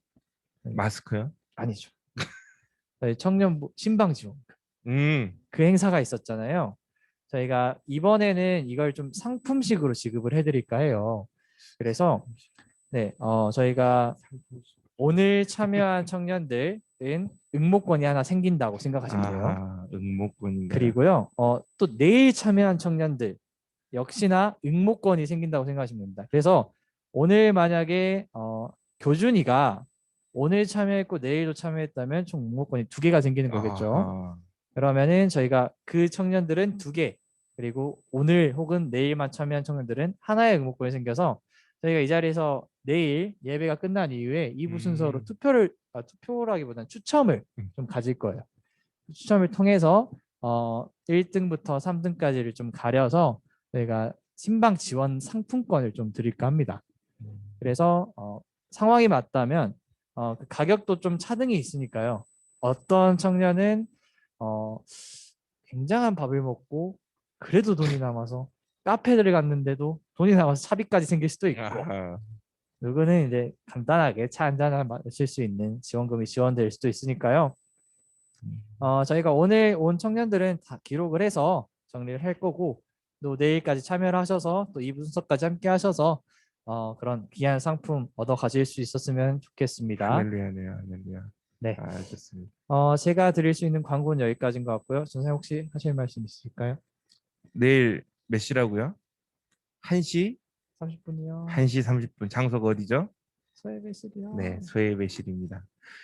마스크요? 아니죠. 저희 청년부 신방지원 음. 그 행사가 있었잖아요. 저희가 이번에는 이걸 좀 상품식으로 지급을 해드릴까 해요. 그래서 네, 저희가 오늘 참여한 청년들은 응모권이 하나 생긴다고 생각하시면 돼요. 응모권인가요? 그리고요, 또 내일 참여한 청년들 역시나 응모권이 생긴다고 생각하시면 됩니다. 그래서 오늘 만약에 교준이가 오늘 참여했고 내일도 참여했다면 총 응모권이 2개가 생기는 거겠죠. 그러면은 저희가 그 청년들은 2개, 그리고 오늘 혹은 내일만 참여한 청년들은 하나의 응모권이 생겨서 저희가 이 자리에서 내일 예배가 끝난 이후에 2부 순서로 투표라기보다는 추첨을 좀 가질 거예요. 추첨을 통해서 1등부터 3등까지를 좀 가려서 저희가 신방 지원 상품권을 좀 드릴까 합니다. 그래서 상황이 맞다면 그 가격도 좀 차등이 있으니까요. 어떤 청년은 굉장한 밥을 먹고 그래도 돈이 남아서 카페를 갔는데도 돈이 남아서 차비까지 생길 수도 있고 누구는 이제 간단하게 차 한 잔을 마실 수 있는 지원금이 지원될 수도 있으니까요. 저희가 오늘 온 청년들은 다 기록을 해서 정리를 할 거고, 또 내일까지 참여를 하셔서 또 2부 순서까지 함께 하셔서 그런 귀한 상품 얻어 가실 수 있었으면 좋겠습니다. 할렐루야네요. 할렐루야. 네. 좋습니다. 제가 드릴 수 있는 광고는 여기까지인 것 같고요. 선생님 혹시 하실 말씀 있으실까요? 내일 몇 시라고요? 1시? 30분이요. 1시 30분. 장소가 어디죠? 소예배실이요. 네, 소예배실입니다.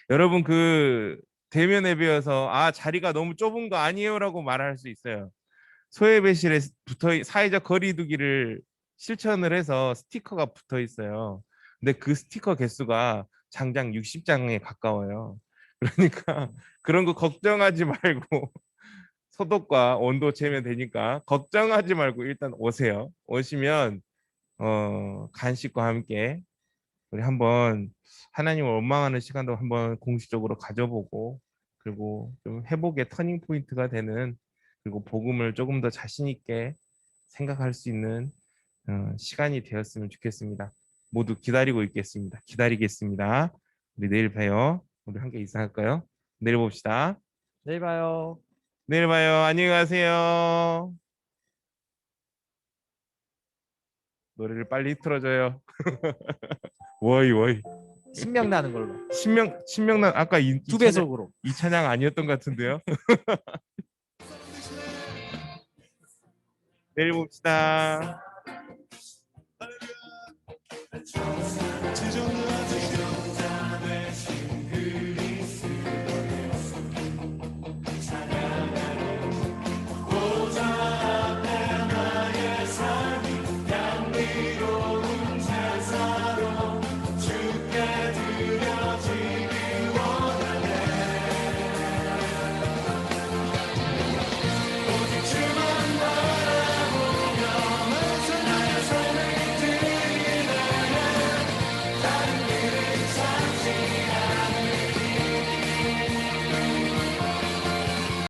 여러분 그 대면에 비해서 자리가 너무 좁은 거 아니에요라고 말할 수 있어요. 소예배실에 사회적 거리두기를 실천을 해서 스티커가 붙어 있어요. 근데 그 스티커 개수가 장장 60장에 가까워요. 그러니까 그런 거 걱정하지 말고 소독과 온도 재면 되니까 걱정하지 말고 일단 오세요. 오시면 간식과 함께 우리 한번 하나님을 원망하는 시간도 한번 공식적으로 가져보고, 그리고 좀 회복의 터닝 포인트가 되는, 그리고 복음을 조금 더 자신 있게 생각할 수 있는 시간이 되었으면 좋겠습니다. 모두 기다리고 있겠습니다. 기다리겠습니다. 우리 내일 봬요. 우리 함께 인사할까요? 내일 봅시다. 내일 봐요. 내일 봐요. 안녕히 가세요. 노래를 빨리 틀어줘요. 워이 워이. 신명 나는 걸로. 신명난 아까 두 배속으로. 이 찬양 아니었던 것 같은데요. 내일 봅시다.